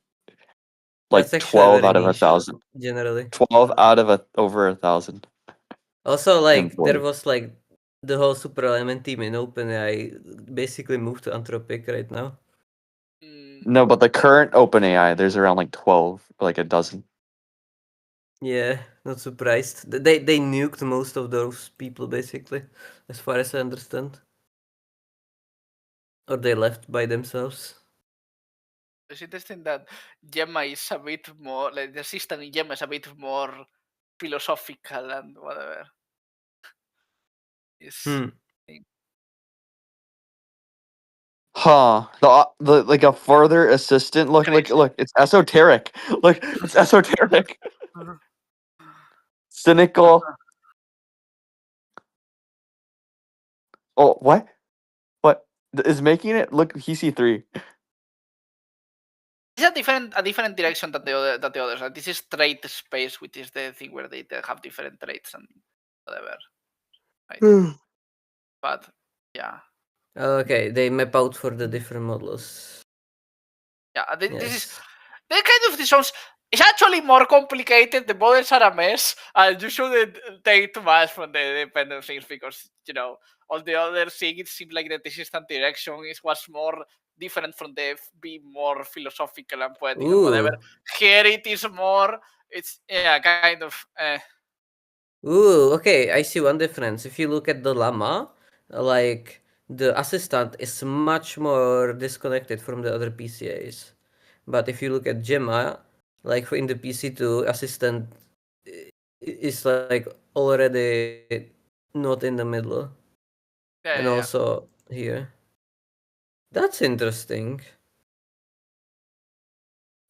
That's Like actually 12 very out of niche, 1,000. generally. 12 out of over 1,000 Also, like, there employees. was, like, the whole super element team in OpenAI basically moved to Anthropic right now. No, but the current OpenAI, there's around like 12, like a dozen. Yeah, not surprised. They nuked most of those people, basically, as far as I understand. Or they left by themselves. It's interesting that Gemma is a bit more, like the system in Gemma is a bit more philosophical and whatever. It's Huh. The like a further assistant. Look, crazy. it's esoteric. Look, it's esoteric. Cynical. Oh, what? What? Is making it look PC3. It's a different direction than the others. Like, this is trait space, which is the thing where they have different traits and whatever. Right. But yeah. Okay, they map out for the different models. Yeah, this is Yes. the kind of sounds. It's actually more complicated. The models are a mess, and you shouldn't take too much from the dependent things because all the other things. It seems like the assistant direction is what's more different from the being more philosophical and poetic and whatever. Ooh. Here it is more. It's kind of. Ooh, okay, I see one difference. If you look at the llama, like, the assistant is much more disconnected from the other PCAs. But if you look at Gemma, like in the PC2, assistant is like already not in the middle. And Yeah. also here. That's interesting.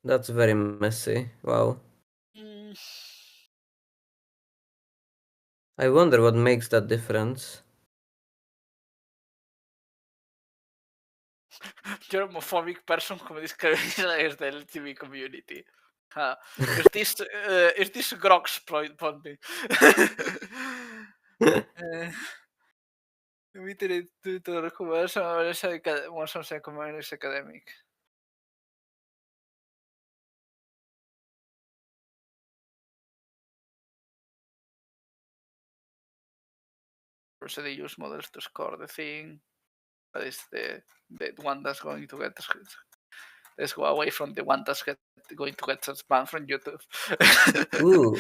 That's very messy. Wow. I wonder what makes that difference. You're a homophobic person who discriminates against the LGBT community. Is this Grok's pointing? Limited tutor conversion was commerce academic. So they use models to score the thing. That is the one that's going to get. Let's go away from the one that's going to get us banned from YouTube. Ooh.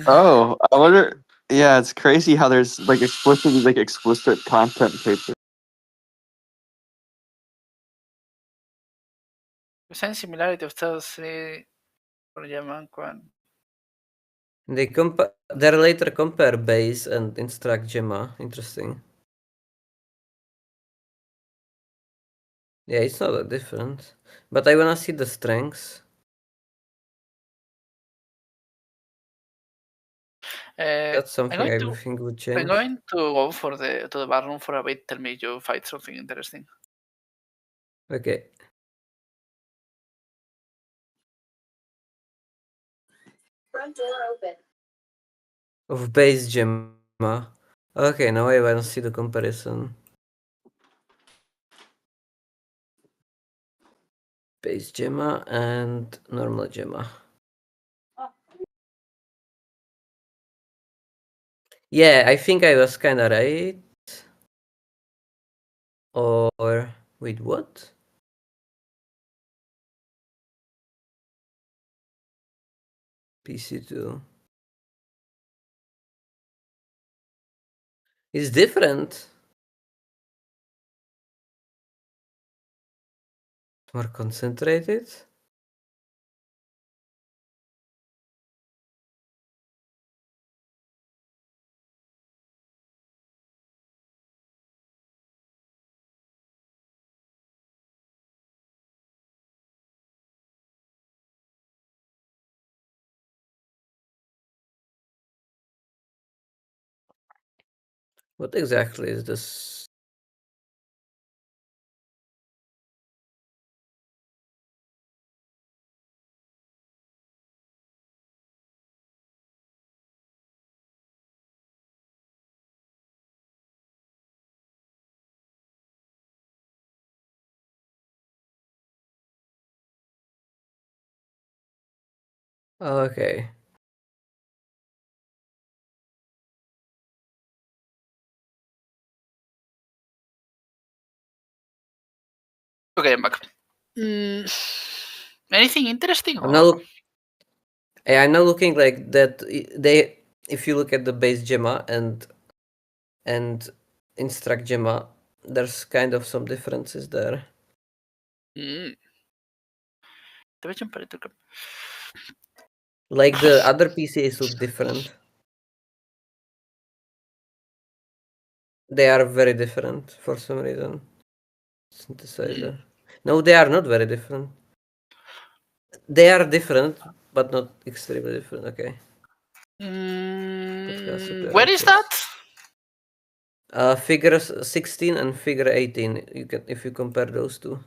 Oh, I wonder. Yeah, it's crazy how there's like explicit content paper. Same similarity of those three for German one. They later compare base and instruct Gemma. Interesting. Yeah, it's not that different. But I wanna see the strengths. That's something I think would I'm change. going to go to the bar room for a bit. Tell me you find something interesting. Okay. Front door open. Of base Gemma. Okay, now I wanna see the comparison. Base Gemma and normal Gemma. Yeah, I think I was kinda right. Or wait, what? PC2 is different. More concentrated. What exactly is this? Okay. Okay, I'm back. Anything interesting? I'm now looking like that. If you look at the base Gemma and instruct Gemma, there's kind of some differences there. Like the other PCAs look different. They are very different for some reason. Synthesizer. No, they are not very different. They are different, but not extremely different. Okay. Where is that? Figure 16 and figure 18. You can, if you compare those two.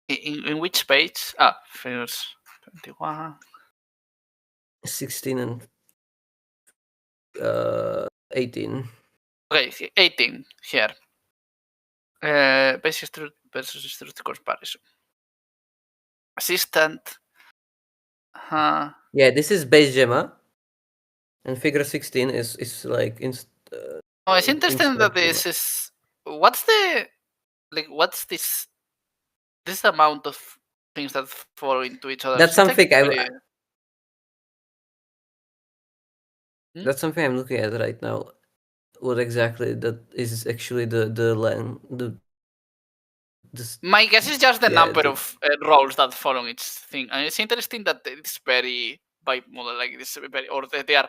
In which page? Figures 21. 16 and 18. Okay, 18 here. Basic truth versus truth comparison. Assistant. Yeah, this is base Gemma, and figure 16 is like it's interesting that this is. What's this? This amount of things that fall into each other. That's something Hmm? That's something I'm looking at right now. What exactly that is actually the line My guess is just the number of roles that follow each thing, and it's interesting that it's very by model, like this very, or they are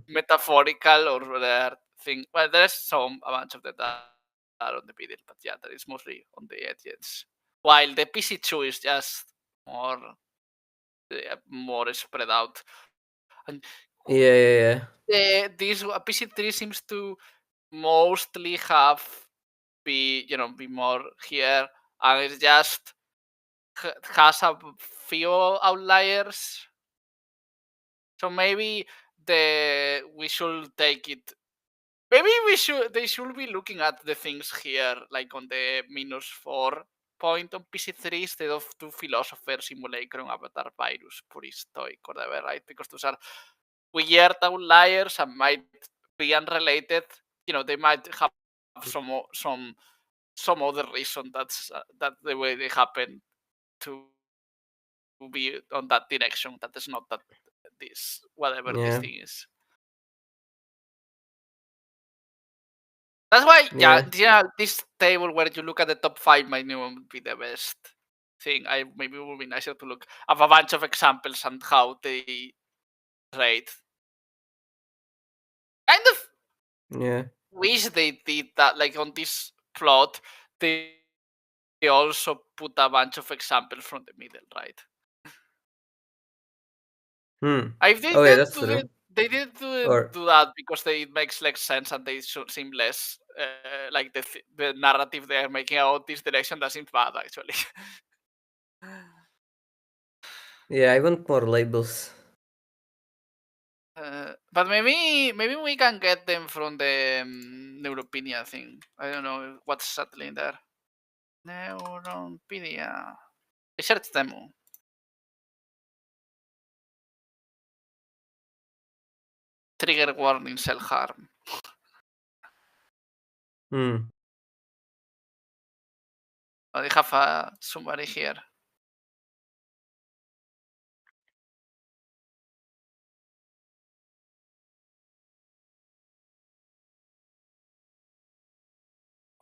metaphorical, or they are thing. Well, there's a bunch of that are on the middle, but yeah, that is mostly on the edges. While the PC2 is just more spread out. And Yeah. this PC3 seems to mostly have be more here, and it just has a few outliers. So maybe we should take it. Maybe they should be looking at the things here, like on the -4 point on PC3 instead of two Philosopher, Simulacrum, Avatar, Virus, Puristoic, or whatever, right? Because those are weird outliers and might be unrelated. They might have some other reason that the way they happen to be on that direction. That is not that this whatever this thing is. That's why, this table where you look at the top 5 might not be the best thing. Maybe it would be nicer to look at a bunch of examples and how they rate. Kind of wish they did that, like on this plot, they also put a bunch of examples from the middle, right? If they did that's do true. it, they did Or- do that because it makes less sense and they should seem less like the narrative they are making out this direction that seems bad actually. Yeah, I want more labels. But maybe we can get them from the Neuropedia thing. I don't know what's settling there. Neuropedia. Research demo. Trigger warning, self-harm. They have a summary here.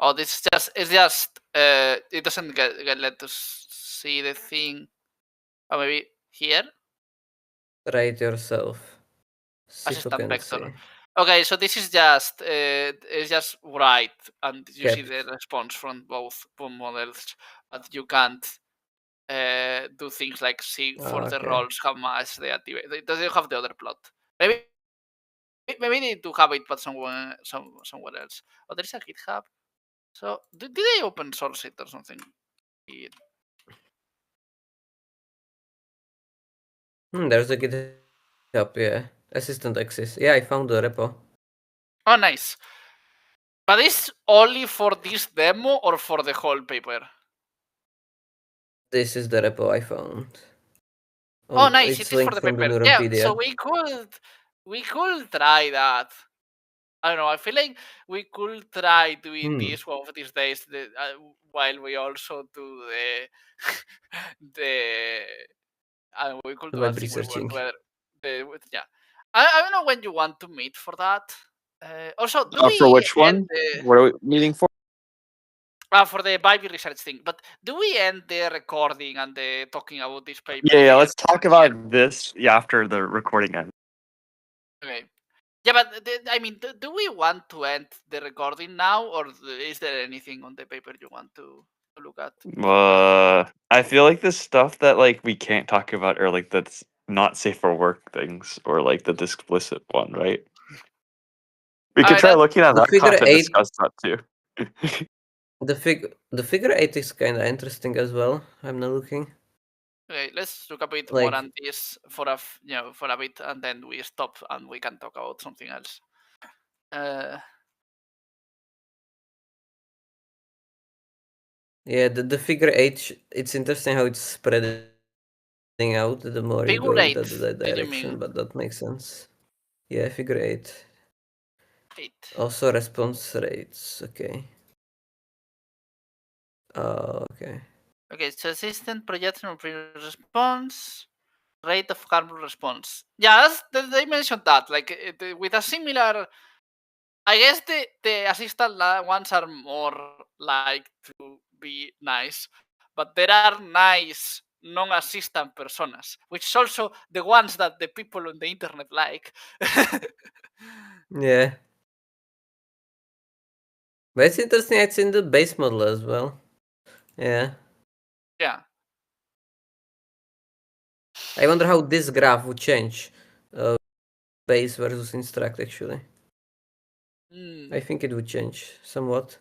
Oh, this it's just it doesn't get let us see the thing. Or maybe here? Write yourself. Assistant vector. See. Okay, so this is just it's just write and you see Kept. the response from both models, but you can't do things like see for the roles how much they activate. It doesn't have the other plot. Maybe they need to have it, but somewhere else. Oh, there's a GitHub. So did they open source it or something? There's a GitHub, yeah. Assistant access. Yeah, I found the repo. Oh, nice. But it's only for this demo or for the whole paper? This is the repo I found. Oh, nice! It's It is for linked the from paper. the Yeah, Neuropedia. so we could try that. I don't know. I feel like we could try doing this one of these days, while we also do the we could do a thing where researching. yeah. I don't know when you want to meet for that. Also, do we for which one? What are we meeting for? For the Bible research thing, but do we end the recording and the talking about this paper? Yeah, let's talk about this after the recording ends. Okay. Yeah, but I mean, do we want to end the recording now, or is there anything on the paper you want to look at? I feel like the stuff that like we can't talk about, or like that's not safe for work things, or like the explicit one, right? We could try looking at that figure to discuss that too. The figure 8 is kind of interesting as well. I'm not looking. Okay, let's look a bit more on this for a bit, and then we stop and we can talk about something else. Yeah, the figure 8. It's interesting how it's spreading out the more you go in that direction, but that makes sense. Yeah, figure 8. Also response rates. Okay. Okay. Okay, so assistant projection of previous response, rate of harmful response. Yeah, they mentioned that. Like with a similar, I guess the assistant ones are more like to be nice, but there are nice non-assistant personas, which is also the ones that the people on the internet like. Yeah. But it's interesting, it's in the base model as well. Yeah. Yeah. I wonder how this graph would change space versus instruct actually. Hmm. I think it would change somewhat.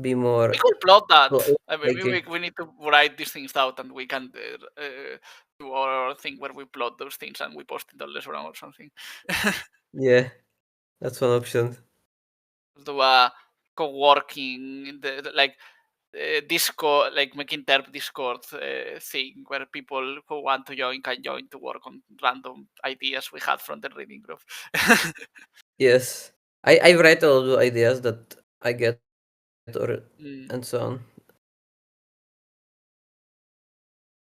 Be more. We could plot that. Well, Maybe like we need to write these things out, and we can do our thing where we plot those things and we post it on Lesbrand or something. yeah, that's one option. Do co-working in like Discord, like Mech Interp Discord thing where people who want to join can join to work on random ideas we had from the reading group. Yes, I write all the ideas that I get or Mm. and so on.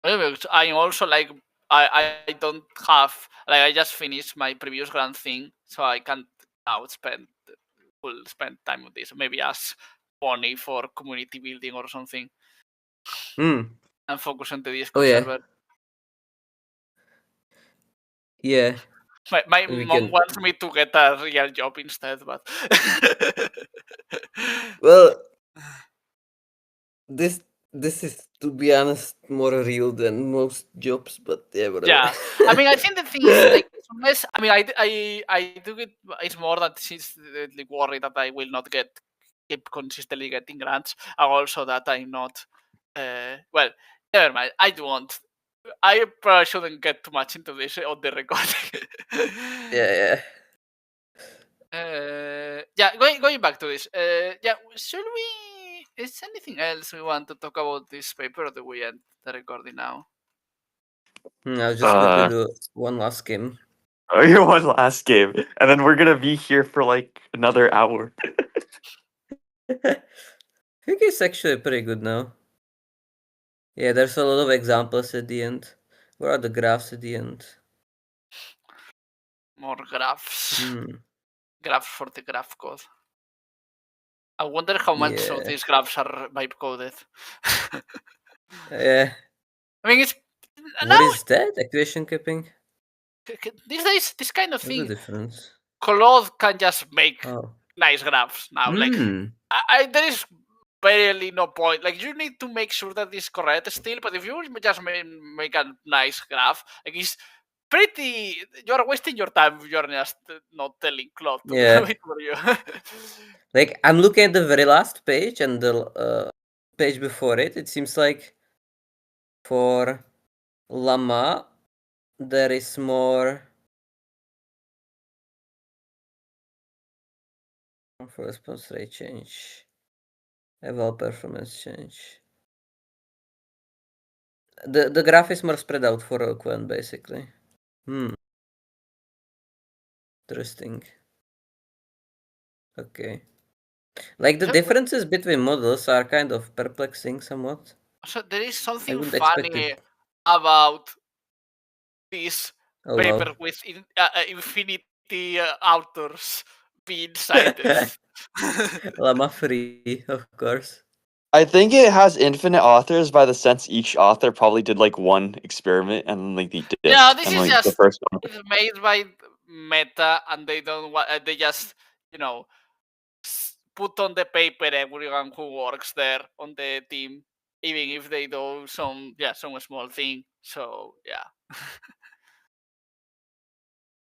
I'm also like I don't have like I just finished my previous grand thing, so I can't now spend time on this. Maybe ask money for community building or something Hmm. and focus on the Oh Discord yeah, server. yeah. My We mom can. wants me to get a real job instead, but Well, this is, to be honest, more real than most jobs. But yeah, whatever. yeah. I mean, I think the thing is like unless I mean I do it. It's more that she's like worried that I will not keep consistently getting grants, and also that I'm not. Well, never mind. I don't. I probably shouldn't get too much into this on the recording. Yeah. Yeah, going back to this. Yeah, should we? Is anything else we want to talk about this paper, or do we end the recording now? I'll just quickly do one last game. Okay, one last game, and then we're gonna be here for like another hour. I think it's actually pretty good now. Yeah, there's a lot of examples at the end. Where are the graphs at the end? More graphs. Hmm. Graphs for the graph code. I wonder how much of Yeah. these graphs are vibe coded. Yeah. I mean, it's What now is that? Equation capping? these days this kind of What's the thing. difference? Claude can just make Oh. nice graphs now. Like there is barely no point. Like you need to make sure that it's correct still. But if you just make a nice graph, like it's pretty. You're wasting your time if you're just not telling Claude to Yeah. do it for you. Like, I'm looking at the very last page and the page before it. It seems like for Llama, there is more for response rate change, eval performance change. The graph is more spread out for Quen, basically. Interesting. Okay. Like the differences between models are kind of perplexing somewhat. So there is something wouldn't expect funny it. about this Oh paper wow. with infinity authors being cited. Llama free, of course. I think it has infinite authors by the sense each author probably did like one experiment and then like they dipped. Yeah, this and, is like, the just first one. it's made by Meta, and they don't want they just put on the paper everyone who works there on the team, even if they do some small thing. So yeah.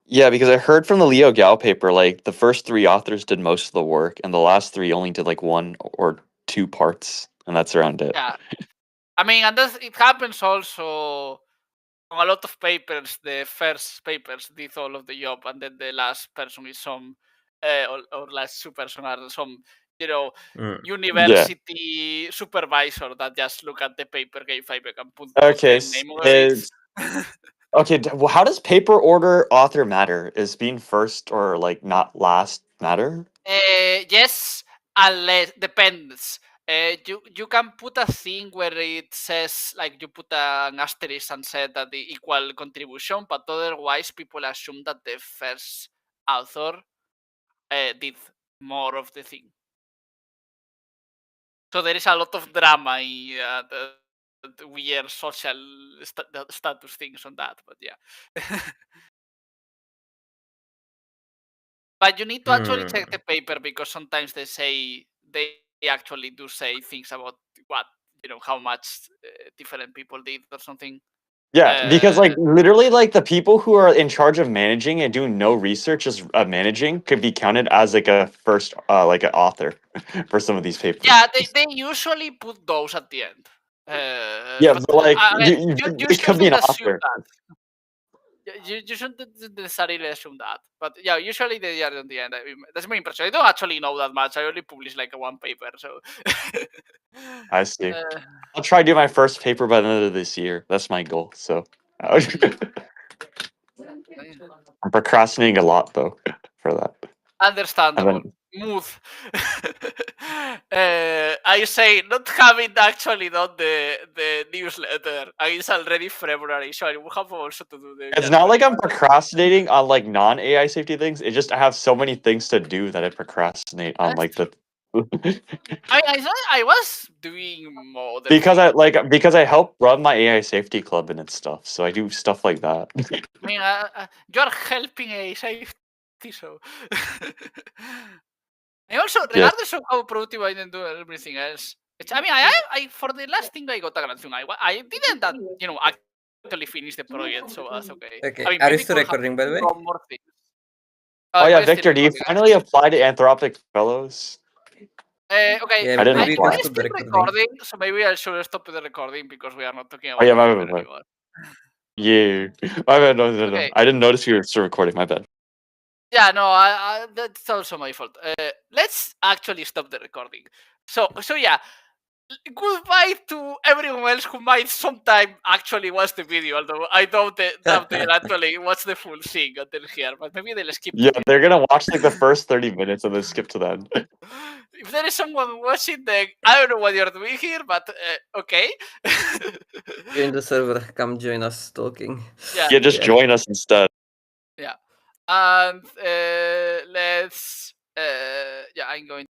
Yeah, because I heard from the Leo Gal paper, like the first three authors did most of the work, and the last three only did like one or two parts, and that's around it. Yeah. I mean, and it happens also on a lot of papers. The first papers did all of the job, and then the last person is some, or last two person are some, university supervisor that just look at the paper, gave feedback, and put Okay, the name on it. okay. Well, how does paper order author matter? Is being first or like not last matter? Yes, unless depends. You can put a thing where it says like you put an asterisk and said that the equal contribution, but otherwise people assume that the first author did more of the thing. So there is a lot of drama in the weird social status things on that, but yeah. But you need to actually check the paper because sometimes they actually do say things about what how much different people did or something. Yeah, because like literally like the people who are in charge of managing and doing no research as managing could be counted as like a first like an author for some of these papers. Yeah, they usually put those at the end. Yeah, but but like you it could be an shouldn't assume author. that. You shouldn't necessarily assume that. But yeah, usually they are on the end. I mean, that's my impression. I don't actually know that much. I only publish like one paper, so. I see. I'll try to do my first paper by the end of this year. That's my goal. So I'm procrastinating a lot though for that. Understandable. Mood. I say not having actually done the newsletter, and it's already February, so I will have also to do the. It's not like I'm procrastinating on like non-AI safety things. It's just I have so many things to do that I procrastinate on like the. I was doing more because I help run my AI safety club and stuff, so I do stuff like that. I mean, you're helping a safety, so. And also, regardless of how productive I didn't do everything else, I mean, I for the last thing I got a grant thing. I didn't that actually finish the project, so that's okay. Okay, I mean, are you maybe still could have recording, by the way? done more things. Oh yeah, we're still Victor, do you recording. finally apply to Anthropic Fellows? Okay, Yeah, I didn't maybe you apply. can we're stop the still recording. recording, so maybe I should stop the recording because we are not talking about Oh yeah, my the bad. anymore. Yeah, my bad. No. Okay. I didn't notice you were still recording. My bad. Yeah, no, that's also my fault. Let's actually stop the recording. So yeah, goodbye to everyone else who might sometime actually watch the video, although I doubt they'll actually watch the full thing until here, but maybe they'll skip Yeah, to they're gonna watch like the first 30 minutes and then skip to that. If there is someone watching, then I don't know what you're doing here, but okay. Join the server, come join us talking. Yeah, just join us instead. Yeah. And let's yeah, I'm going